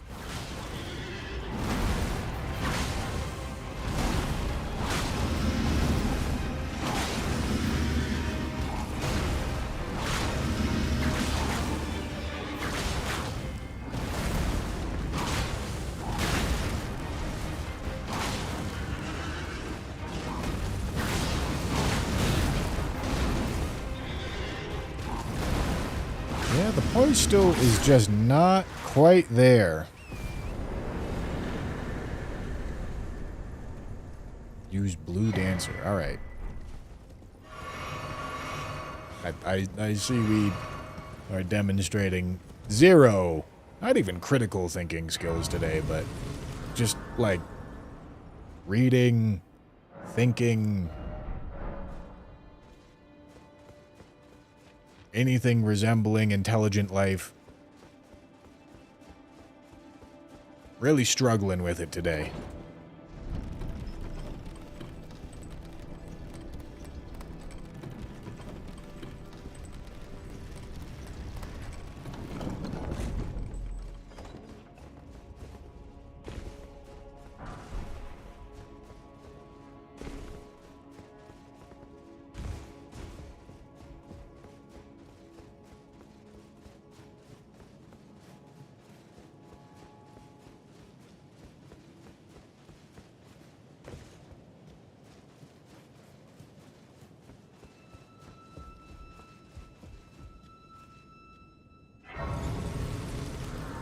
Yeah, the poise still is just not quite there. Use Blue Dancer. Alright. I see we are demonstrating zero, not even critical thinking skills today, but just like reading, thinking, anything resembling intelligent life. Really struggling with it today.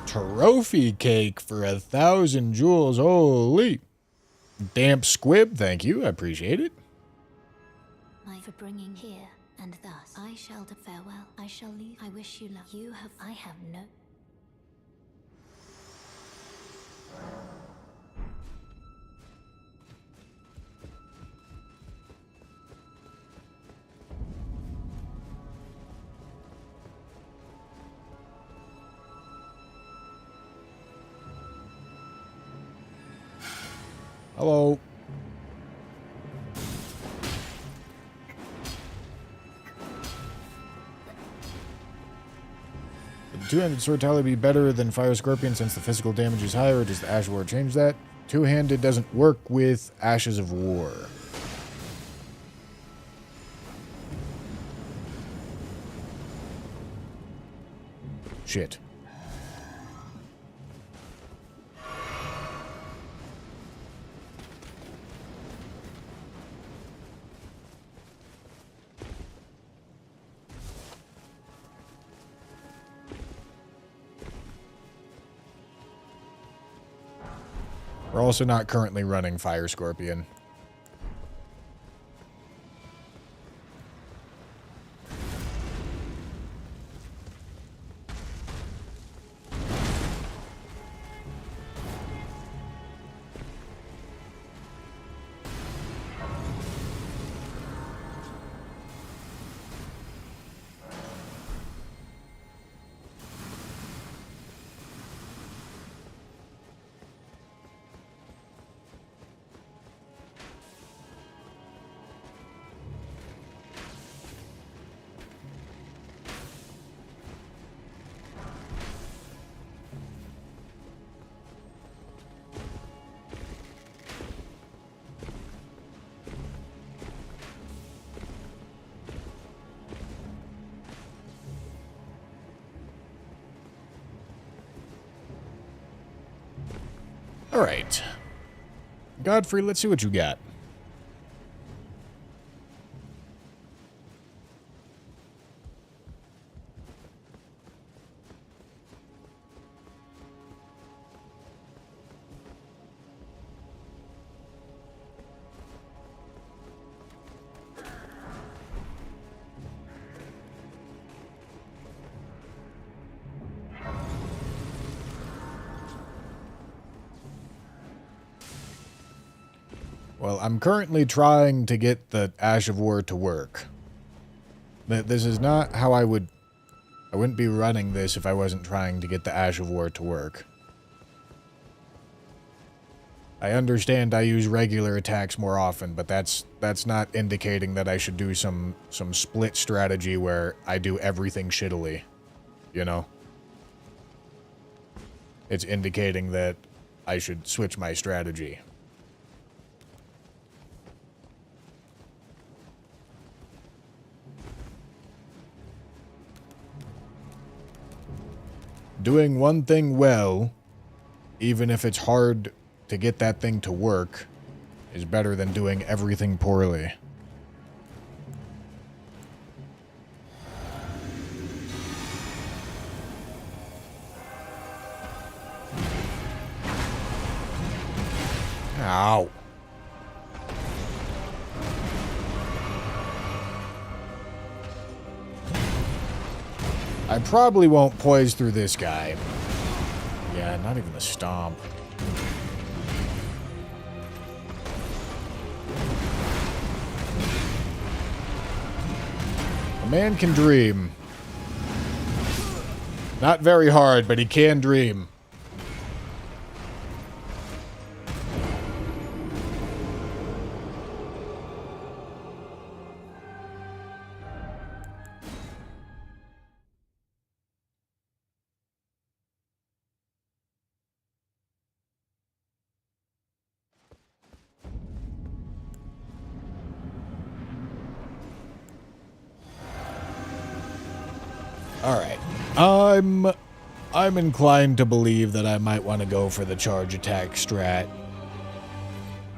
Trophy cake for 1,000 jewels. Holy. Damp squib, thank you. I appreciate it. For bringing here, and thus I shall farewell. I shall leave. I wish you luck. You have. I have no. Hello. Would the two-handed sword tally be better than Fire Scorpion since the physical damage is higher, or does the Ash of War change that? Two-handed doesn't work with Ashes of War. Shit. We're also not currently running Fire Scorpion. Alright. Godfrey, let's see what you got. Well, I'm currently trying to get the Ash of War to work. This is not how I wouldn't be running this if I wasn't trying to get the Ash of War to work. I understand I use regular attacks more often, but that's not indicating that I should do some split strategy where I do everything shittily. You know? It's indicating that I should switch my strategy. Doing one thing well, even if it's hard to get that thing to work, is better than doing everything poorly. Ow. I probably won't poise through this guy. Yeah, not even the stomp. A man can dream. Not very hard, but he can dream. Alright. I'm inclined to believe that I might want to go for the charge attack strat.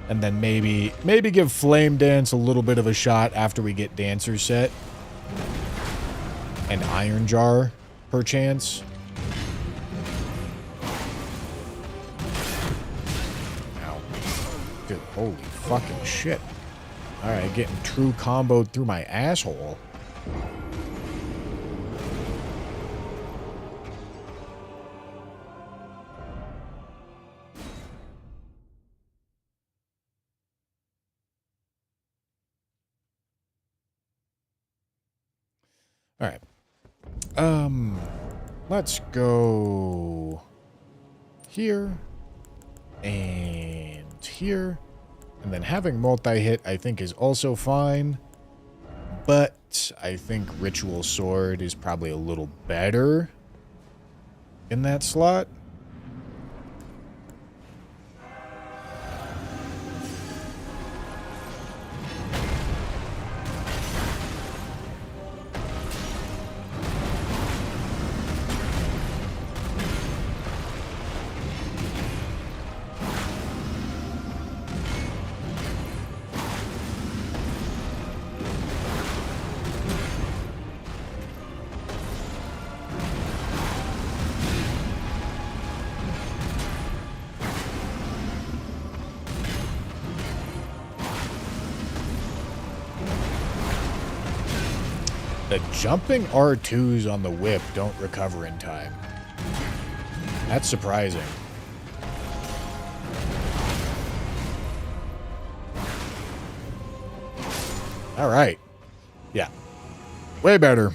And then maybe give Flame Dance a little bit of a shot after we get Dancer set. And Iron Jar, perchance. Ow. Dude, holy fucking shit. Alright, getting true comboed through my asshole. Alright. Let's go here and here. And then having multi-hit, I think, is also fine. But I think Ritual Sword is probably a little better in that slot. The jumping R2s on the whip don't recover in time. That's surprising. All right. Yeah. Way better.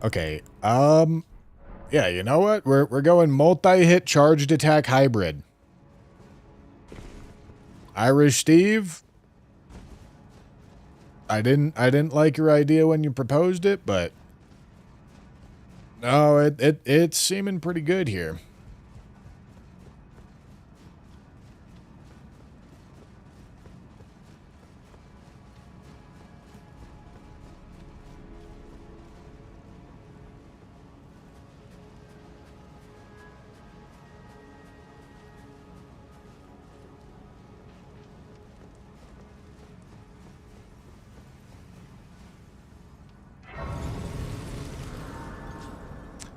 Okay, yeah, you know what? We're going multi-hit charged attack hybrid. Irish Steve, I didn't like your idea when you proposed it, but no, it's seeming pretty good here.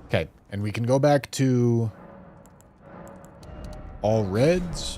Okay, and we can go back to all reds.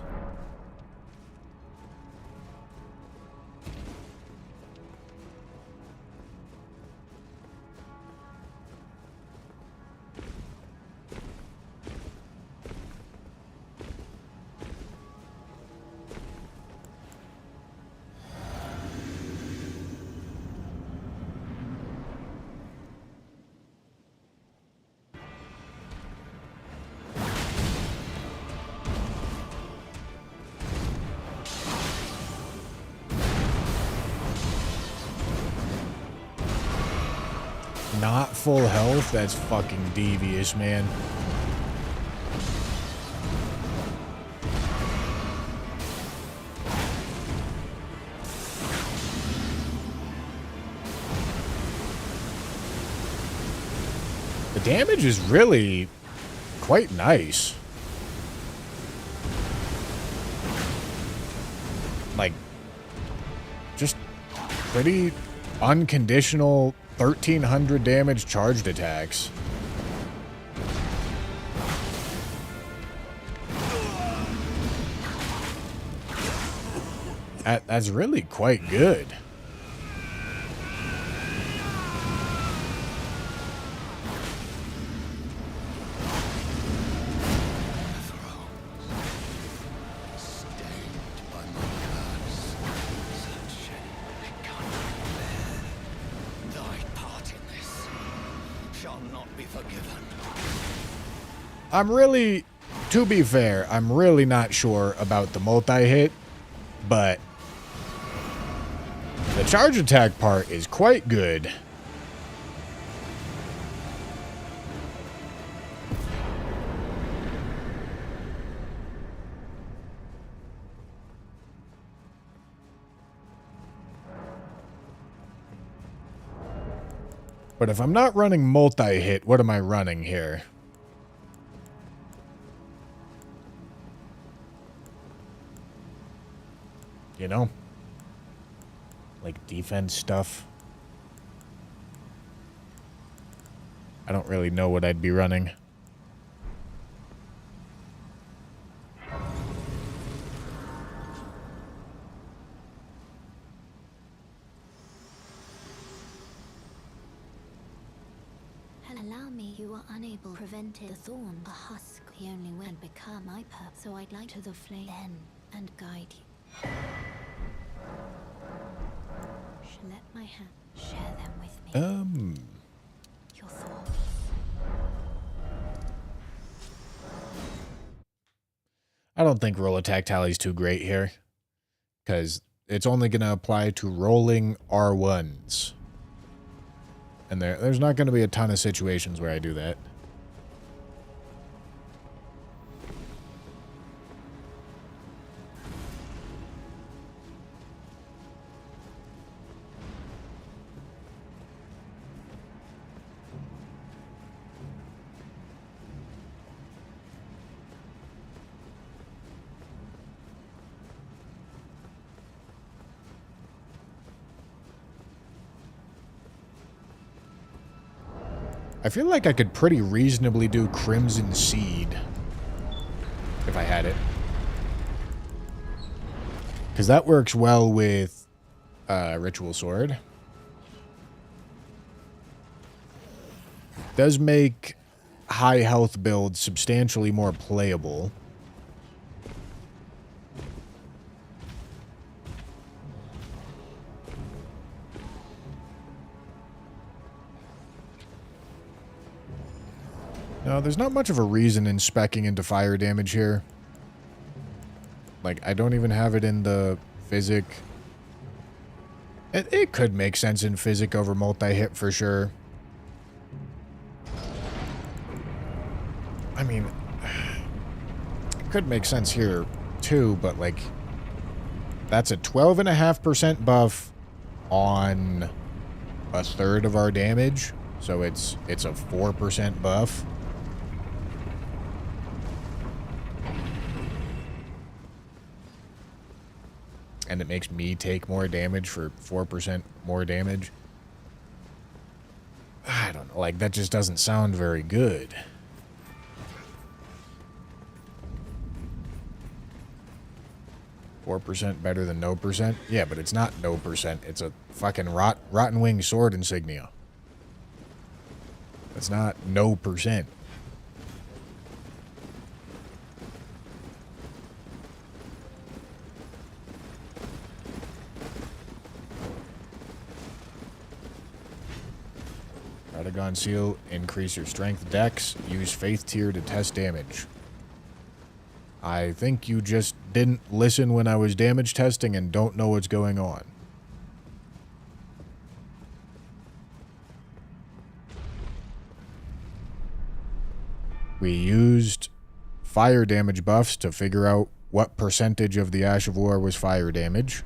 Not full health? That's fucking devious, man. The damage is really quite nice. Like, just pretty unconditional 1,300 damage charged attacks. That's really quite good. I'm really, to be fair, I'm really not sure about the multi-hit, but the charge attack part is quite good. But if I'm not running multi-hit, what am I running here? You know? Like defense stuff. I don't really know what I'd be running. Allow me, you are unable to prevent the thorn, a husk, the only way to become my purpose. So I'd like to the flame then and guide you. Let my hand share them with me. Your thoughts. I don't think roll attack tally's too great here, because it's only going to apply to rolling R1s. And there's not going to be a ton of situations where I do that. I feel like I could pretty reasonably do Crimson Seed if I had it. Because that works well with Ritual Sword. Does make high health builds substantially more playable. No, there's not much of a reason in speccing into fire damage here. Like, I don't even have it in the physic. It could make sense in physic over multi-hit for sure. I mean, it could make sense here too, but like, that's a 12.5% buff on a third of our damage. So it's a 4% buff. And it makes me take more damage for 4% more damage. I don't Like, that just doesn't sound very good. %, better than no percent? Yeah, but it's not no percent. It's a fucking rotten wing sword insignia. It's not no percent. Radagon Seal, increase your strength dex, use faith tier to test damage. I think you just didn't listen when I was damage testing and don't know what's going on. We used fire damage buffs to figure out what percentage of the Ash of War was fire damage.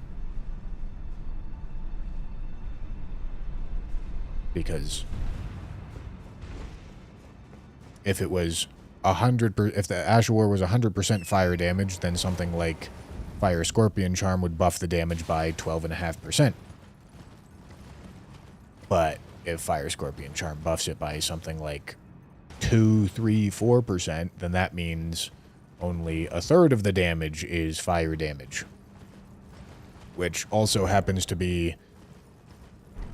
Because if it was 100%, if the Ash of War was 100% fire damage, then something like Fire Scorpion Charm would buff the damage by 12.5%. But if Fire Scorpion Charm buffs it by something like 2, 3, 4%, then that means only a third of the damage is fire damage. Which also happens to be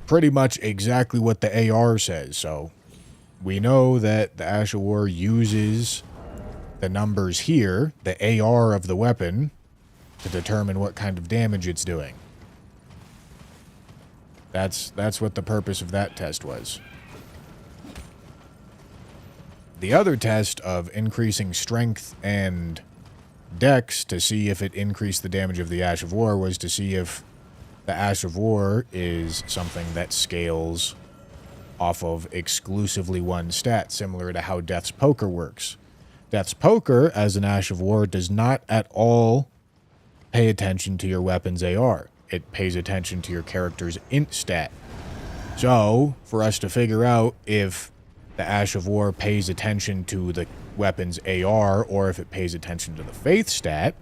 pretty much exactly what the AR says, so we know that the Ash of War uses the numbers here, the AR of the weapon, to determine what kind of damage it's doing. That's what the purpose of that test was. The other test of increasing strength and dex to see if it increased the damage of the Ash of War was to see if the Ash of War is something that scales off of exclusively one stat, similar to how Death's Poker works. Death's Poker, as an Ash of War, does not at all pay attention to your weapon's AR. It pays attention to your character's int stat. So, for us to figure out if the Ash of War pays attention to the weapon's AR or if it pays attention to the faith stat,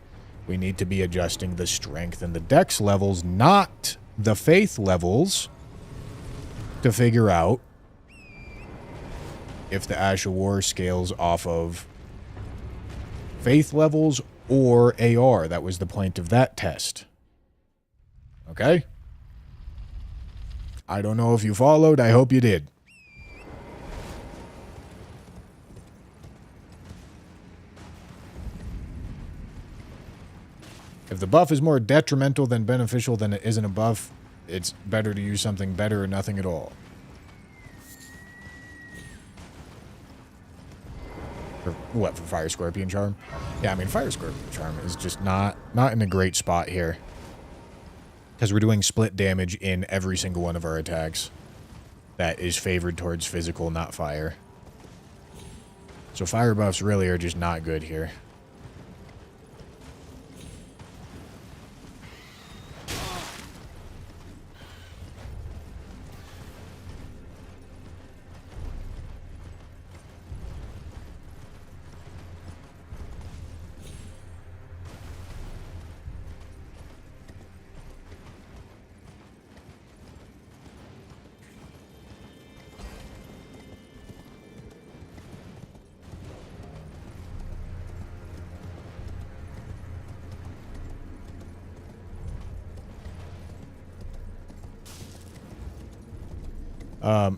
we need to be adjusting the strength and the dex levels, not the faith levels, to figure out if the Ash of War scales off of faith levels or AR. That was the point of that test. Okay? I don't know if you followed. I hope you did. If the buff is more detrimental than beneficial, then it isn't a buff. It's better to use something better or nothing at all. For what, for Fire Scorpion Charm? Yeah, I mean, Fire Scorpion Charm is just not in a great spot here. Because we're doing split damage in every single one of our attacks. That is favored towards physical, not fire. So fire buffs really are just not good here.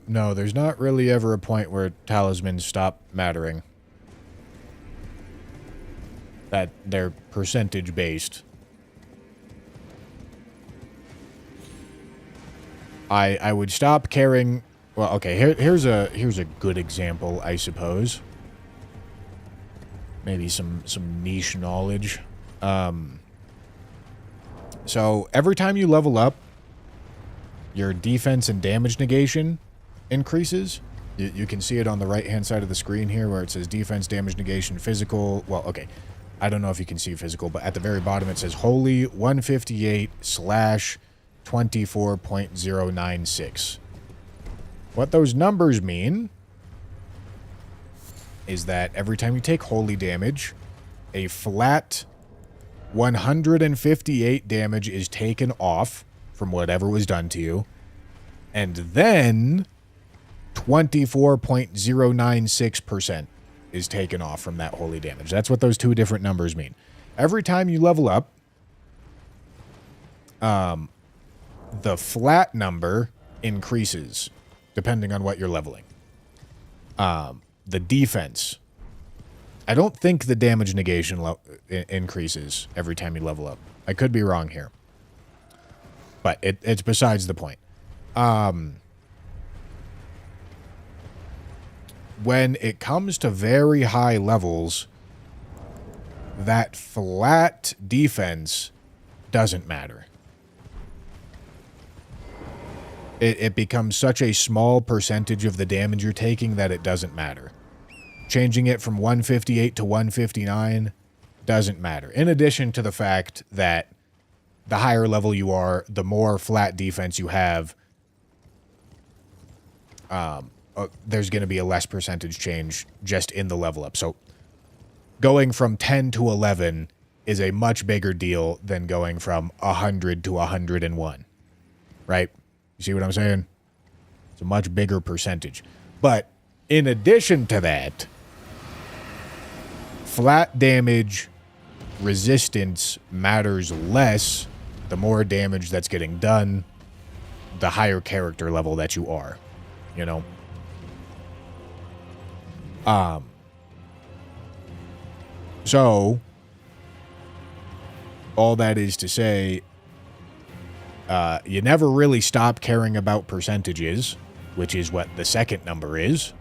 No, there's not really ever a point where talismans stop mattering. That they're percentage based. I would stop caring. Well, okay, here's a good example, I suppose. Maybe some niche knowledge. So every time you level up, your defense and damage negation increases. You can see it on the right-hand side of the screen here where it says defense, damage negation, physical. Well, okay. I don't know if you can see physical, but at the very bottom it says Holy 158/24.096. What those numbers mean is that every time you take holy damage, a flat 158 damage is taken off from whatever was done to you. And then 24.096% is taken off from that holy damage. That's what those two different numbers mean. Every time you level up, the flat number increases depending on what you're leveling. The defense, I don't think the damage negation increases every time you level up. I could be wrong here, but it's besides the point. When it comes to very high levels, that flat defense doesn't matter. It becomes such a small percentage of the damage you're taking that it doesn't matter. Changing it from 158 to 159 doesn't matter. In addition to the fact that the higher level you are, the more flat defense you have, there's going to be a less percentage change just in the level up. So going from 10 to 11 is a much bigger deal than going from 100 to 101, right? You see what I'm saying? It's a much bigger percentage. But in addition to that, flat damage resistance matters less the more damage that's getting done, the higher character level that you are, you know? So, all that is to say, you never really stop caring about percentages, which is what the second number is,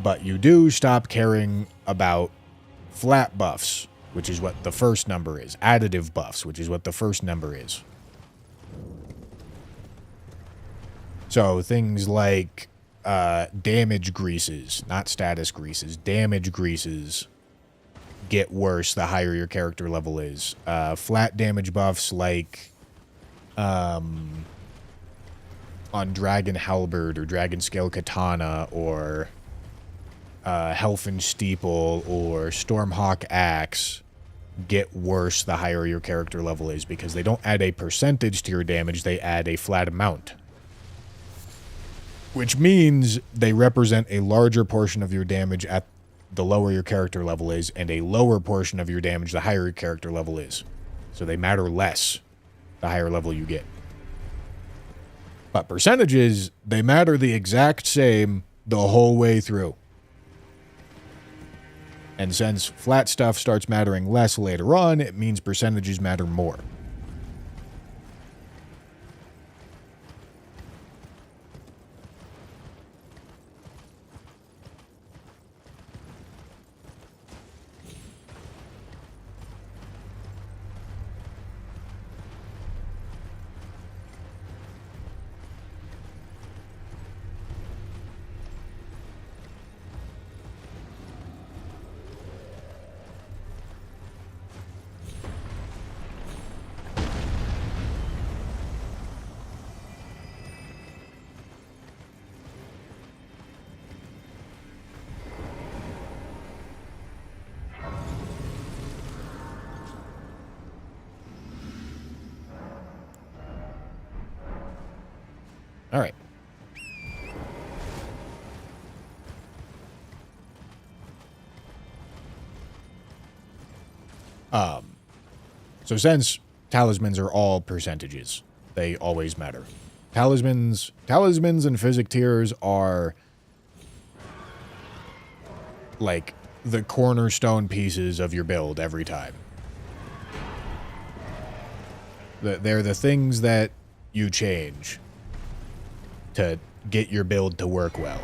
but you do stop caring about flat buffs, which is what the first number is, additive buffs, which is what the first number is. So things like damage greases, not status greases, damage greases get worse the higher your character level is. Flat damage buffs like on Dragon Halberd or Dragon Scale Katana or Helfen Steeple or Stormhawk Axe get worse the higher your character level is because they don't add a percentage to your damage, they add a flat amount. Which means they represent a larger portion of your damage at the lower your character level is and a lower portion of your damage the higher your character level is. So they matter less the higher level you get. But percentages, they matter the exact same the whole way through. And since flat stuff starts mattering less later on, it means percentages matter more. All right. So since talismans are all percentages, they always matter. Talismans and physic tiers are like the cornerstone pieces of your build every time. They're the things that you change to get your build to work well.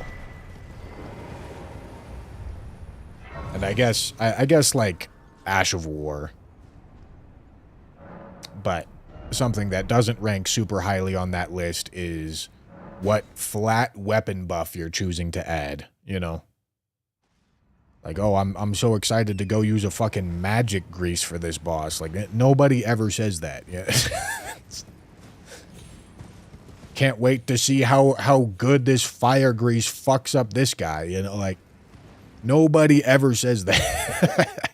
And I guess like Ash of War. But something that doesn't rank super highly on that list is what flat weapon buff you're choosing to add, you know? Like, oh, I'm so excited to go use a fucking magic grease for this boss. Like, nobody ever says that. Yeah. Can't wait to see how good this fire grease fucks up this guy, you know? Like, nobody ever says that.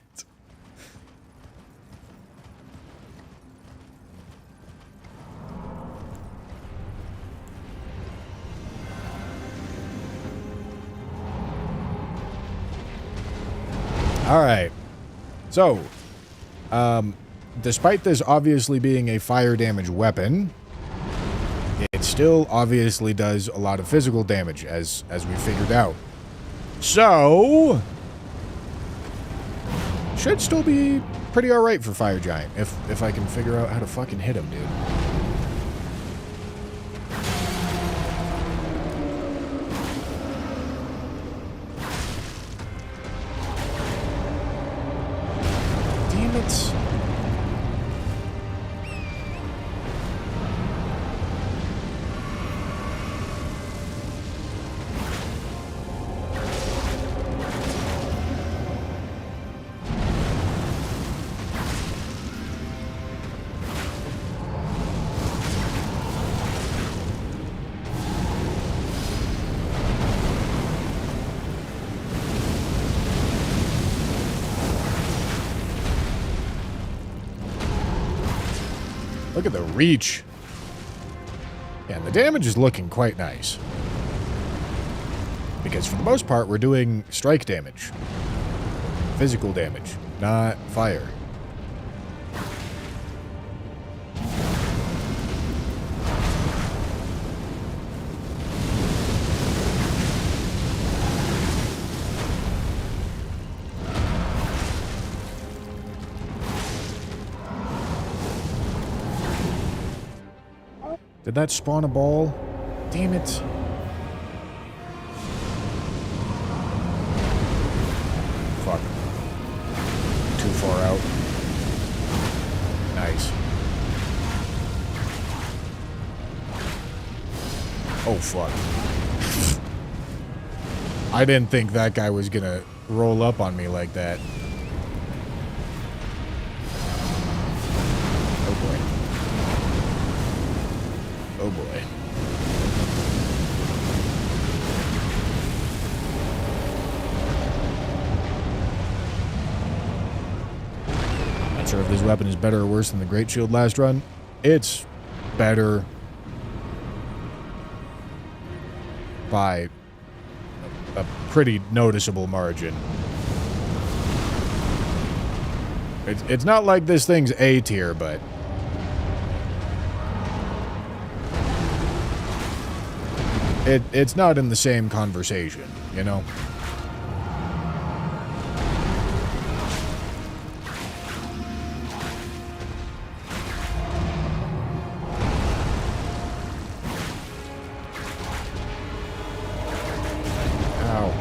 All right. So, despite this obviously being a fire damage weapon, it still obviously does a lot of physical damage, as we figured out. So, should still be pretty alright for Fire Giant, if I can figure out how to fucking hit him, dude. Damn it. Look at the reach. Yeah, and the damage is looking quite nice. Because for the most part, we're doing strike damage. Physical damage, not fire. Did that spawn a ball? Damn it. Fuck. Too far out. Nice. Oh, fuck. I didn't think that guy was gonna roll up on me like that. Oh, boy. Oh boy. Not sure if this weapon is better or worse than the Great Shield last run. It's better by a pretty noticeable margin. It's not like this thing's A tier, but it's not in the same conversation, you know? Ow.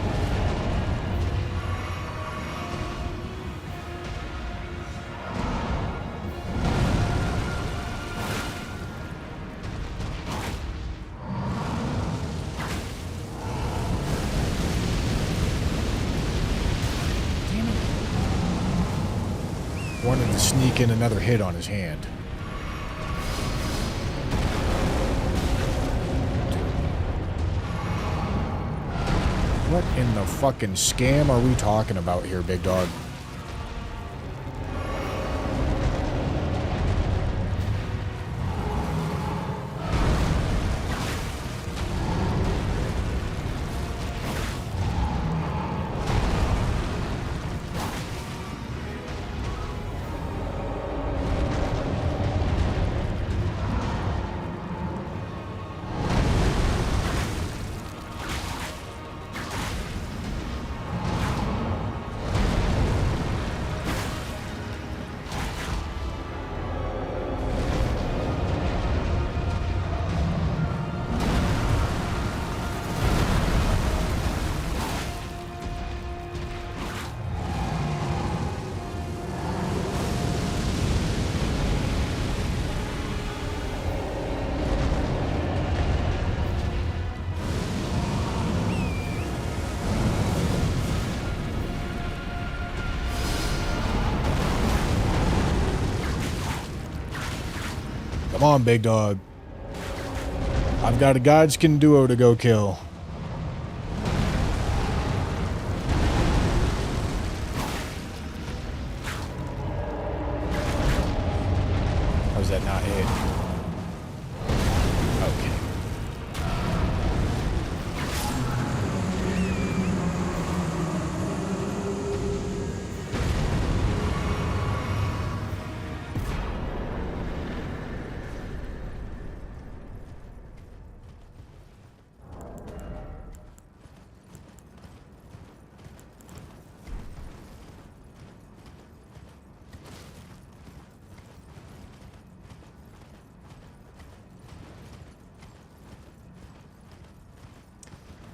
Wanted to sneak in another hit on his hand. What in the fucking scam are we talking about here, big dog? Come on, big dog. I've got a Godskin duo to go kill. How's that not hit? Okay.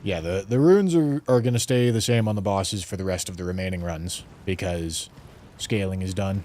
Yeah, the runes are going to stay the same on the bosses for the rest of the remaining runs, because scaling is done.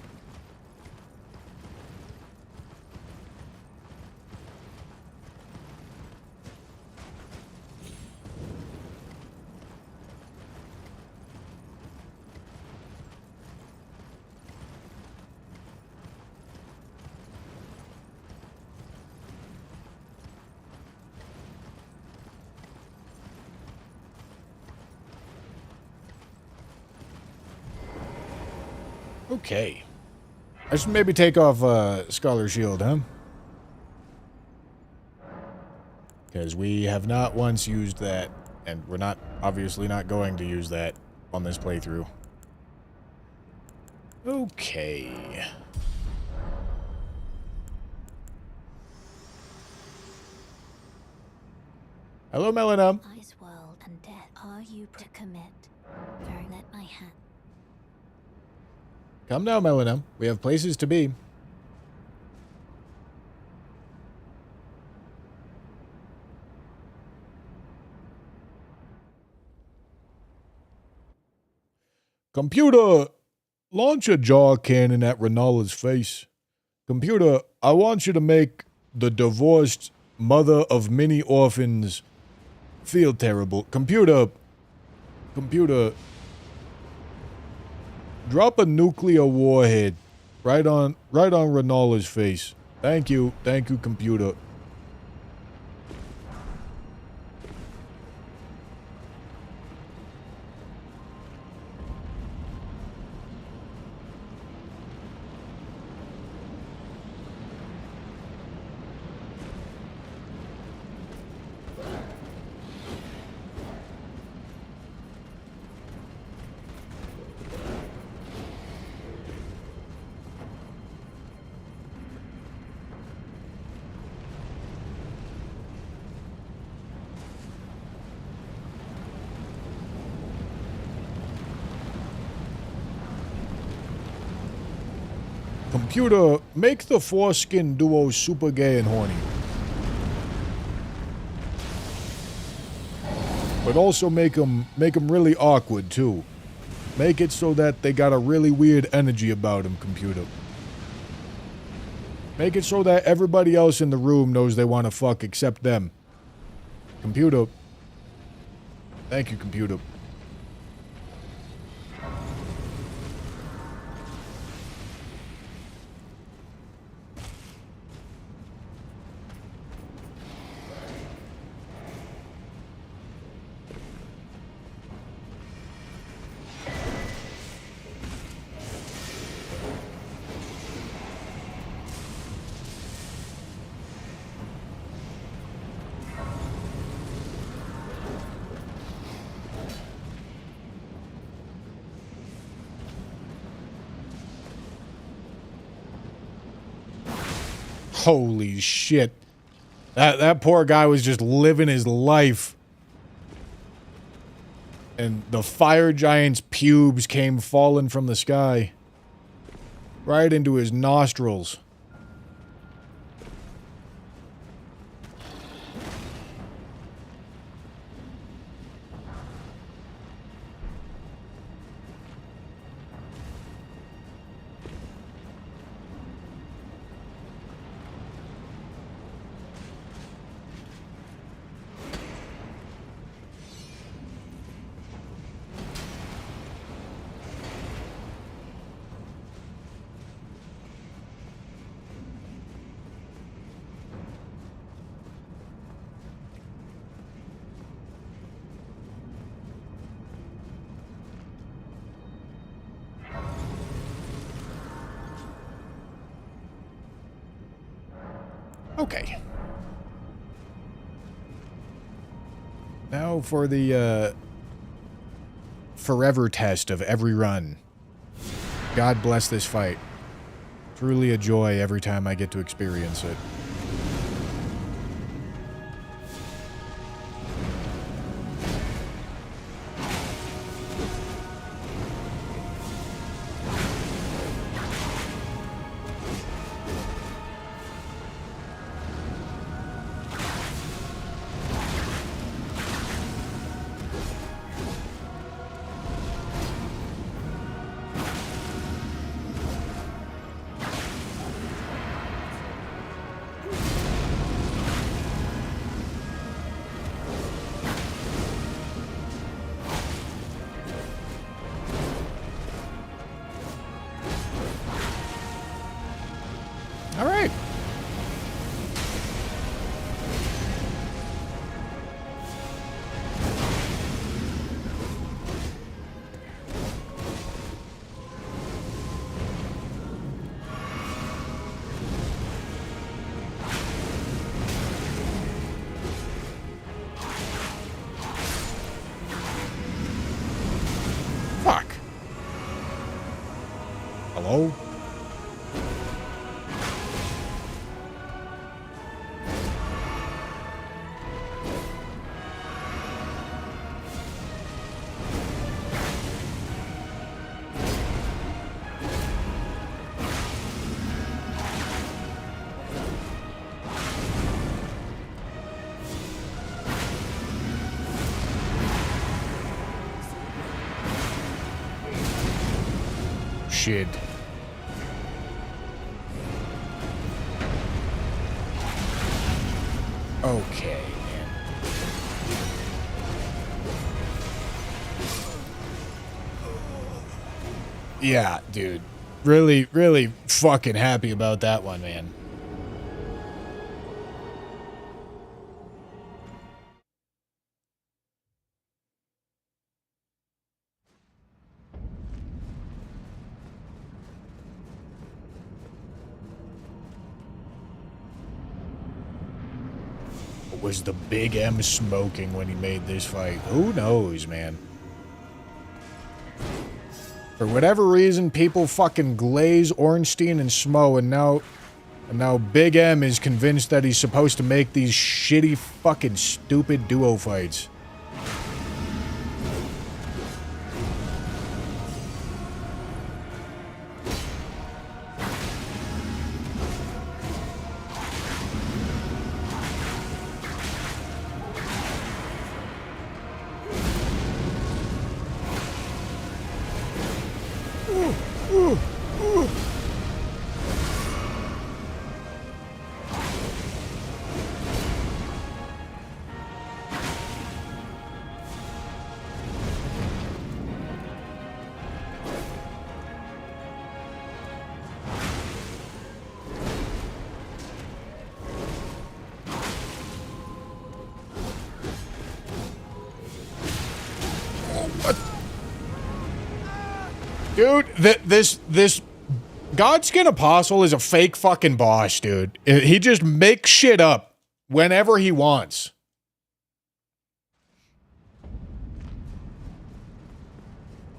Okay. I should maybe take off Scholar Shield, huh? Because we have not once used that, and we're not, obviously not going to use that on this playthrough. Okay. Hello, Melina. Ice world and death. Are you to commit? Very let my hand. Come now, Melina. We have places to be. Computer, launch a jaw cannon at Renala's face. Computer, I want you to make the divorced mother of many orphans feel terrible. Computer, drop a nuclear warhead right on Renala's face. Thank you, computer. Computer, make the foreskin duo super gay and horny. But also make them really awkward, too. Make it so that they got a really weird energy about them, computer. Make it so that everybody else in the room knows they want to fuck except them. Computer. Thank you, computer. Holy shit. That poor guy was just living his life. And the fire giant's pubes came falling from the sky. Right into his nostrils. Okay. Now for the, forever test of every run. God bless this fight. Truly a joy every time I get to experience it. Hello? Shit. Okay, man. Yeah, dude. Really, really fucking happy about that one, man. Was the Big M smoking when he made this fight? Who knows, man? For whatever reason, people fucking glaze Ornstein and Smo, and now Big M is convinced that he's supposed to make these shitty fucking stupid duo fights. Dude, this Godskin Apostle is a fake fucking boss, dude. He just makes shit up whenever he wants.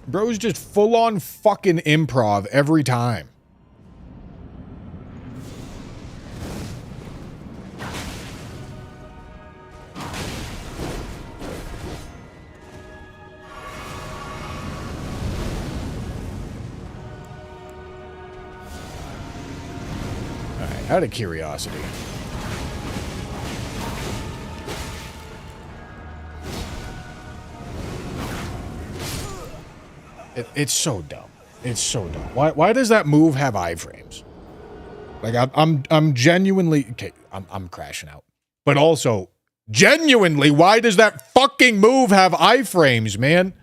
Bro's just full-on fucking improv every time. Out of curiosity. It's so dumb. It's so dumb. Why does that move have iframes? Like I'm genuinely okay. I'm crashing out. But also, genuinely, why does that fucking move have iframes, man?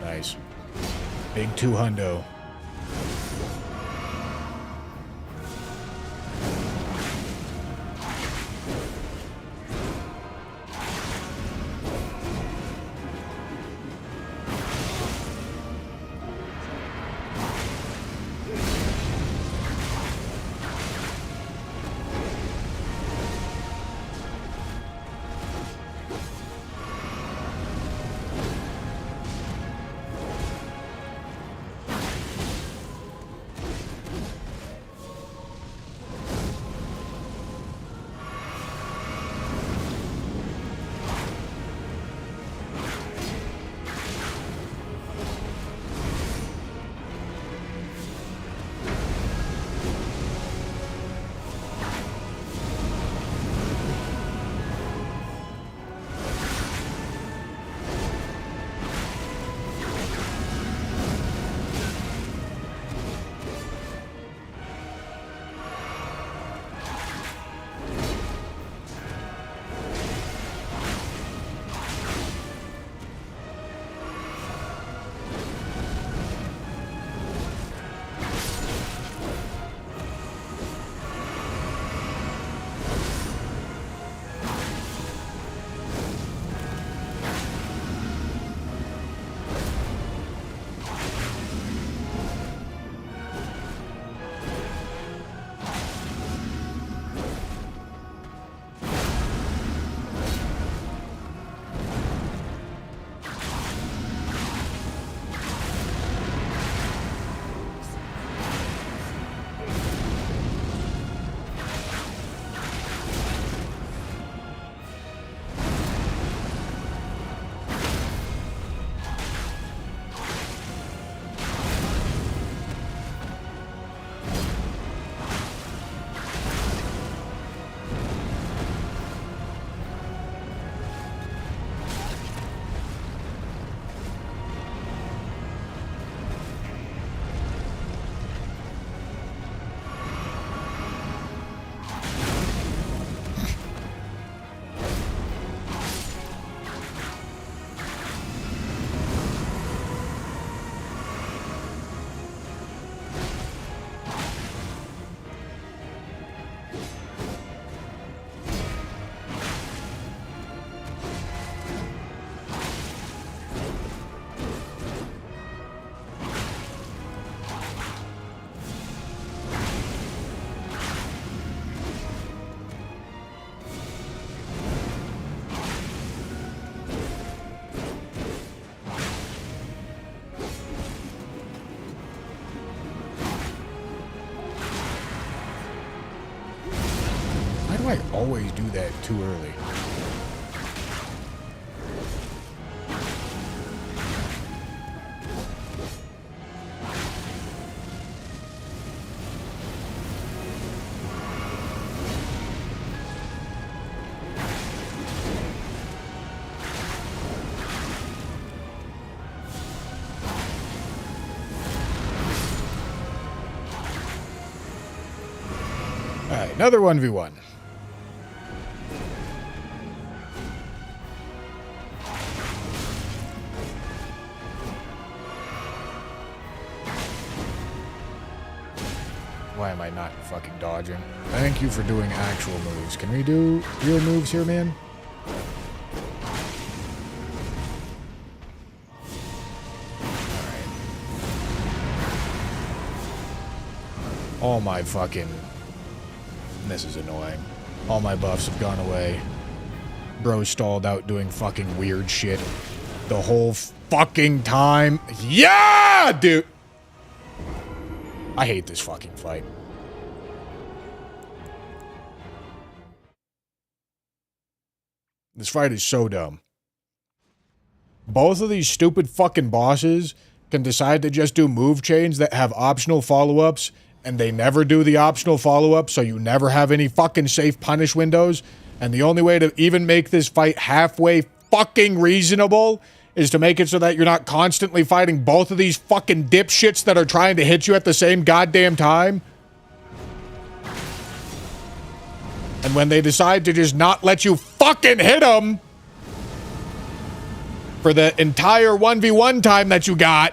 Nice. Big 200. do I always do that too early? Alright, another 1v1. Why am I not fucking dodging? Thank you for doing actual moves. Can we do real moves here, man? Alright. All my fucking... This is annoying. All my buffs have gone away. Bro stalled out doing fucking weird shit the whole fucking time. Yeah, dude! I hate this fucking fight. This fight is so dumb. Both of these stupid fucking bosses can decide to just do move chains that have optional follow-ups, and they never do the optional follow-ups, so you never have any fucking safe punish windows. And the only way to even make this fight halfway fucking reasonable is to make it so that you're not constantly fighting both of these fucking dipshits that are trying to hit you at the same goddamn time. And when they decide to just not let you fucking hit them for the entire 1v1 time that you got,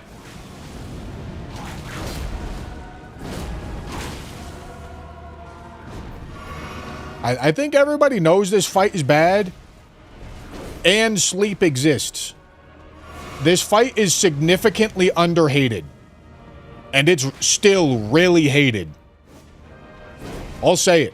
I think everybody knows this fight is bad, and sleep exists. This fight is significantly underhated, and it's still really hated. I'll say it.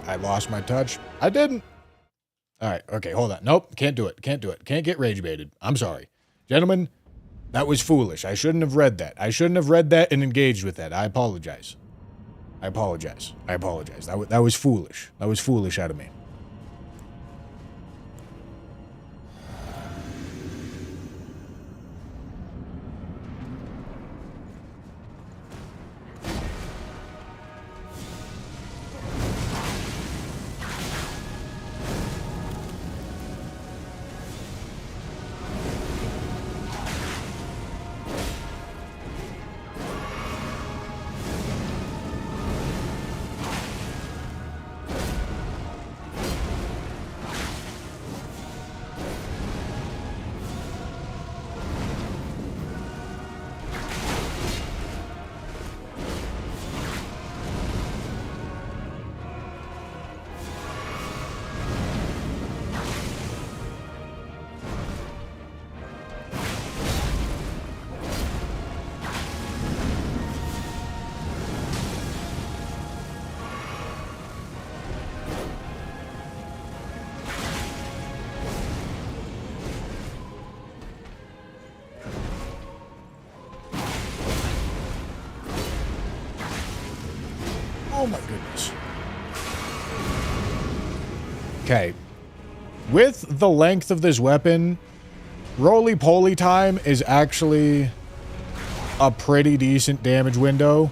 I lost my touch. I didn't. All right. Okay, hold on. Nope. Can't do it. Can't do it. Can't get rage baited. I'm sorry. Gentlemen, that was foolish. I shouldn't have read that. I shouldn't have read that and engaged with that. I apologize. I apologize. I apologize. That was foolish. That was foolish out of me. Oh my goodness. Okay. With the length of this weapon, roly-poly time is actually a pretty decent damage window.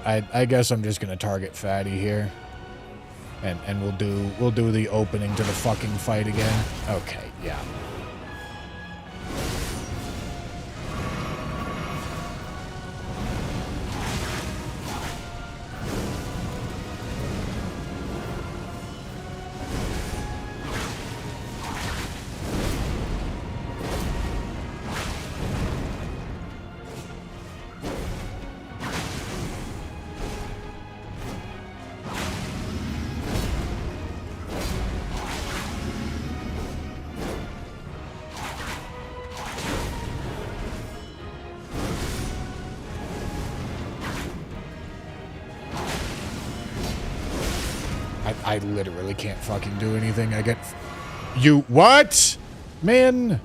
I guess I'm just gonna target Fatty here. And we'll do the opening to the fucking fight again. Okay, yeah. I literally can't fucking do anything. I get... You... What? Man.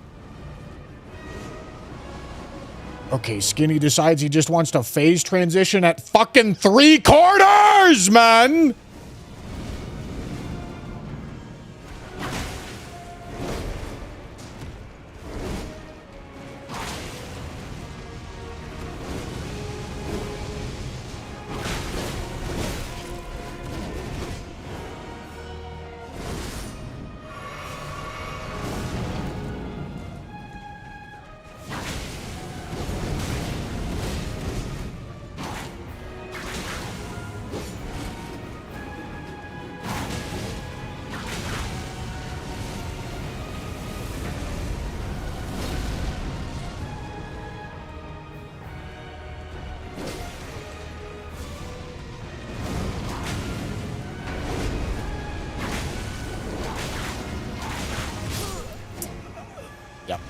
Okay, Skinny decides he just wants to phase transition at fucking 3/4, man! Yep.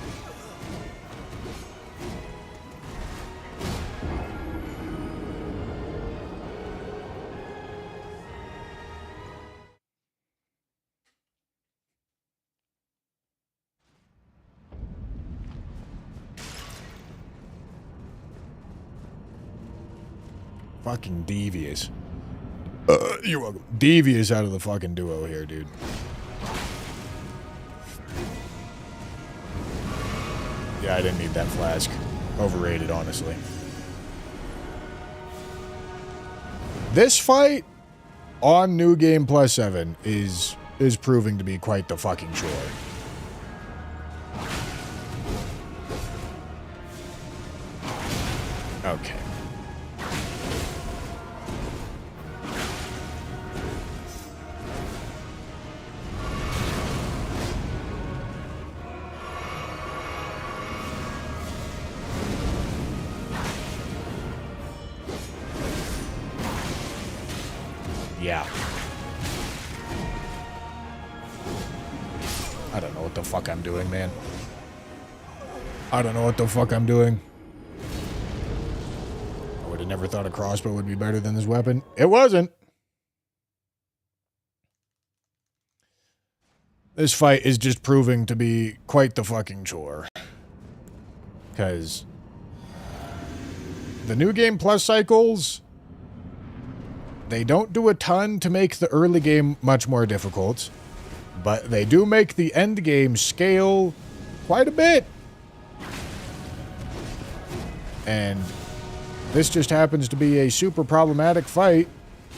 Fucking devious. You're welcome. Devious out of the fucking duo here, dude. Yeah, I didn't need that flask. Overrated, honestly. This fight on New Game Plus 7 is proving to be quite the fucking chore. Okay. Yeah. I don't know what the fuck I'm doing, man. I don't know what the fuck I'm doing. I would have never thought a crossbow would be better than this weapon. It wasn't. This fight is just proving to be quite the fucking chore. Because the New Game Plus cycles, they don't do a ton to make the early game much more difficult, but they do make the end game scale quite a bit. And this just happens to be a super problematic fight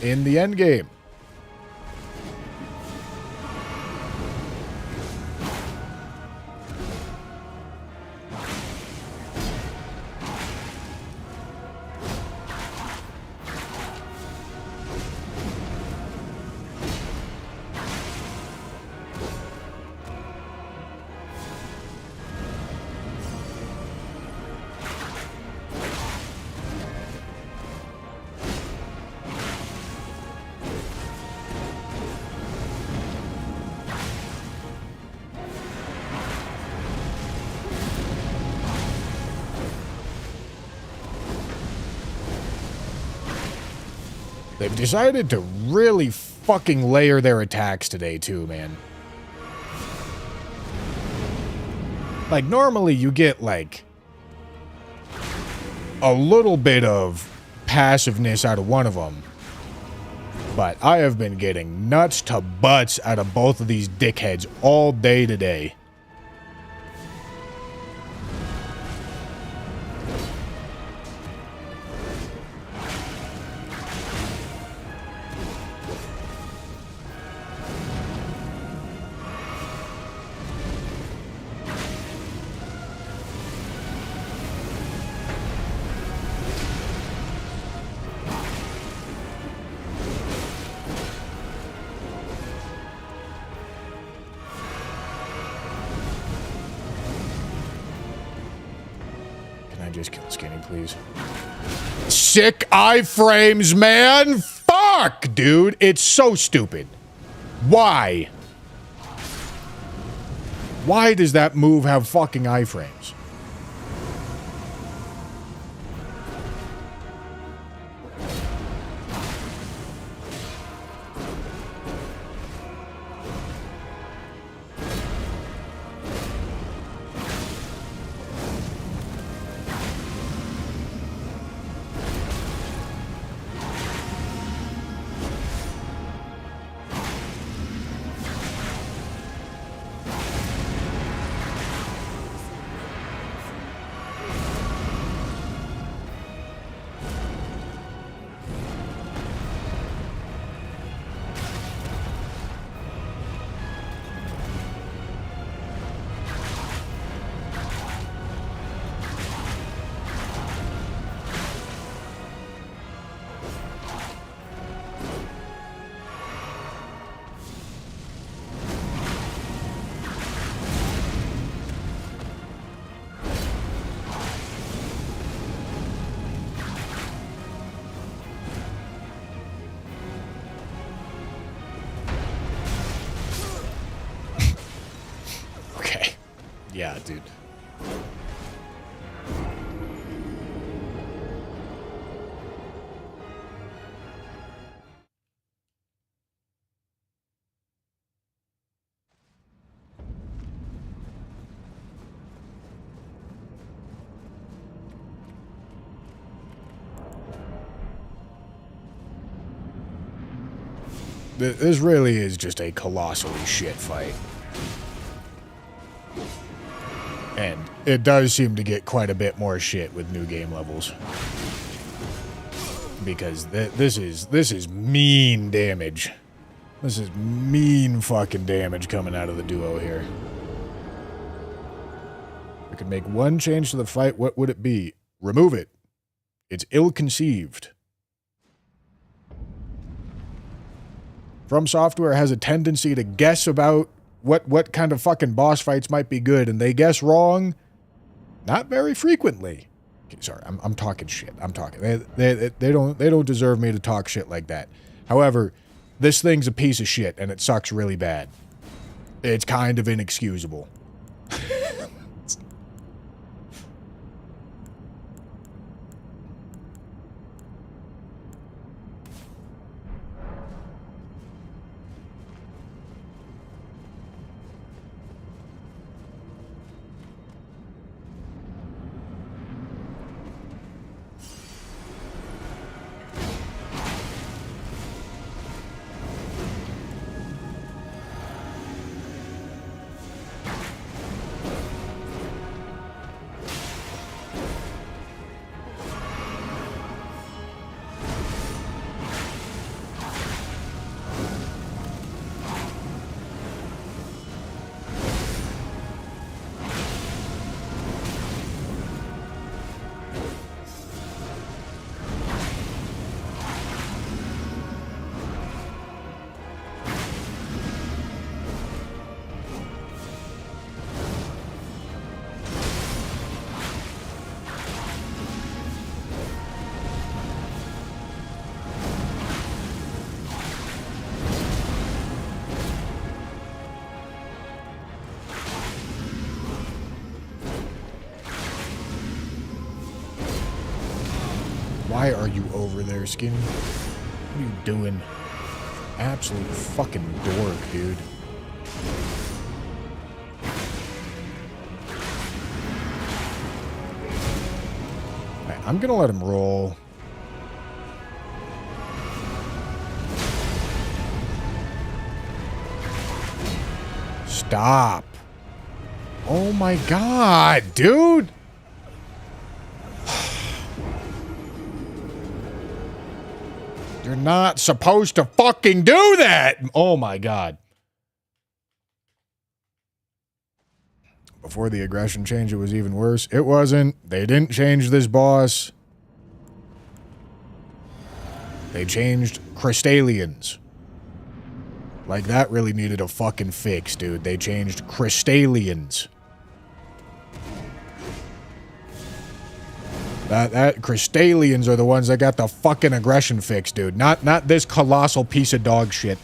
in the end game. They've decided to really fucking layer their attacks today, too, man. Like, normally you get, like, a little bit of passiveness out of one of them. But I have been getting nuts to butts out of both of these dickheads all day today. just kill Skinny, please? Sick iframes, man! Fuck, dude! It's so stupid. Why? Why does that move have fucking iframes? Yeah, dude. This really is just a colossally shit fight. And it does seem to get quite a bit more shit with new game levels. Because this is mean damage. This is mean fucking damage coming out of the duo here. If I could make one change to the fight, what would it be? Remove it. It's ill-conceived. From Software has a tendency to guess about what kind of fucking boss fights might be good, and they guess wrong not very frequently. Okay, sorry, I'm talking shit. I'm talking. They don't deserve me to talk shit like that. However, this thing's a piece of shit, and it sucks really bad. It's kind of inexcusable. Why are you over there, Skinny? What are you doing? Absolute fucking dork, dude. Alright, I'm gonna let him roll. Stop. Oh my god, dude! You're not supposed to fucking do that! Oh my god. Before the aggression change, it was even worse. It wasn't. They didn't change this boss. They changed Crystallians. Like, that really needed a fucking fix, dude. They changed Crystallians. That Crystalians are the ones that got the fucking aggression fix, dude. Not this colossal piece of dog shit.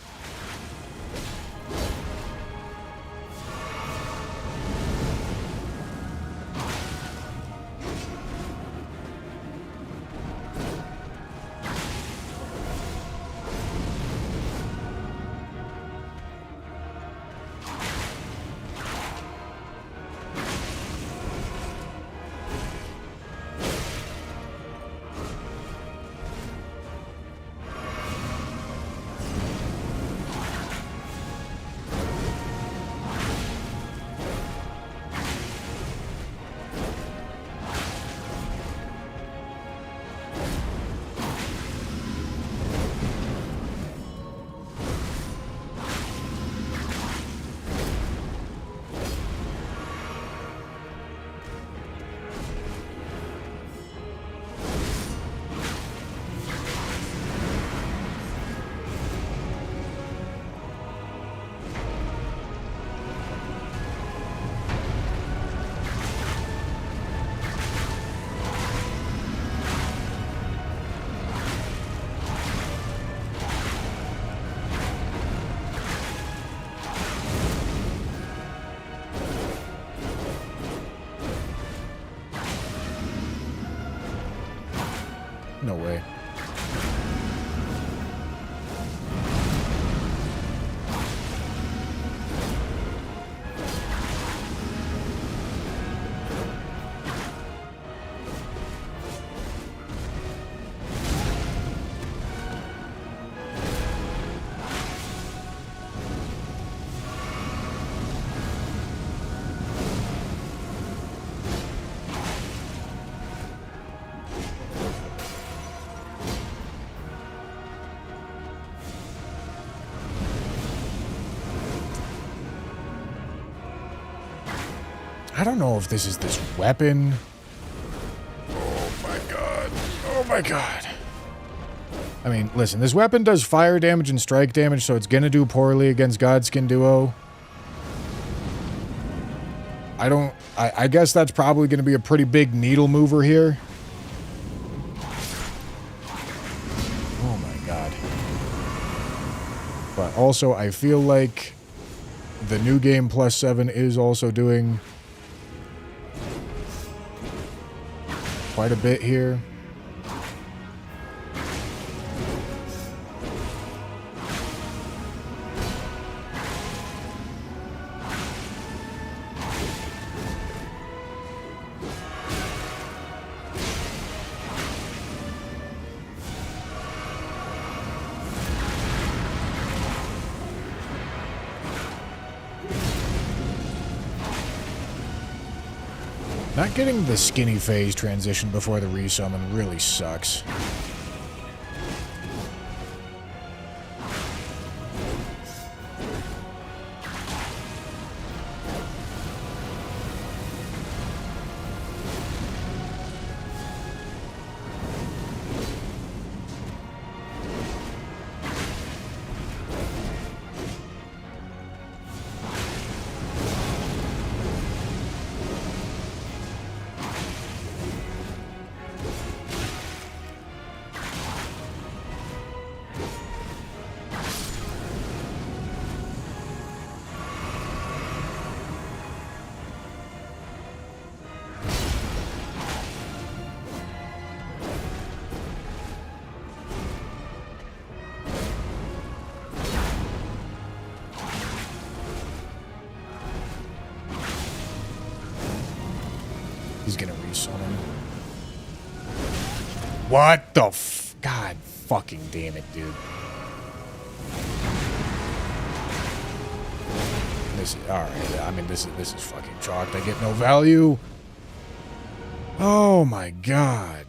No way. I don't know if this is this weapon. Oh my god. Oh my god. I mean, listen, this weapon does fire damage and strike damage, so it's gonna do poorly against Godskin Duo. I guess that's probably gonna be a pretty big needle mover here. Oh my god. But also, I feel like the new game +7 is also doing quite a bit here. Not getting the skinny phase transition before the resummon really sucks. He's gonna resummon. What the f... God fucking damn it, dude. This is... Alright, I mean, this is fucking chalked. I get no value. Oh my god.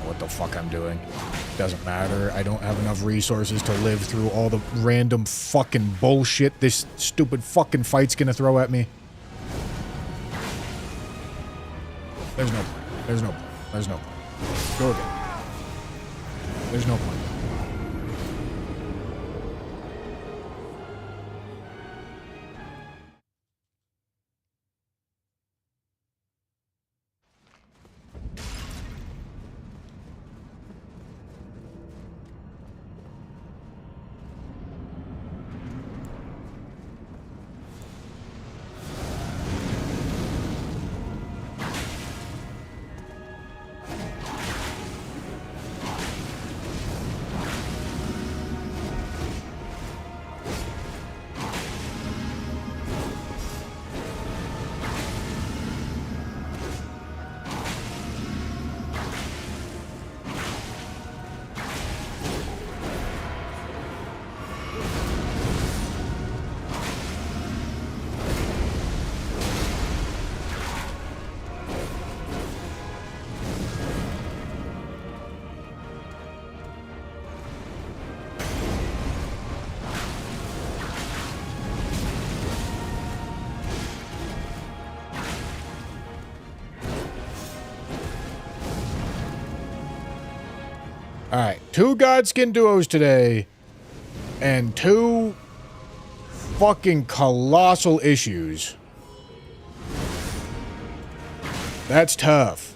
What the fuck I'm doing. Doesn't matter. I don't have enough resources to live through all the random fucking bullshit this stupid fucking fight's gonna throw at me. There's no point. There's no point. There's no point. Go again. There's no point. Alright, 2 Godskin duos today, and 2 fucking colossal issues. That's tough.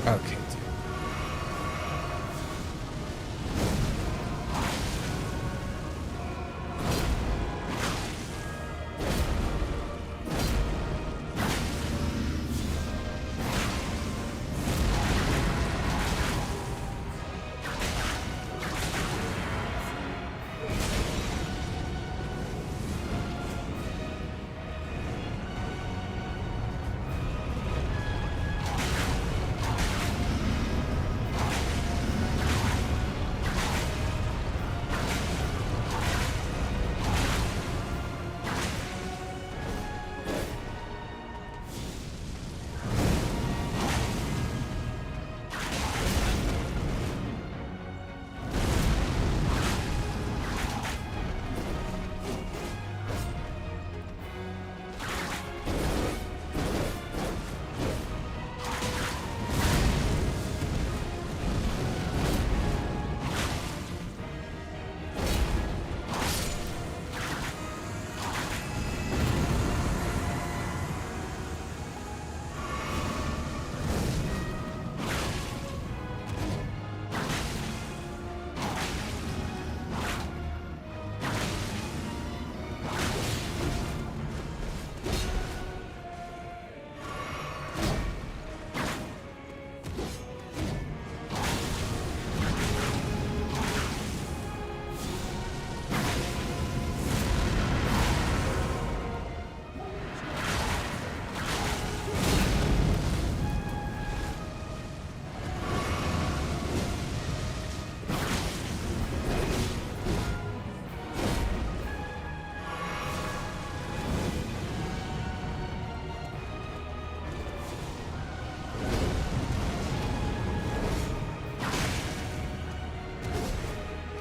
Okay.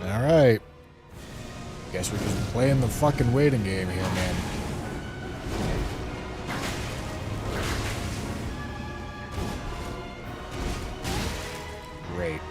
Alright. Guess we're just playing the fucking waiting game here, man. Great.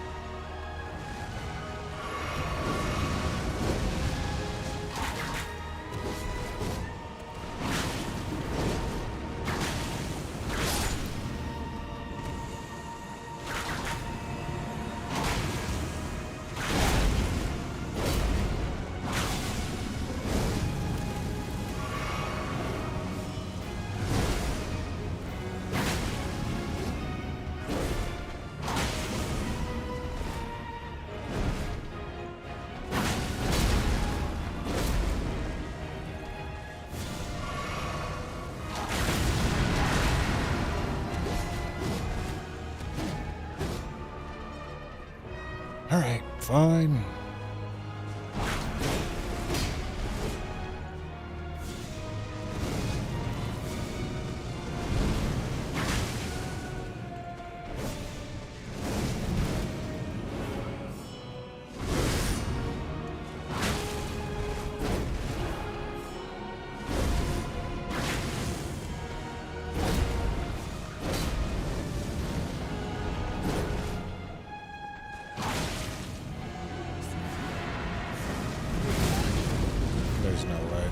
Alright, fine. There's no way.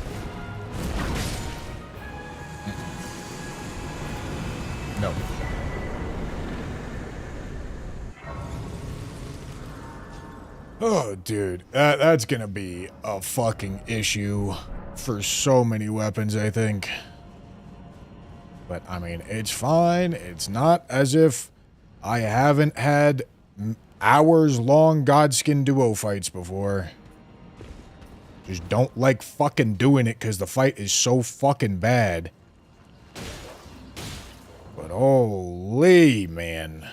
No. Oh, dude, that's gonna be a fucking issue for so many weapons, I think. But, I mean, it's fine. It's not as if I haven't had hours-long Godskin duo fights before. Just don't like fucking doing it because the fight is so fucking bad. But holy, man.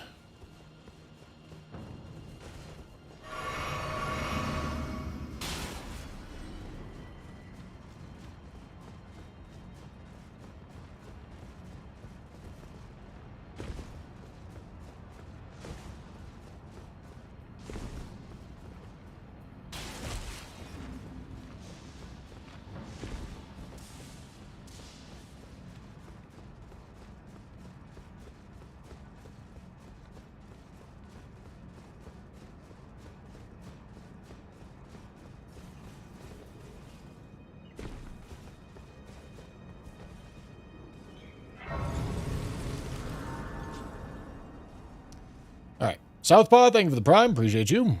Alright. Southpaw, thank you for the prime. Appreciate you.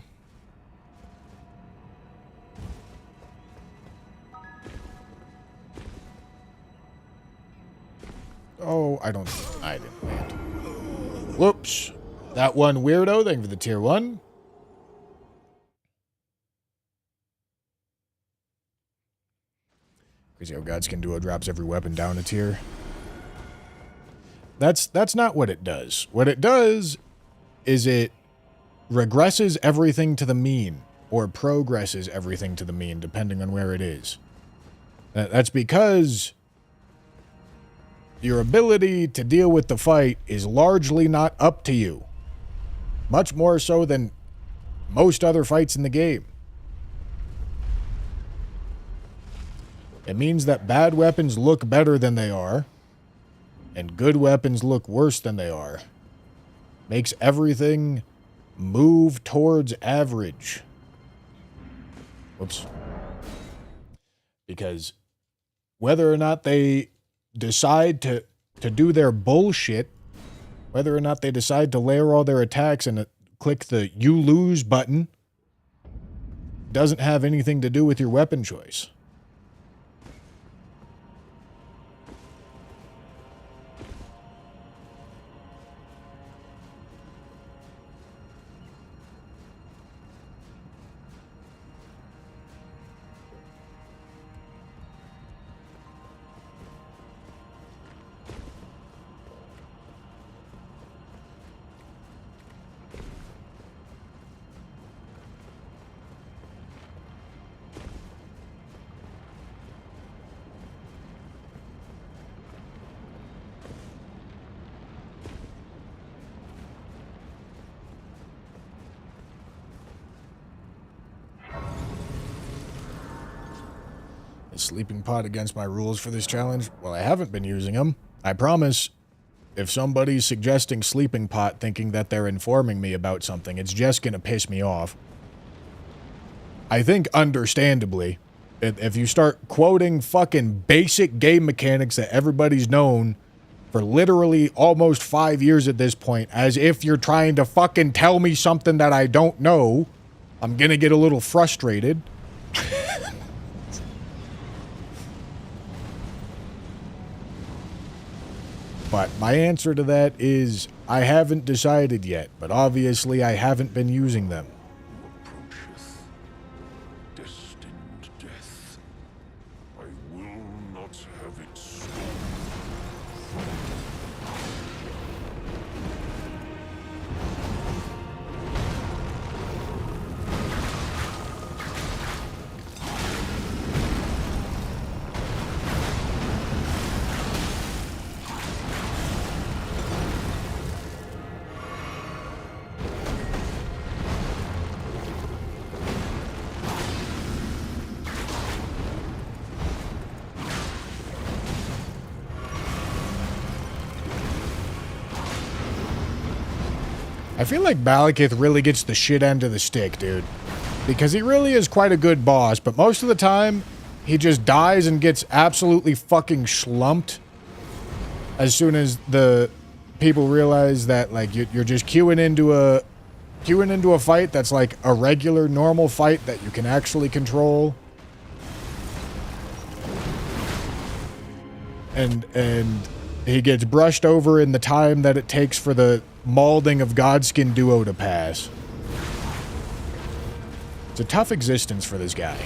Oh, I didn't land. Whoops. That one weirdo, thank you for the tier 1. Crazy how Godskin Duo drops every weapon down a tier. That's not what it does. What it does is it regresses everything to the mean, or progresses everything to the mean, depending on where it is. That's because your ability to deal with the fight is largely not up to you. Much more so than most other fights in the game. It means that bad weapons look better than they are, and good weapons look worse than they are. Makes everything move towards average. Whoops. Because whether or not they decide to do their bullshit, whether or not they decide to layer all their attacks and click the you lose button, doesn't have anything to do with your weapon choice. Sleeping pot against my rules for this challenge? Well, I haven't been using them. I promise, if somebody's suggesting sleeping pot thinking that they're informing me about something, it's just gonna piss me off. I think understandably, if you start quoting fucking basic game mechanics that everybody's known for literally almost 5 years at this point, as if you're trying to fucking tell me something that I don't know, I'm gonna get a little frustrated. But my answer to that is I haven't decided yet, but obviously I haven't been using them. Approacheth destined death. I will not have it so. I feel like Balakith really gets the shit end of the stick, dude. Because he really is quite a good boss, but most of the time, he just dies and gets absolutely fucking slumped as soon as the people realize that, like, you're just queuing into queuing into a fight that's like a regular, normal fight that you can actually control. And he gets brushed over in the time that it takes for the maulding of Godskin Duo to pass. It's a tough existence for this guy.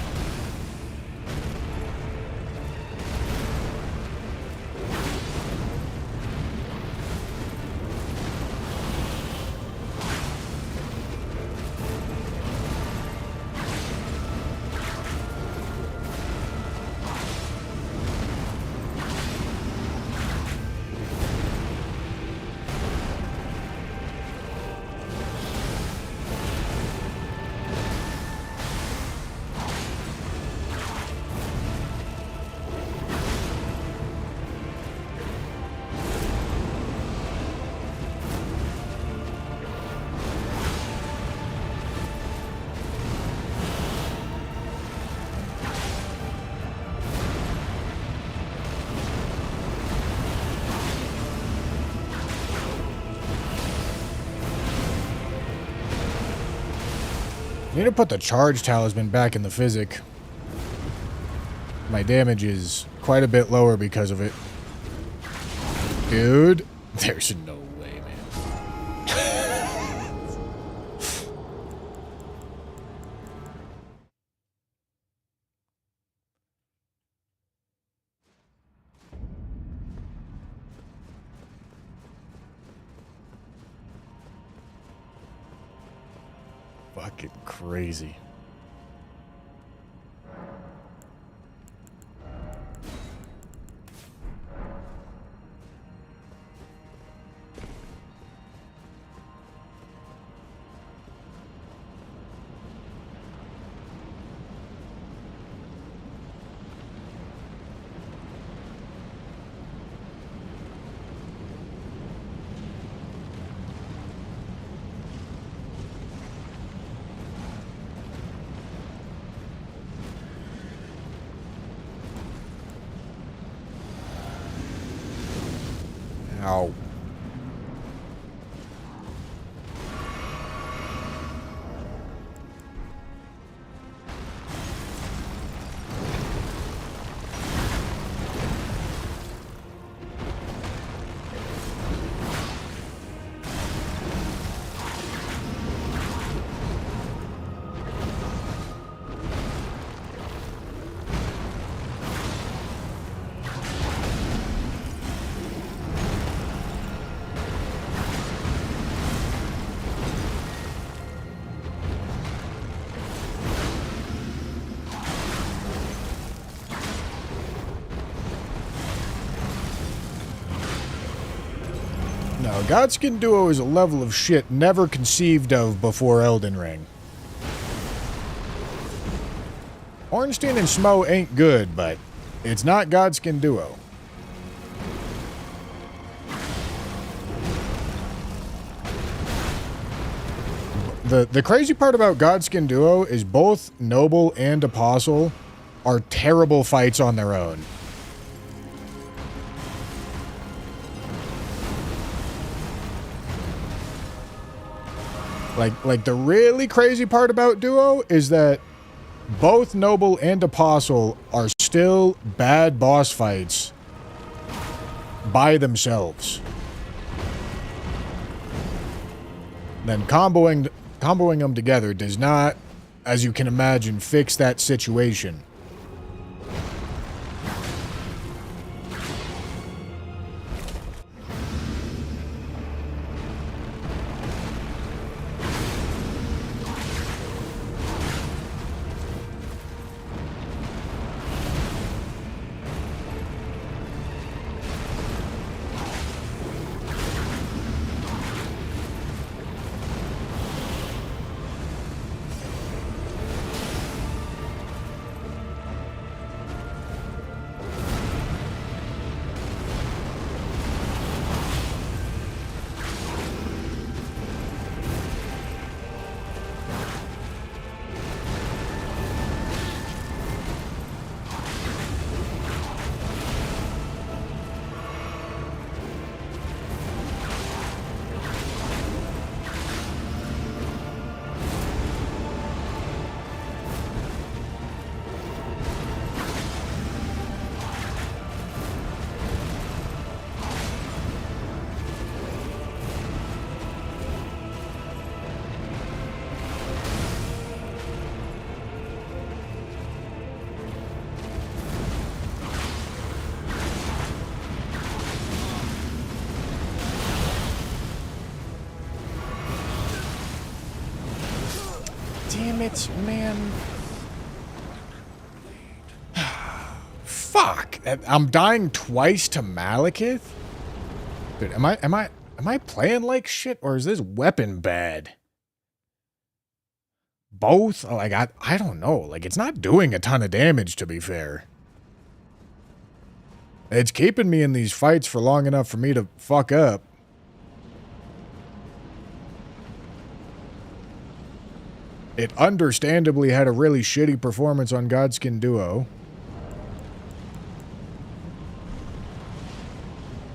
Need to put the charge talisman back in the physic. My damage is quite a bit lower because of it. Dude, there's no way, man. Fucking crazy. Ow. No, Godskin Duo is a level of shit never conceived of before Elden Ring. Ornstein and Smo ain't good, but it's not Godskin Duo. The crazy part about Godskin Duo is both Noble and Apostle are terrible fights on their own. Like the really crazy part about Duo is that both Noble and Apostle are still bad boss fights by themselves. Then comboing them together does not, as you can imagine, fix that situation. damn it, man. Fuck. I'm dying twice to Malekith? Dude, am I playing like shit, or is this weapon bad? Both? Like, I don't know. Like, it's not doing a ton of damage, to be fair. It's keeping me in these fights for long enough for me to fuck up. It understandably had a really shitty performance on Godskin Duo.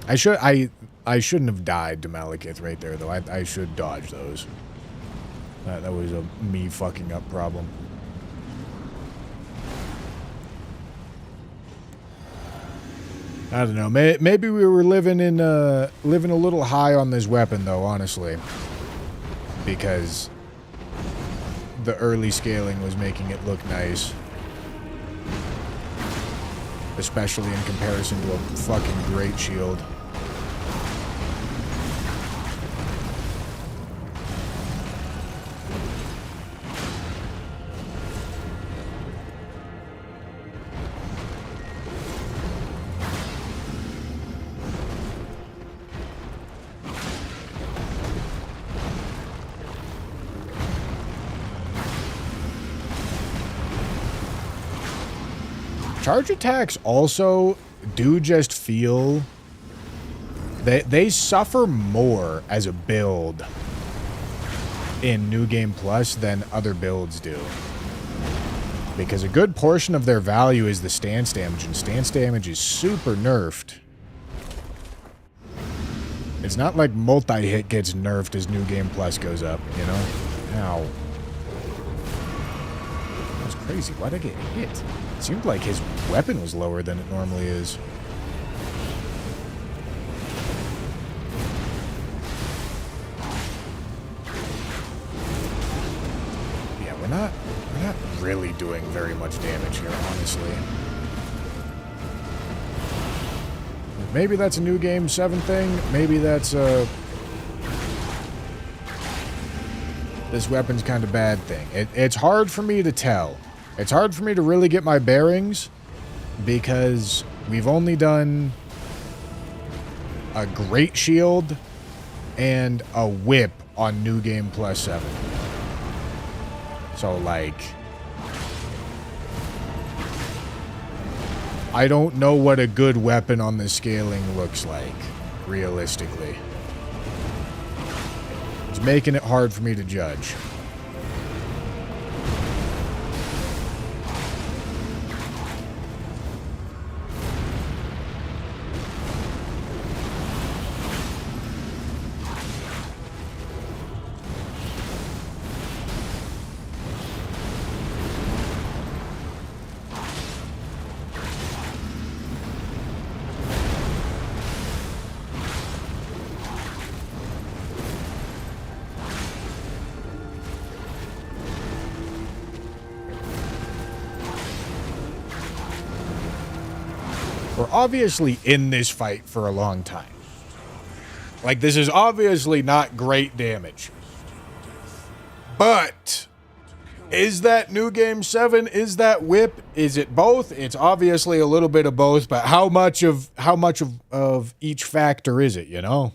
I shouldn't have died to Malekith right there, though. I should dodge those. That was a me fucking up problem. I don't know. Maybe we were living a little high on this weapon, though, honestly. Because the early scaling was making it look nice. Especially in comparison to a fucking great shield. Charge attacks also do just feel... They suffer more as a build in New Game Plus than other builds do. Because a good portion of their value is the stance damage, and stance damage is super nerfed. It's not like multi-hit gets nerfed as New Game Plus goes up, you know? Ow. That was crazy. Why'd I get hit? It seemed like his weapon was lower than it normally is. Yeah, we're not really doing very much damage here, honestly. Maybe that's a New Game 7 thing. Maybe that's a... this weapon's kind of bad thing. It's hard for me to tell. It's hard for me to really get my bearings because we've only done a Great Shield and a Whip on New Game Plus 7. So, like... I don't know what a good weapon on the scaling looks like, realistically. It's making it hard for me to judge. We're obviously in this fight for a long time. Like, this is obviously not great damage. But is that New Game 7? Is that Whip? Is it both? It's obviously a little bit of both, but how much of each factor is it, you know?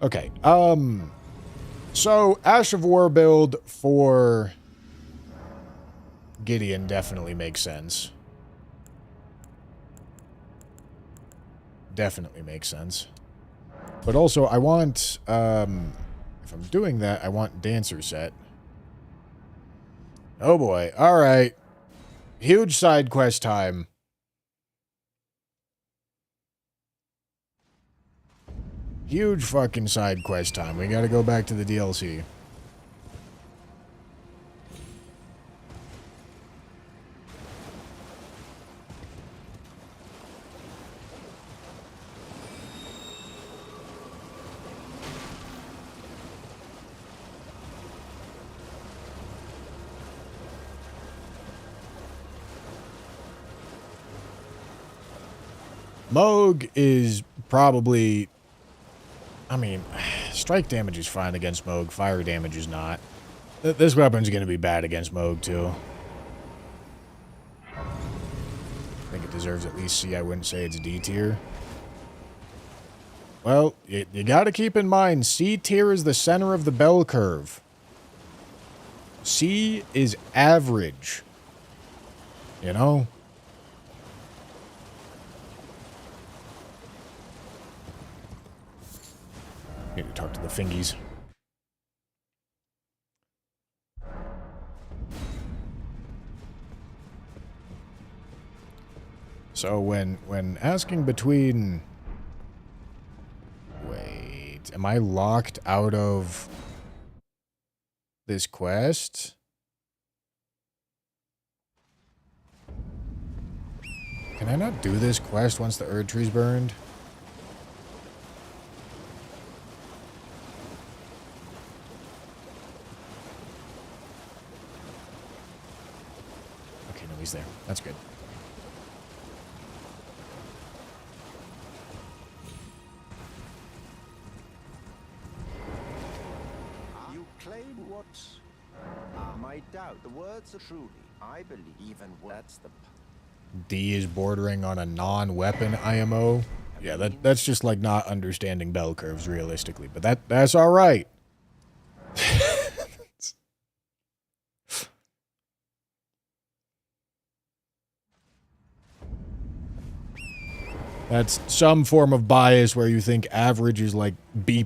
Okay, so Ash of War build for Gideon definitely makes sense. Definitely makes sense. But also, I want, if I'm doing that, I want Dancer set. Oh boy, alright. Huge side quest time. Huge fucking side quest time. We gotta go back to the DLC. Moog is probably... I mean, strike damage is fine against Moog. Fire damage is not. This weapon's going to be bad against Moog, too. I think it deserves at least C. I wouldn't say it's D tier. Well, you got to keep in mind, C tier is the center of the bell curve. C is average. You know? Need to talk to the fingies. So when asking between... Wait, am I locked out of this quest? Can I not do this quest once the Erd Tree's burned? Okay, no, he's there. That's good. You claim what? My doubt. The words are truly. I believe even that's the... D is bordering on a non-weapon IMO. Yeah, that's just like not understanding bell curves realistically, but that's all right. That's some form of bias where you think average is like B+.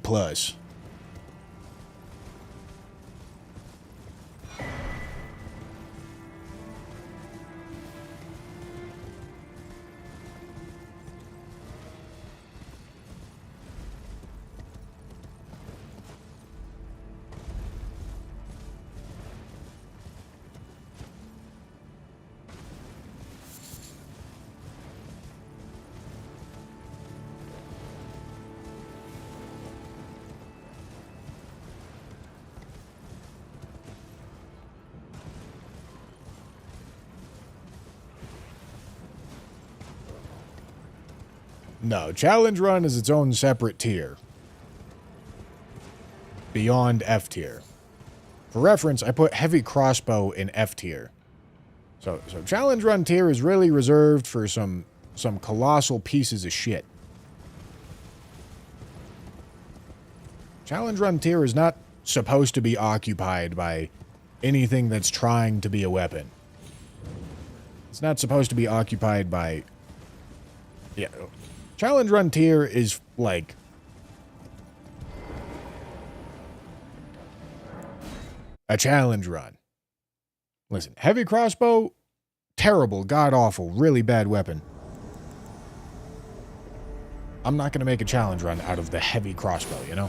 No, Challenge Run is its own separate tier. Beyond F tier. For reference, I put Heavy Crossbow in F tier. So Challenge Run tier is really reserved for some colossal pieces of shit. Challenge Run tier is not supposed to be occupied by anything that's trying to be a weapon. It's not supposed to be occupied by... Yeah... Challenge Run tier is, like... a challenge run. Listen, Heavy Crossbow, terrible, god-awful, really bad weapon. I'm not going to make a challenge run out of the Heavy Crossbow, you know?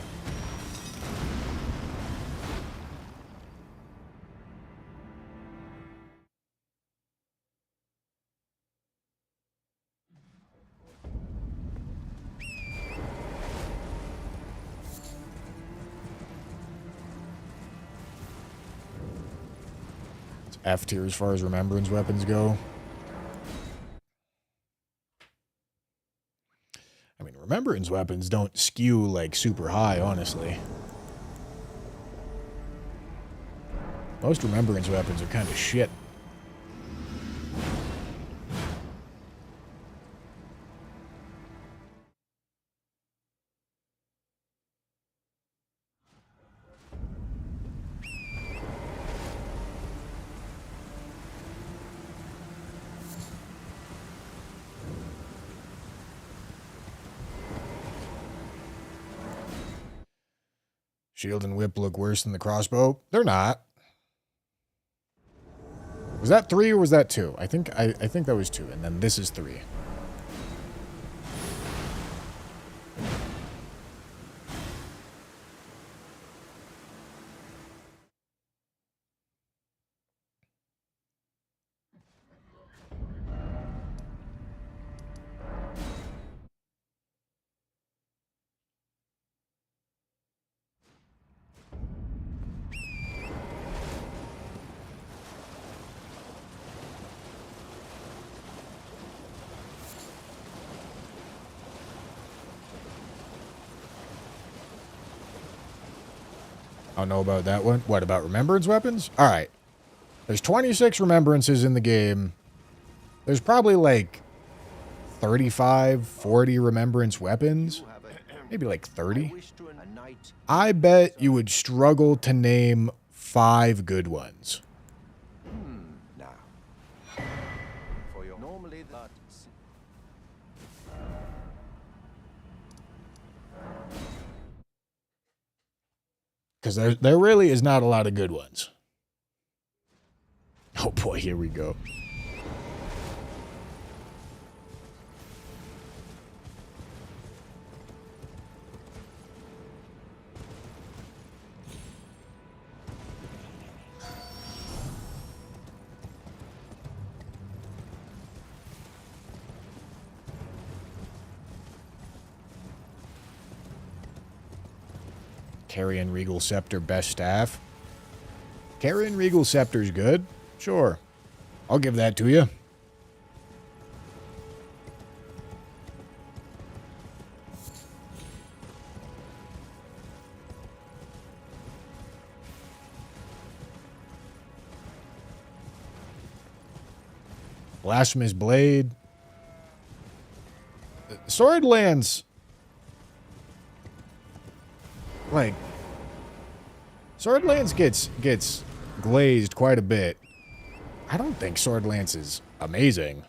F tier as far as remembrance weapons go. I mean, remembrance weapons don't skew, like, super high, honestly. Most remembrance weapons are kind of shit. Shield and whip look worse than the crossbow. They're not. Was that 3 or was that 2? I think that was 2, and then this is 3. don't know about that one. What about remembrance weapons? All right. There's 26 remembrances in the game. There's probably like 35, 40 remembrance weapons. Maybe like 30. I bet you would struggle to name 5 good ones. Now, for your normally that. Because there really is not a lot of good ones. Oh boy, here we go. Carrion Regal Scepter, best staff. Carrion Regal Scepter's good. Sure. I'll give that to you. Blasphemous Blade. Swordlands. Like, Swordlands gets glazed quite a bit. I don't think Swordlands is amazing.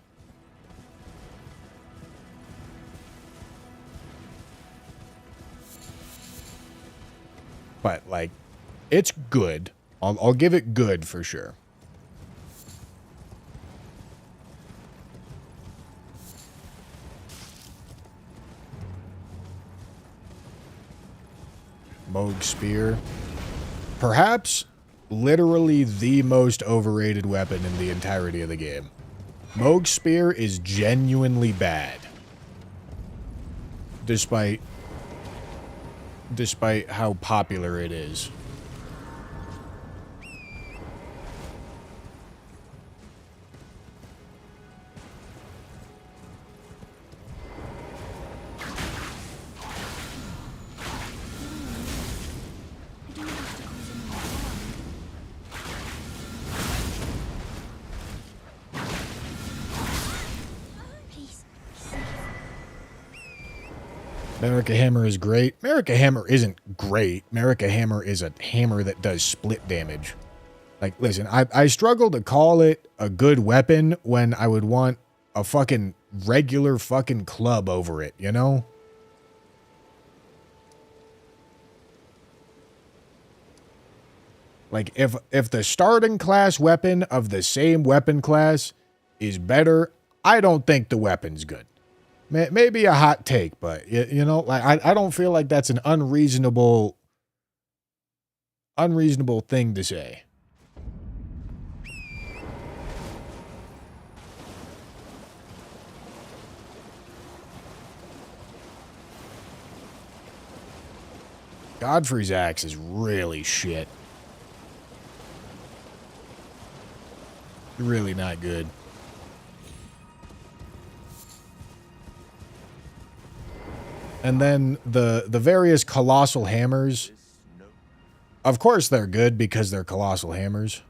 But, like, it's good. I'll give it good for sure. Moog Spear. Perhaps literally the most overrated weapon in the entirety of the game. Moog Spear is genuinely bad. Despite how popular it is. America Hammer is great. America Hammer isn't great. America Hammer is a hammer that does split damage. Like, listen, I struggle to call it a good weapon when I would want a fucking regular fucking club over it, you know? Like, if the starting class weapon of the same weapon class is better, I don't think the weapon's good. Maybe a hot take, but, you know, like, I don't feel like that's an unreasonable thing to say. Godfrey's axe is really shit. Really not good. And then the various colossal hammers. Of course they're good because they're colossal hammers.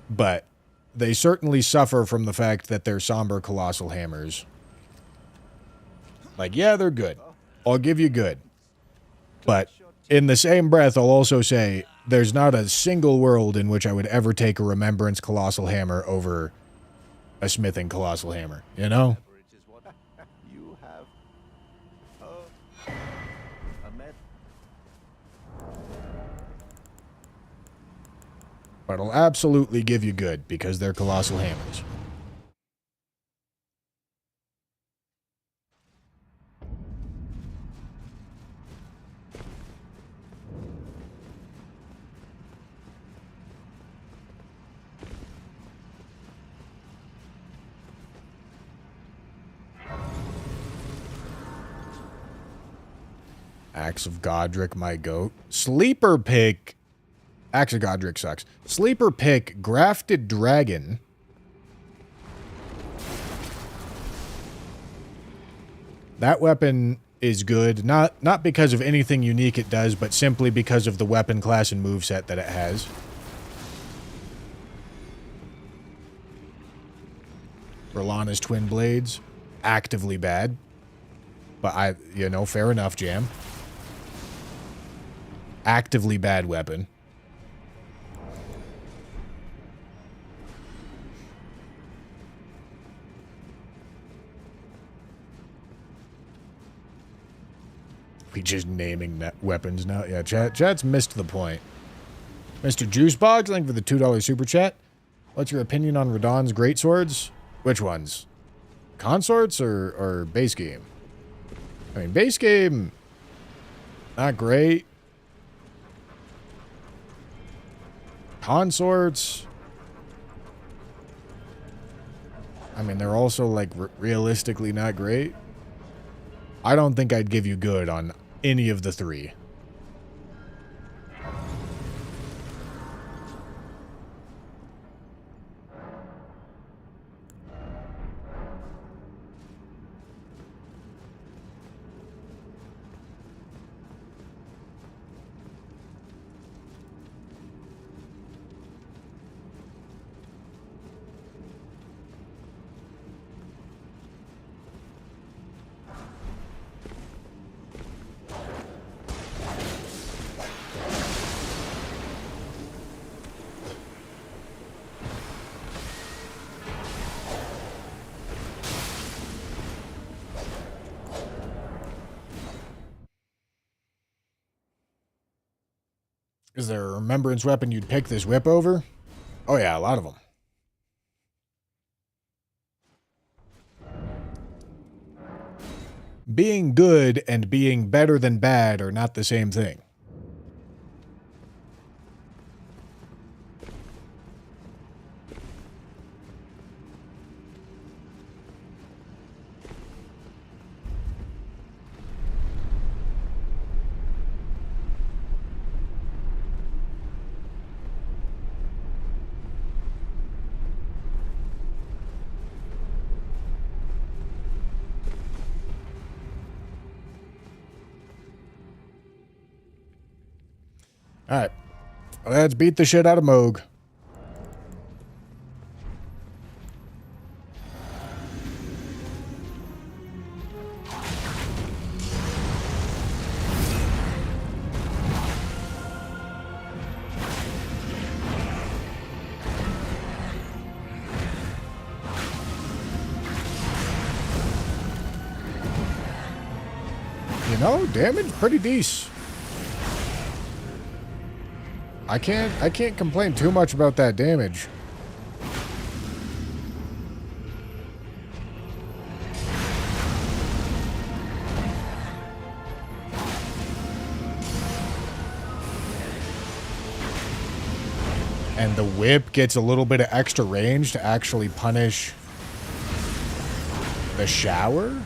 But they certainly suffer from the fact that they're somber colossal hammers. Like, yeah, they're good. I'll give you good. But in the same breath, I'll also say there's not a single world in which I would ever take a Remembrance Colossal Hammer over a Smithing Colossal Hammer, you know? You have But I'll absolutely give you good because they're Colossal Hammers. Axe of Godric, my goat. Sleeper pick. Axe of Godric sucks. Sleeper pick, Grafted Dragon. That weapon is good. Not because of anything unique it does, but simply because of the weapon class and moveset that it has. R'Lana's twin blades, actively bad. But fair enough, Jam. Actively bad weapon. We just naming weapons now. Yeah, chat's missed the point. Mr. Juicebox, thank you for the $2 super chat. What's your opinion on Radahn's greatswords? Which ones? Consorts or base game? I mean, base game, not great. Consorts, I mean, they're also, like, realistically not great. I don't think I'd give you good on any of the three. Is there a remembrance weapon you'd pick this whip over? Oh yeah, a lot of them. Being good and being better than bad are not the same thing. Alright. Let's beat the shit out of Moog. You know, damage pretty decent. I can't complain too much about that damage. And the whip gets a little bit of extra range to actually punish the shower?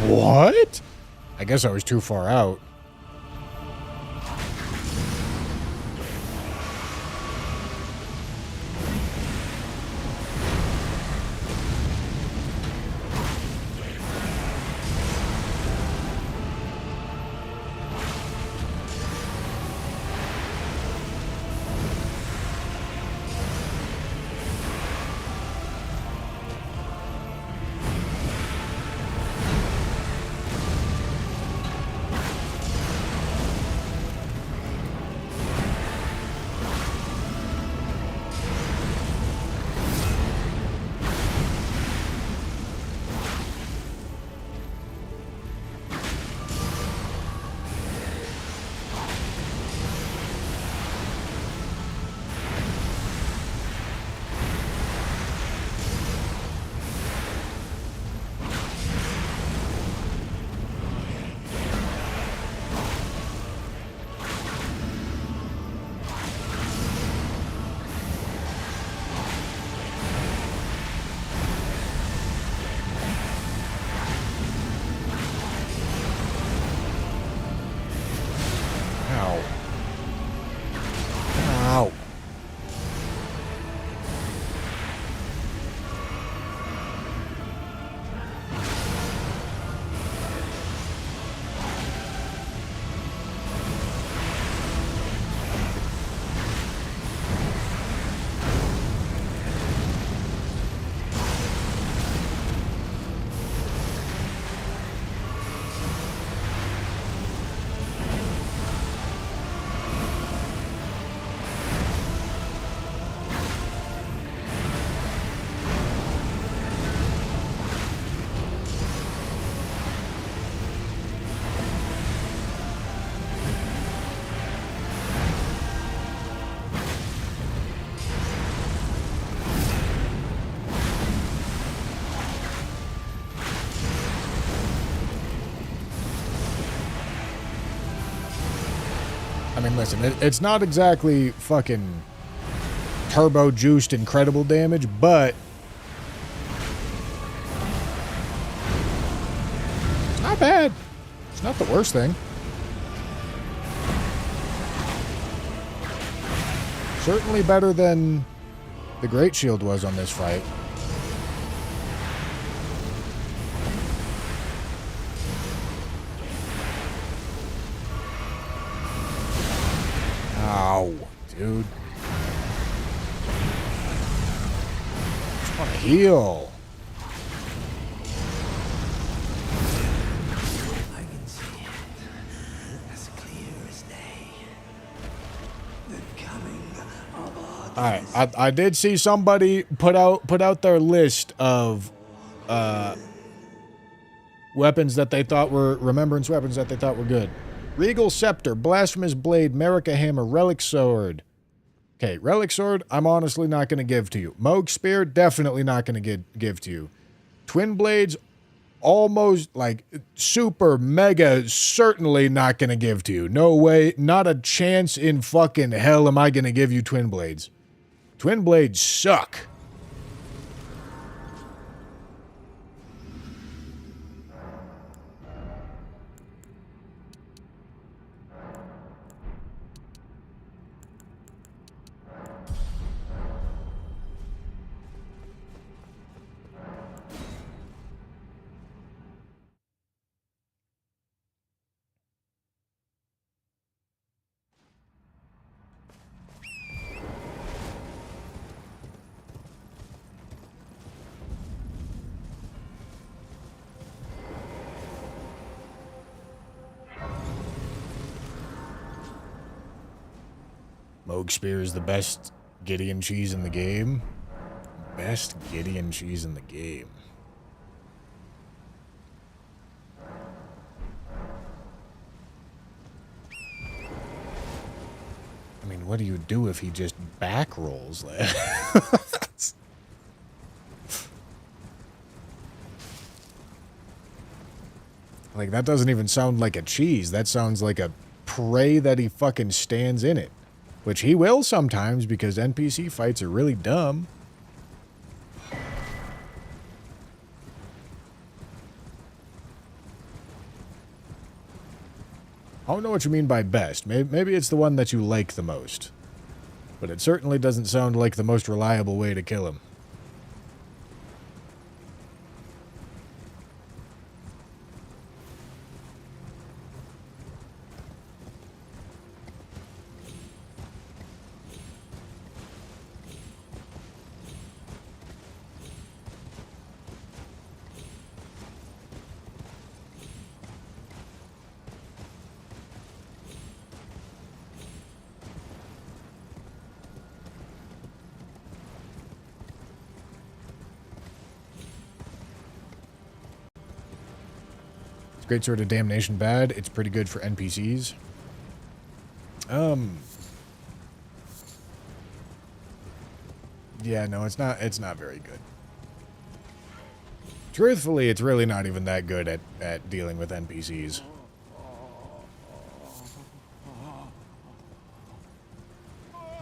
What? I guess I was too far out. Ow. Ow. I mean, listen, it's not exactly fucking turbo-juiced incredible damage, but it's not bad. It's not the worst thing. Certainly better than the Great Shield was on this fight. Ow, dude. Just want to heal. I can see it as clear as day. The coming of our All right, I did see somebody put out their list of weapons that they thought were remembrance weapons that they thought were good. Regal Scepter, Blasphemous Blade, Merica Hammer, Relic Sword. Okay, Relic Sword, I'm honestly not going to give to you. Moog Spear, definitely not going to give to you. Twin Blades, almost, like, super, mega, certainly not going to give to you. No way, not a chance in fucking hell am I going to give you Twin Blades. Twin Blades suck. Moog Spear is the best Gideon cheese in the game. Best Gideon cheese in the game. I mean, what do you do if he just back rolls? Like, that doesn't even sound like a cheese. That sounds like a prey that he fucking stands in it. Which he will sometimes, because NPC fights are really dumb. I don't know what you mean by best. Maybe it's the one that you like the most. But it certainly doesn't sound like the most reliable way to kill him. Great Sword of Damnation bad. It's pretty good for NPCs. Yeah, no, it's not very good. Truthfully, it's really not even that good at dealing with NPCs.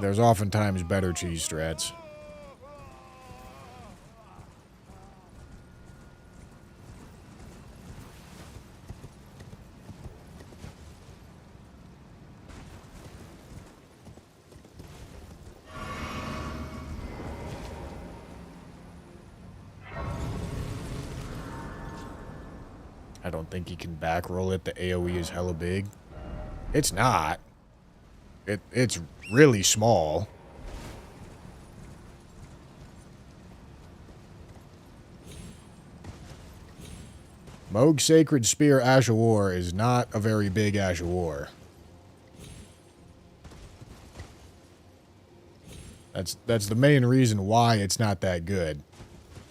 There's oftentimes better cheese strats. I don't think he can back roll it. The AoE is hella big. It's not. It's really small. Moog Sacred Spear Ash of War is not a very big Ash of War. That's the main reason why it's not that good.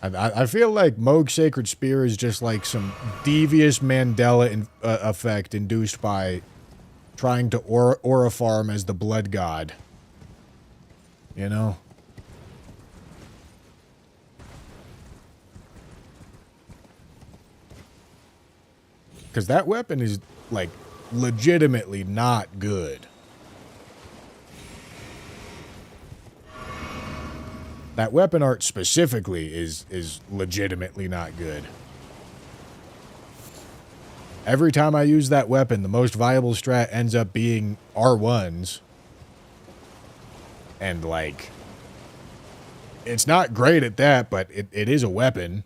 I feel like Moog Sacred Spear is just like some devious Mandela effect induced by trying to aura farm as the blood god. You know? Because that weapon is, like, legitimately not good. That weapon art specifically is legitimately not good. Every time I use that weapon, the most viable strat ends up being R1s. And, like, it's not great at that, but it is a weapon.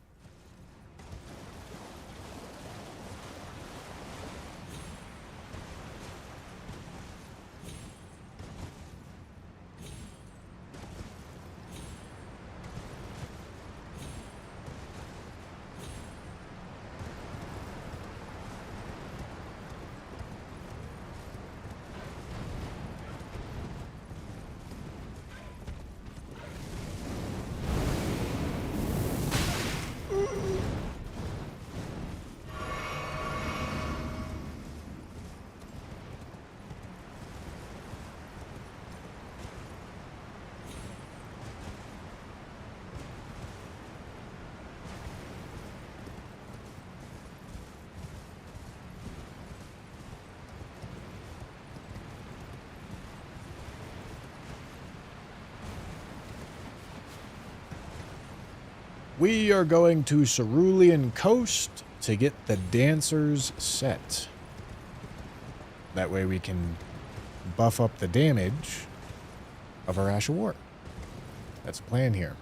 We are going to Cerulean Coast to get the dancers set. That way we can buff up the damage of our Ash of War. That's the plan here.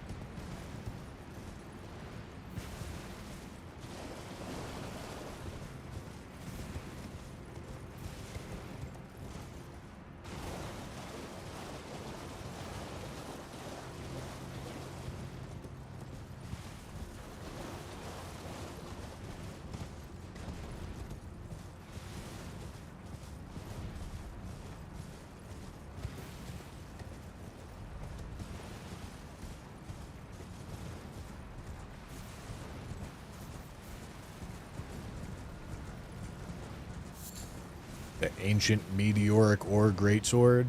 The ancient meteoric ore greatsword.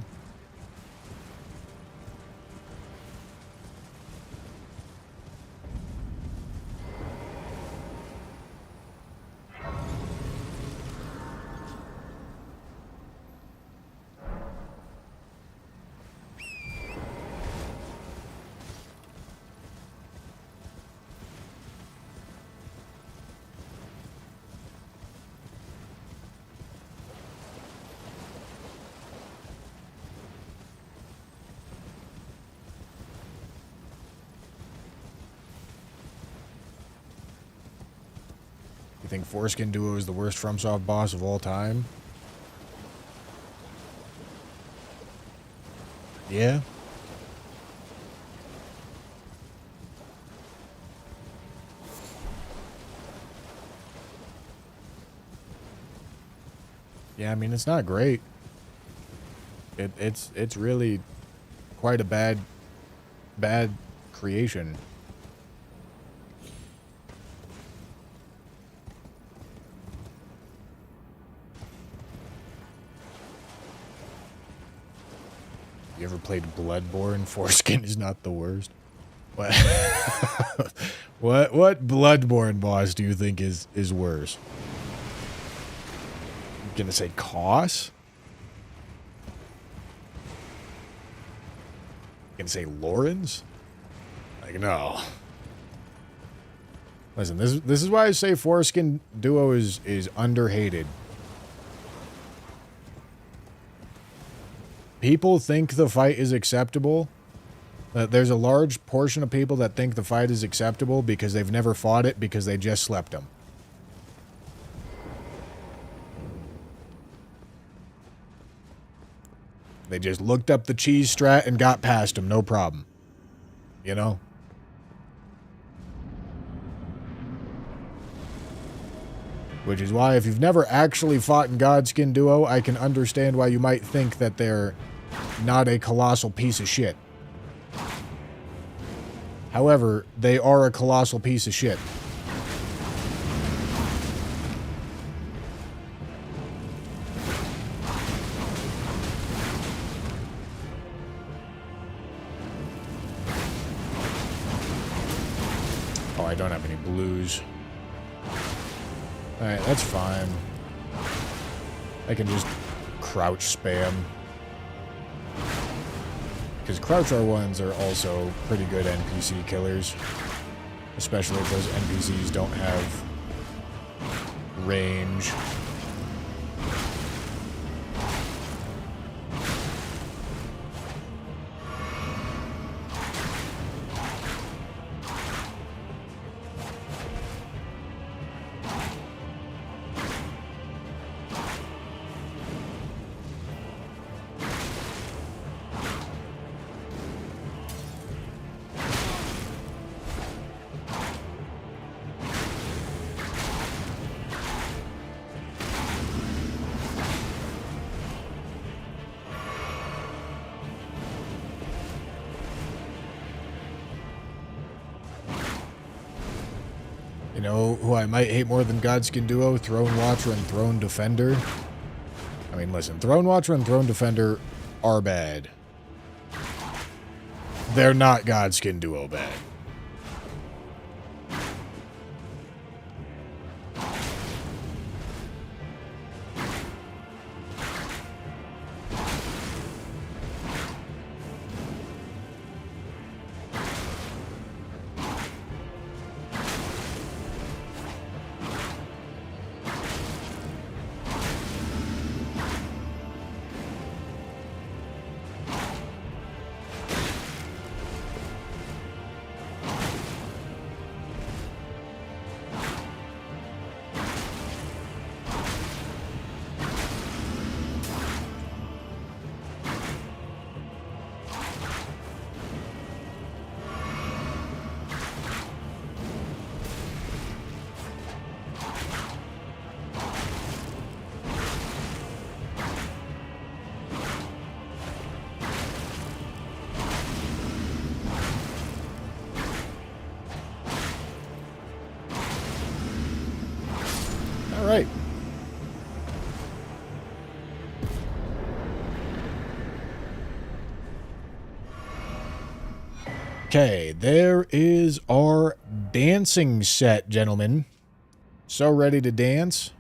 You think Foreskin Duo is the worst FromSoft boss of all time? Yeah. Yeah, I mean, it's not great. It's really quite a bad creation. You ever played Bloodborne? Foreskin is not the worst. What? what Bloodborne boss do you think is worse? I'm gonna say Koss? Gonna say Lawrence? Like, no. Listen, this is why I say Foreskin Duo is underhated. People think the fight is acceptable. There's a large portion of people that think the fight is acceptable because they've never fought it because they just slept them. They just looked up the cheese strat and got past him, no problem. You know? Which is why if you've never actually fought in Godskin Duo, I can understand why you might think that they're not a colossal piece of shit. However, they are a colossal piece of shit. Oh, I don't have any blues. Alright, that's fine. I can just crouch spam. Because crouch R1s are also pretty good NPC killers. Especially if those NPCs don't have range. You know who I might hate more than Godskin Duo? Throne Watcher and Throne Defender. I mean, listen, Throne Watcher and Throne Defender are bad. They're not Godskin Duo bad. All right. Okay, there is our dancing set, gentlemen. So ready to dance?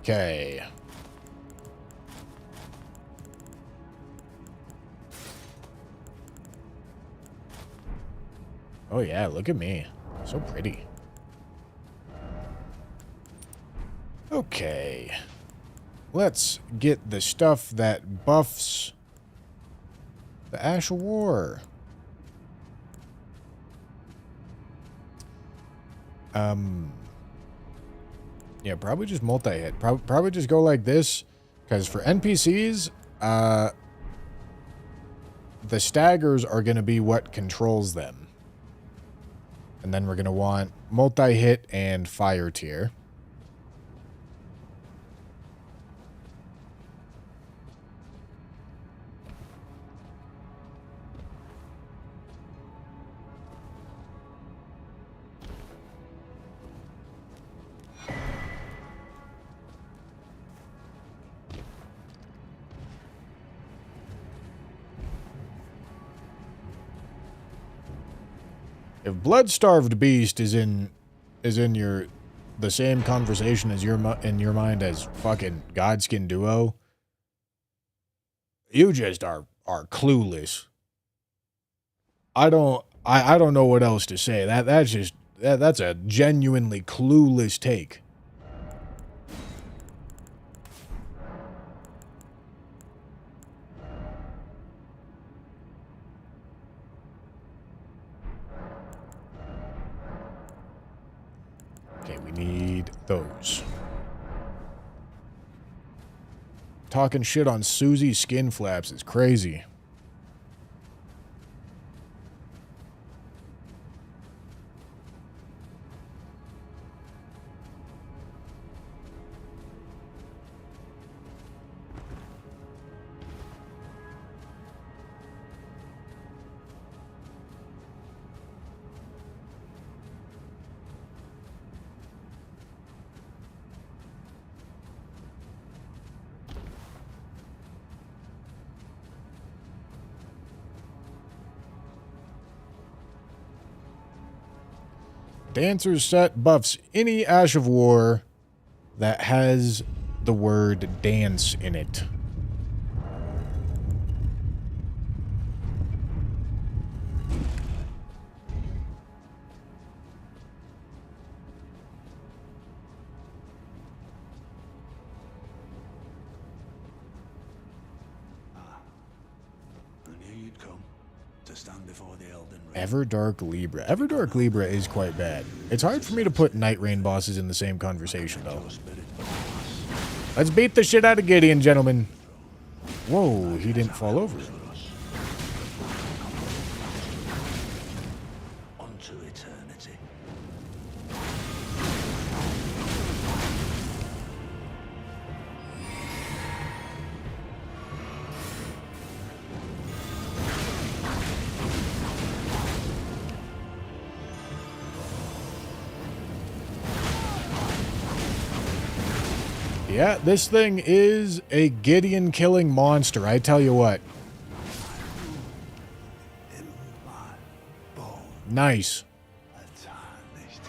Okay. Oh yeah, look at me. So pretty. Okay. Let's get the stuff that buffs the Ash of War. Yeah, probably just multi-hit. Probably just go like this. Because for NPCs, the staggers are going to be what controls them. And then we're going to want multi-hit and fire tier. If Blood-Starved Beast is in the same conversation as in your mind as fucking Godskin Duo, you just are clueless. I don't know what else to say. That's a genuinely clueless take. Okay, we need those. Talking shit on Susie's skin flaps is crazy. Dancer's set buffs any Ash of War that has the word dance in it. I knew you'd come to stand before the Elden Ring. Everdark Libra. Everdark Libra is quite bad. It's hard for me to put Night Rain bosses in the same conversation, though. Your spirit pass Let's beat the shit out of Gideon, gentlemen. Whoa, he didn't fall over. unto eternity. Yeah, this thing is a Gideon killing monster, I tell you what. In my bone, Nice. a tarnished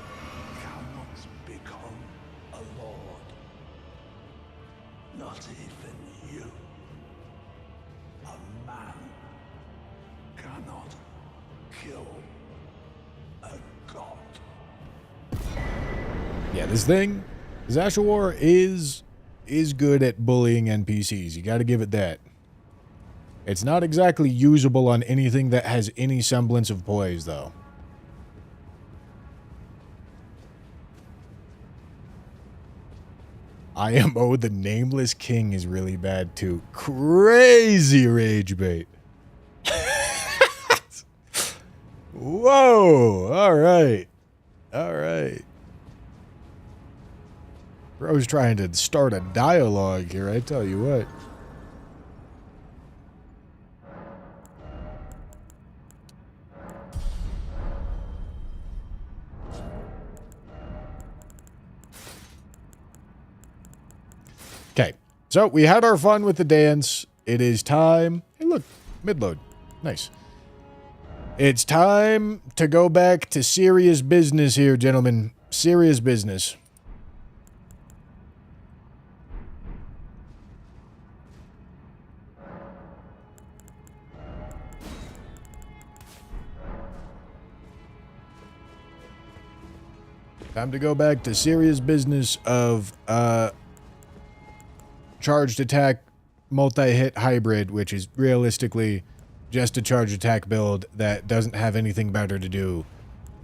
cannot become a lord. Not even you. A man cannot kill a god. Yeah, this thing, Ash of War is good at bullying NPCs. You gotta give it that. It's not exactly usable on anything that has any semblance of poise, though. IMO, the Nameless King, is really bad, too. Crazy rage bait. Whoa! Alright. Alright. Bro's trying to start a dialogue here, I tell you what. Okay, so we had our fun with the dance. It is time. Hey, look, mid-load. Nice. It's time to go back to serious business here, gentlemen. Serious business. Time to go back to serious business of charged attack multi-hit hybrid, which is realistically just a charged attack build that doesn't have anything better to do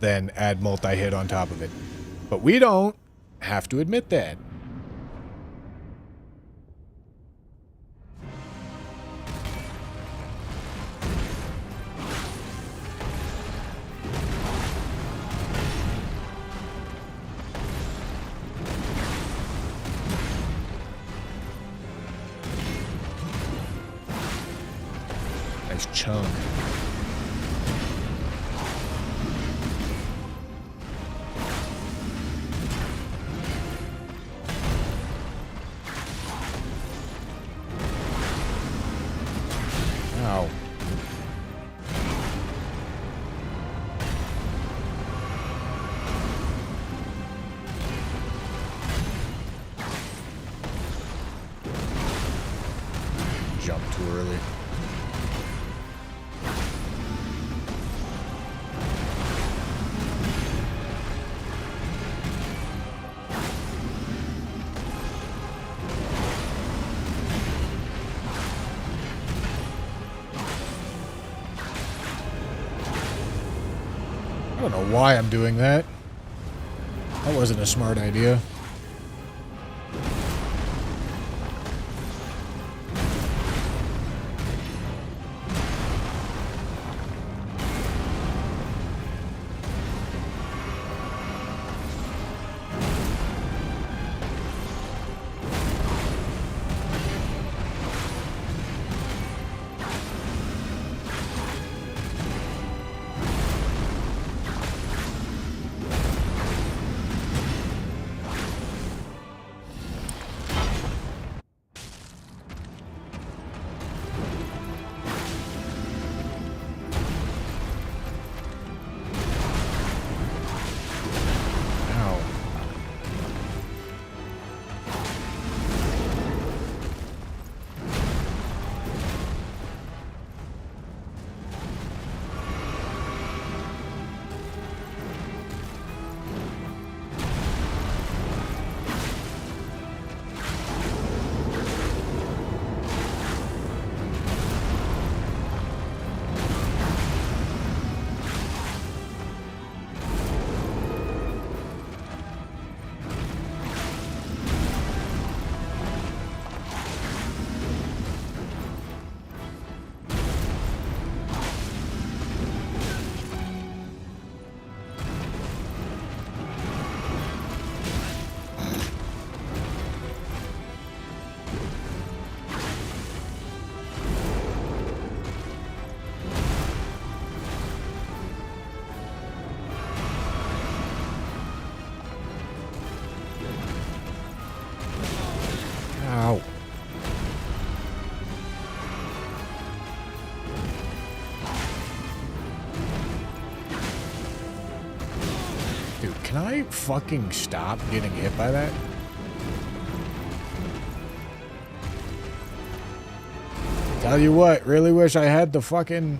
than add multi-hit on top of it. But we don't have to admit that. Nice chunk. Ow. Jump too early. I don't know why I'm doing that. That wasn't a smart idea. Ow. Dude, can I fucking stop getting hit by that? Tell you what, really wish I had the fucking...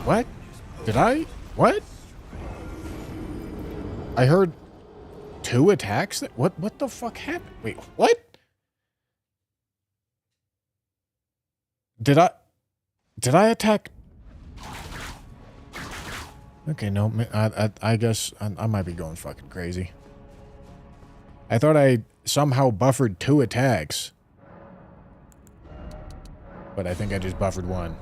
What? Did I? What? I heard 2 attacks? What the fuck happened? Wait, what? Did I attack? Okay, no, I guess I might be going fucking crazy. I thought I somehow buffered 2 attacks. But I think I just buffered 1.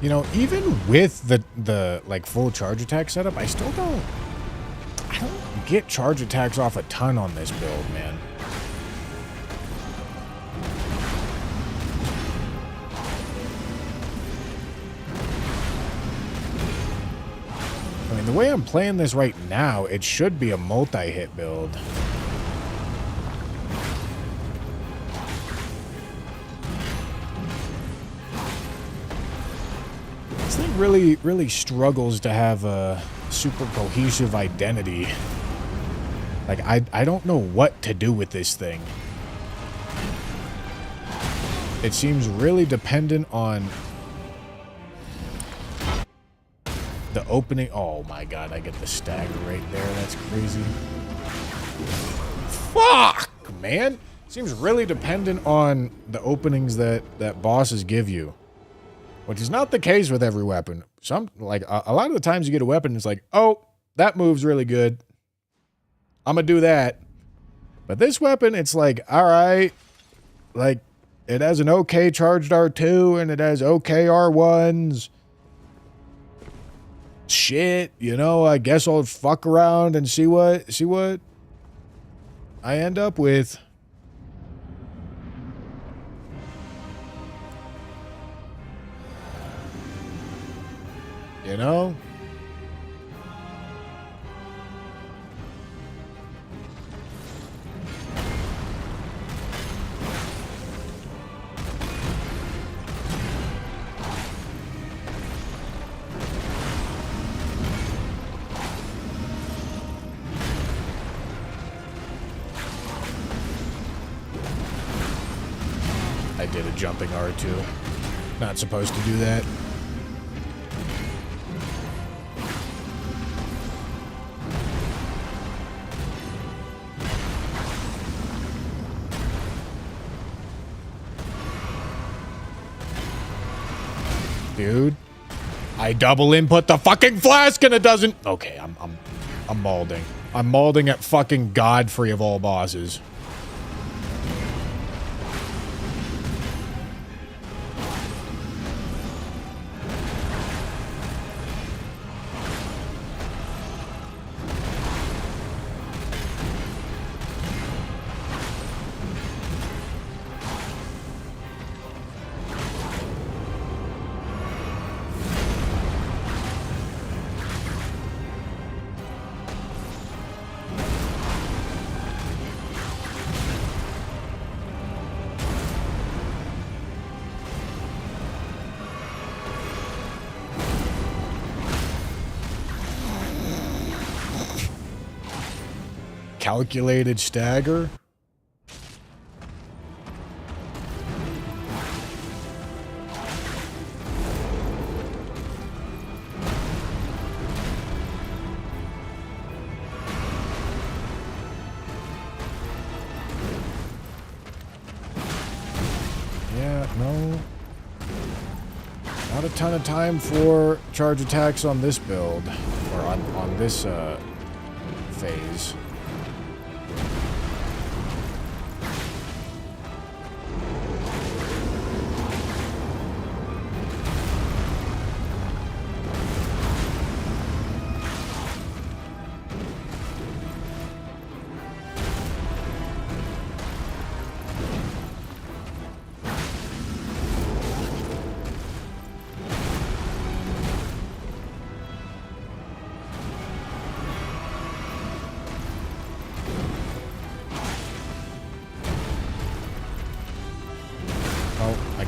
You know, even with the like full charge attack setup, I don't get charge attacks off a ton on this build, man. I mean, the way I'm playing this right now, it should be a multi-hit build. This thing really struggles to have a super cohesive identity. Like, I don't know what to do with this thing. It seems really dependent on the opening. Oh my god, I get the stagger right there. That's crazy. Fuck, man. Seems really dependent on the openings that bosses give you. Which is not the case with every weapon. Some, like, a lot of the times you get a weapon, it's like, oh, that move's really good. I'm gonna do that. But this weapon, it's like, all right, like, it has an okay charged R2 and it has okay R1s. Shit, you know, I guess I'll fuck around and see what I end up with. You know? I did a jumping R2. Not supposed to do that. Dude, I double input the fucking flask and it doesn't. Okay, I'm maulding. I'm maulding at fucking Godfrey of all bosses. Calculated stagger? Yeah, no. Not a ton of time for charge attacks on this build, or on this phase.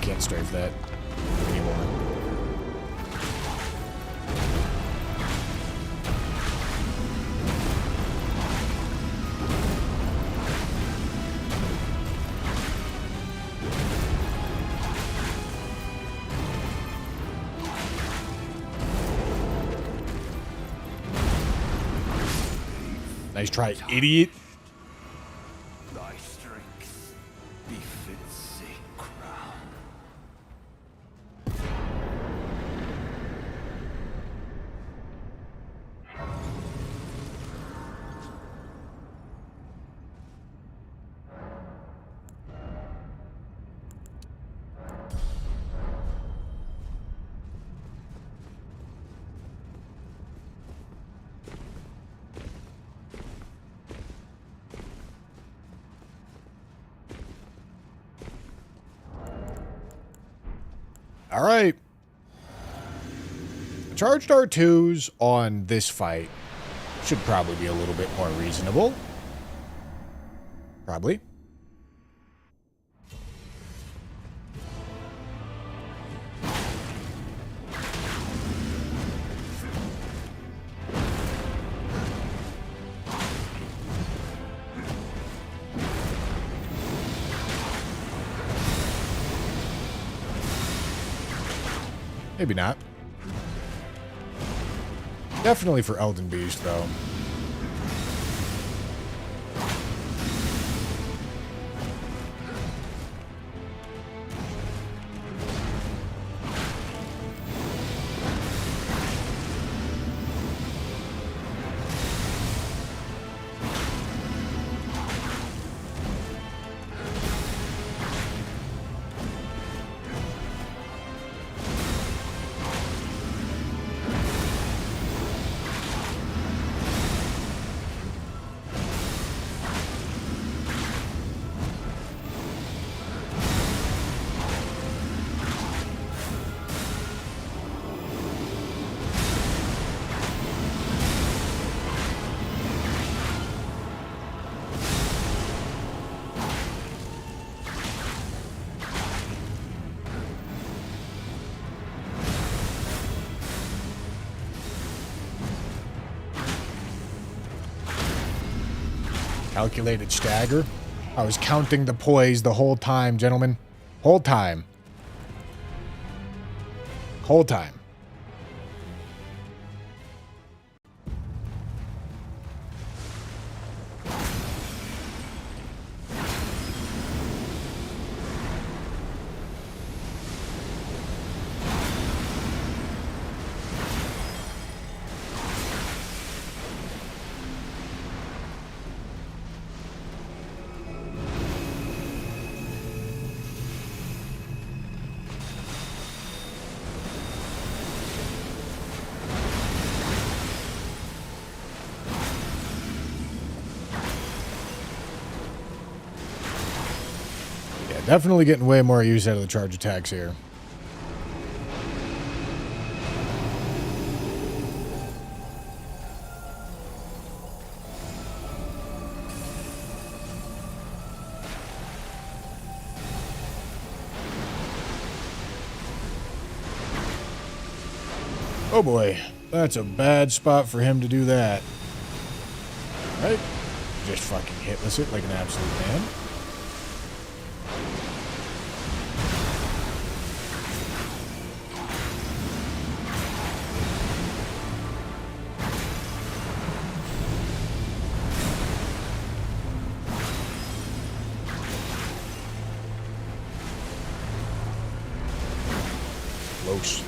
Can't strafe that anymore. Nice try, idiot. Thy strength befits a crown. All right. Charged R2s on this fight should probably be a little bit more reasonable. Probably. Maybe not. Definitely for Elden Beast, though. Calculated stagger. I was counting the poise the whole time, gentlemen. Whole time. Whole time. Definitely getting way more use out of the charge attacks here. Oh boy, that's a bad spot for him to do that. Right? Just fucking hitless it like an absolute man. Close.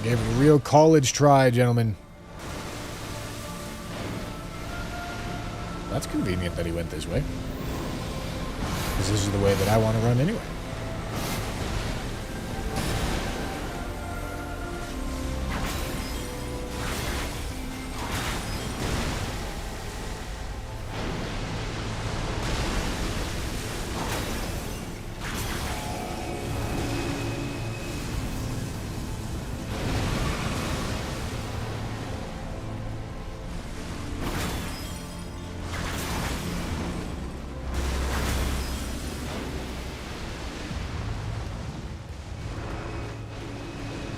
Gave it a real college try, gentlemen. That's convenient that he went this way. Because this is the way that I want to run anyway.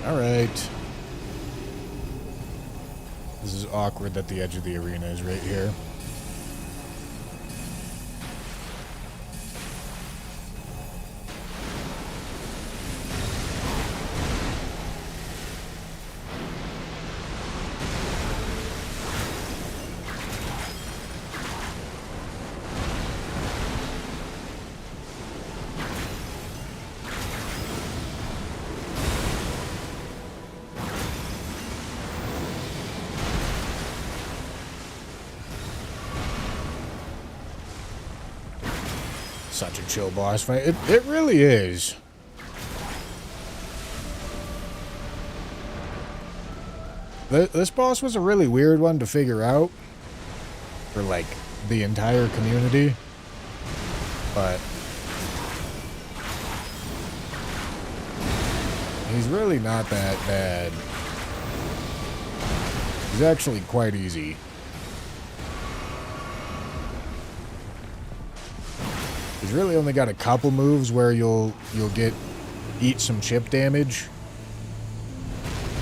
All right. This is awkward that the edge of the arena is right here. Such a chill boss fight. It really is. This boss was a really weird one to figure out for, like, the entire community. But he's really not that bad. He's actually quite easy. He's really only got a couple moves where you'll eat some chip damage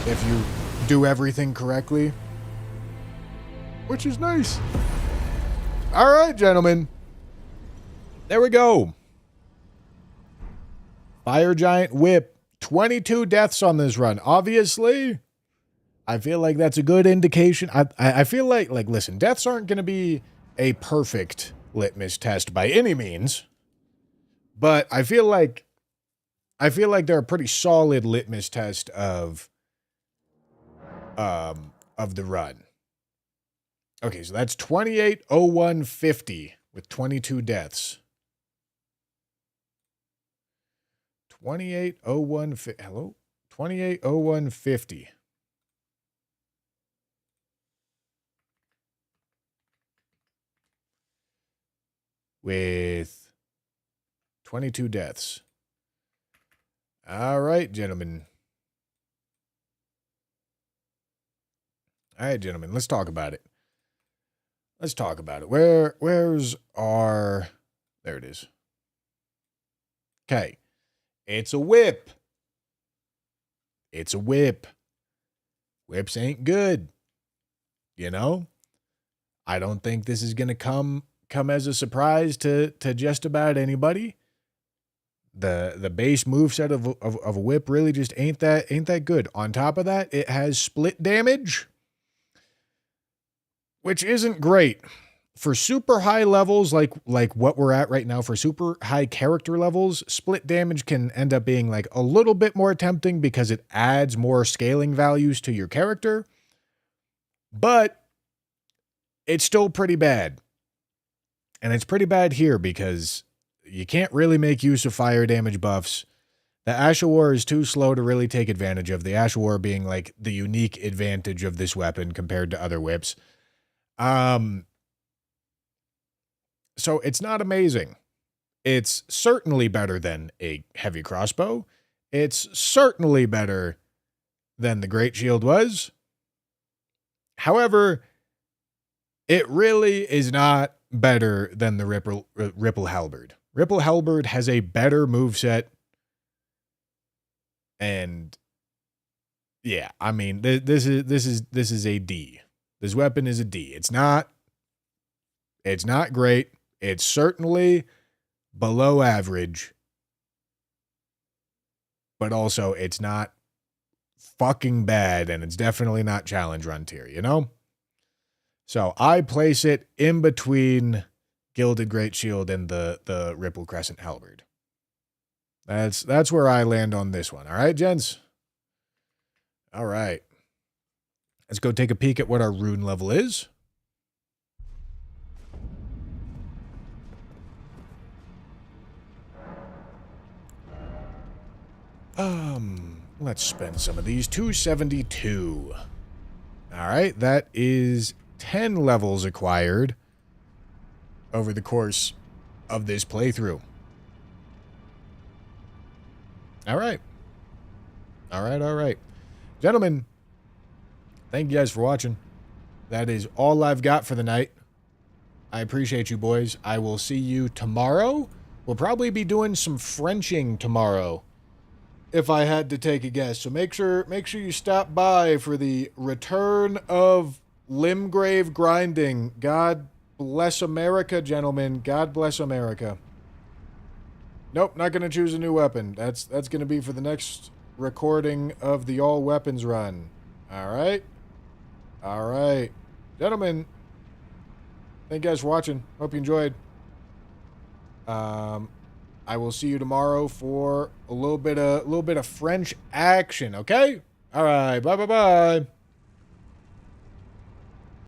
if you do everything correctly, which is nice. All right, gentlemen. There we go. Fire Giant Whip. 22 deaths on this run. Obviously, I feel like that's a good indication. I feel like, listen, deaths aren't going to be a perfect litmus test by any means, but I feel like they're a pretty solid litmus test of the run. Okay, so that's 280150 with 22 deaths. 280150. Hello? 280150. With 22 deaths. All right, gentlemen. All right, gentlemen, let's talk about it. Let's talk about it. Where's our... There it is. Okay. It's a whip. It's a whip. Whips ain't good. You know? I don't think this is going to come as a surprise to just about anybody. The base moveset of a whip really just ain't that good. On top of that, it has split damage, which isn't great. For super high levels like what we're at right now, for super high character levels, split damage can end up being like a little bit more tempting because it adds more scaling values to your character. But it's still pretty bad. And it's pretty bad here because you can't really make use of fire damage buffs. The Ash of War is too slow to really take advantage of. The Ash of War being like the unique advantage of this weapon compared to other whips. So it's not amazing. It's certainly better than a heavy crossbow. It's certainly better than the Great Shield was. However, it really is not better than the Ripple Halberd. Ripple Halberd has a better moveset. And yeah, I mean, this is a D. This weapon is a D. It's not great. It's certainly below average. But also, it's not fucking bad, and it's definitely not challenge run tier, you know? So I place it in between Gilded Great Shield and the Ripple Crescent Halberd. That's where I land on this one. All right, gents? All right. Let's go take a peek at what our rune level is. Let's spend some of these. 272. All right, that is 10 levels acquired over the course of this playthrough. All right. All right. Gentlemen, thank you guys for watching. That is all I've got for the night. I appreciate you, boys. I will see you tomorrow. We'll probably be doing some Frenching tomorrow, if I had to take a guess. So make sure you stop by for the return of Limgrave grinding. God bless America, gentlemen. God bless America. Nope, not going to choose a new weapon. That's going to be for the next recording of the all weapons run. All right. Gentlemen, thank you guys for watching. Hope you enjoyed. I will see you tomorrow for a little bit of French action, okay? All right, bye.